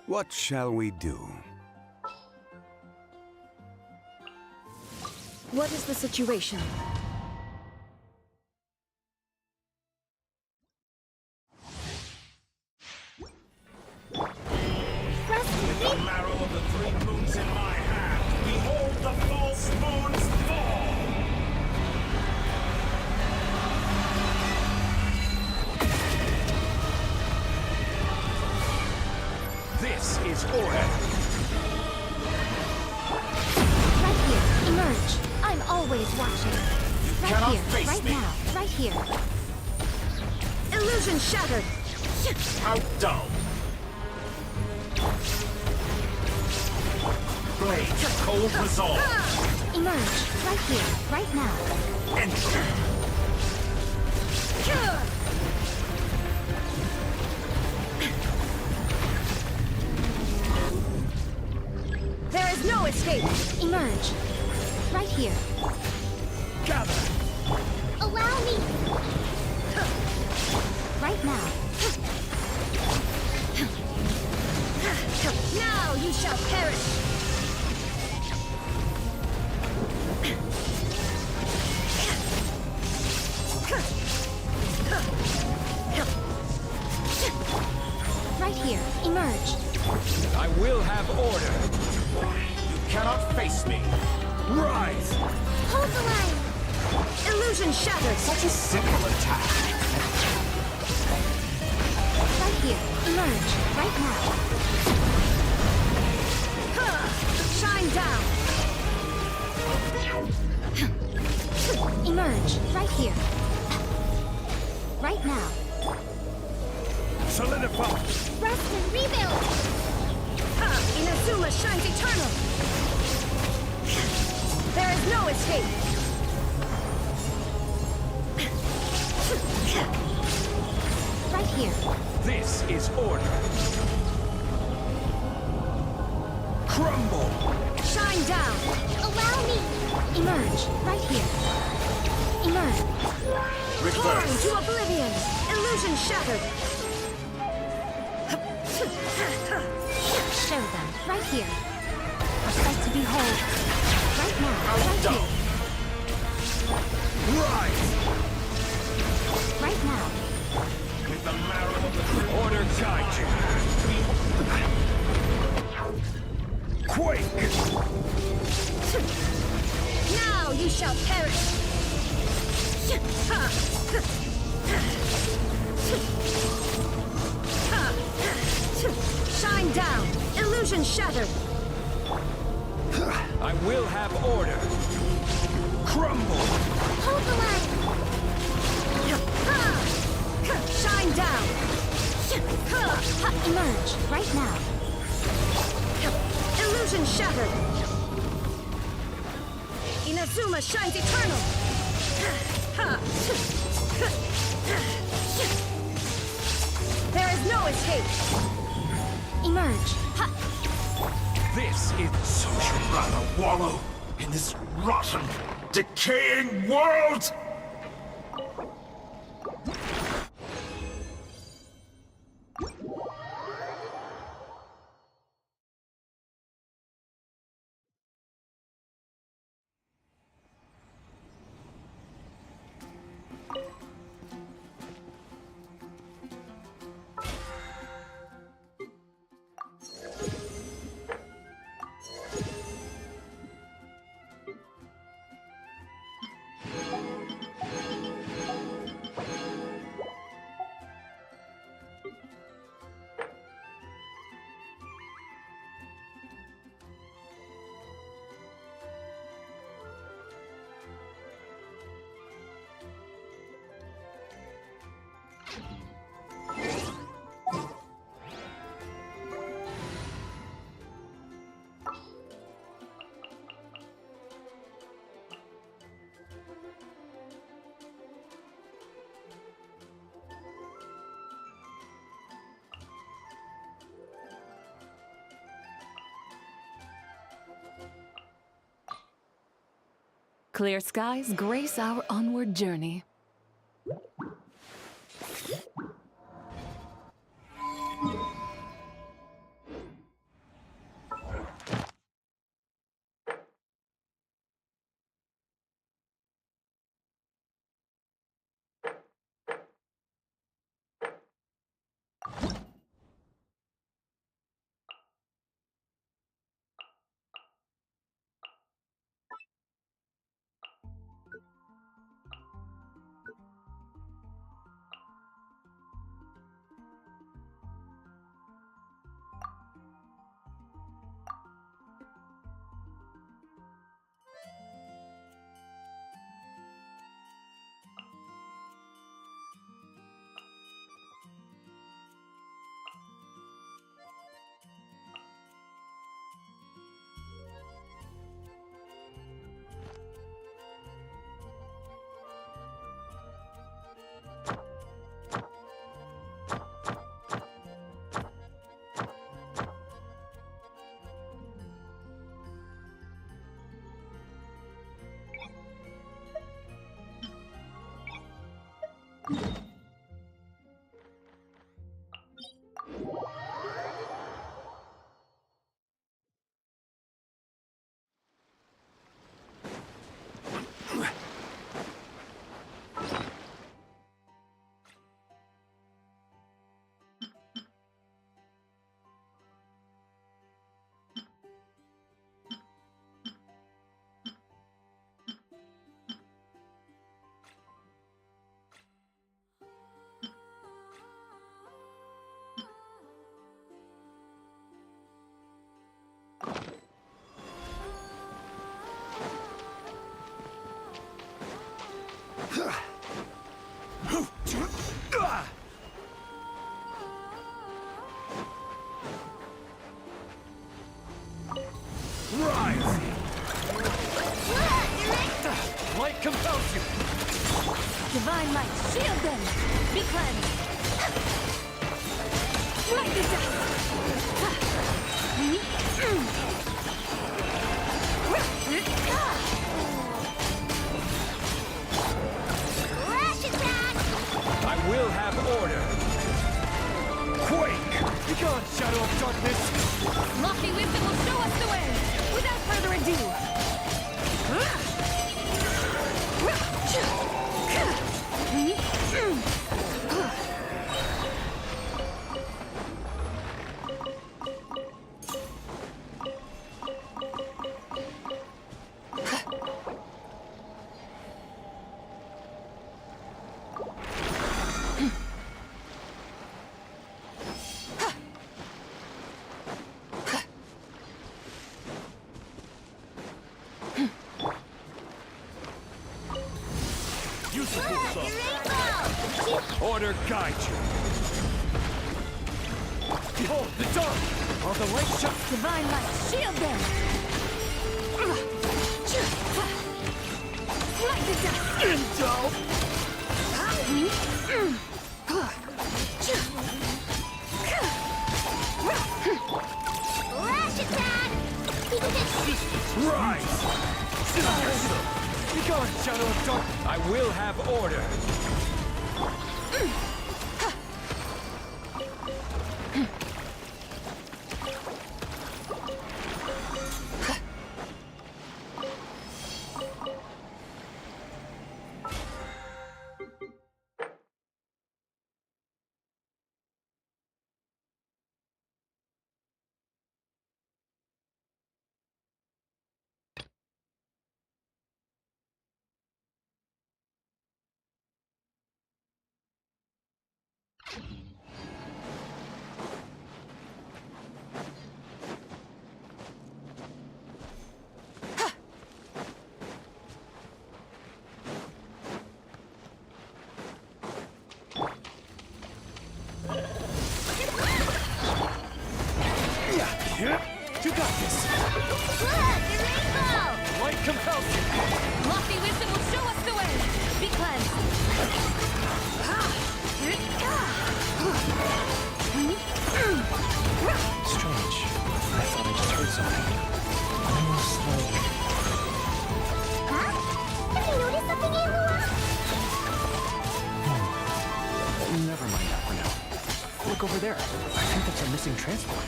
What shall we do? What is the situation? With the marrow of the 3 moons in my hand, behold the false moons fall! This is order! Right here, emerge. I'm always watching. Right cannot here, face right me. now, right here. Illusion shattered! How dull! blades, cold resolve. Emerge, right here, right now. Entry. There is no escape. Emerge, right here. Gather. Allow me. Right now. Now you shall perish. Right here, emerge. I will have order. You cannot face me. Rise. Hold the line. Illusion shattered. Such a simple attack. Right here, emerge, right now. Shine down. Emerge, right here. Right now. Solidify. Rest and rebuild. Inazuma shines eternal. There is no escape. Right here. This is order. Crumble. Shine down. Allow me. Emerge, right here. Emerge. Torn Reverse. to oblivion. Illusion shattered. Show them, right here. A sight to behold. Right now, right here. Rise. Right now. With the marrow of the order guide you. Quake. Now you shall perish. Shine down. Illusion shattered. I will have order. Crumble. Hold the line. Shine down. Emerge right now. Illusion shattered. Inazuma shines eternal. There is no escape. Emerge. This is... So you'd rather wallow in this rotten, decaying world? Clear skies grace our onward journey. Rise! Light compels you! Divine light, shield them! Be cleansed! Light the Flash attack! I will have order! Quake! Begone, Shadow of Darkness! Lofty wisdom will show us the way! Without further ado! Use the full assault. Order guide you. Behold the dawn of the light shot. Divine light, shield them! Light the dust! Indo! Flash attack! Rise! Begone, Shadow of Dark! I will have order! You got this! Look, the rainbow! Light compels you! Lofty wisdom will show us the way! Be cleansed! Strange. I thought I just heard something. Almost like... Huh? Have you noticed something, Alola? Never mind that for now. Look over there. I think that's a missing transport.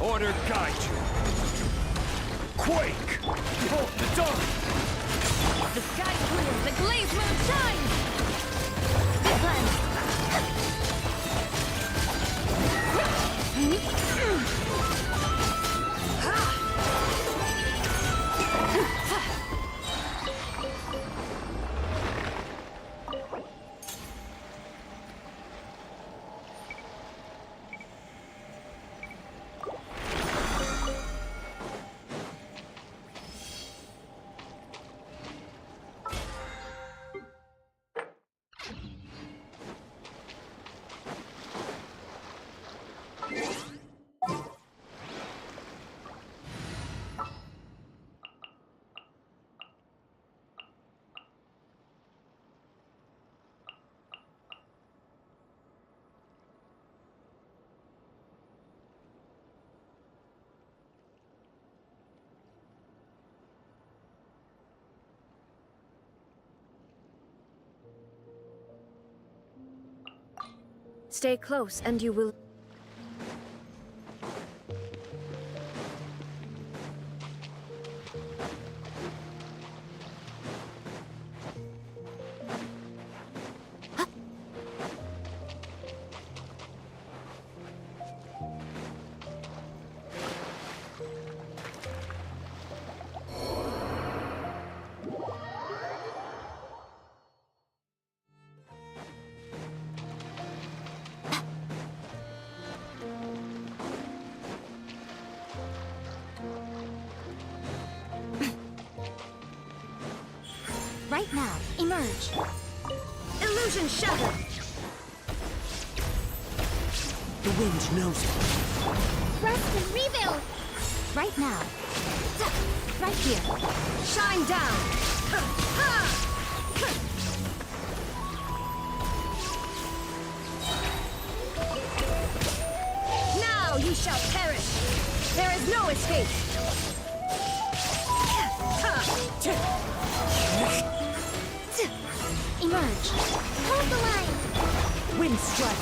Order guide you! Quake! Behold the dawn! The sky clear, the glazed moon shines! Be cleansed! Stay close and you will... Right now, emerge. Illusion shattered! The wind knows it. Rest and rebuild! Right now. Right here. Shine down! Now you shall perish! There is no escape! Emerge. Hold the line. Wind strike.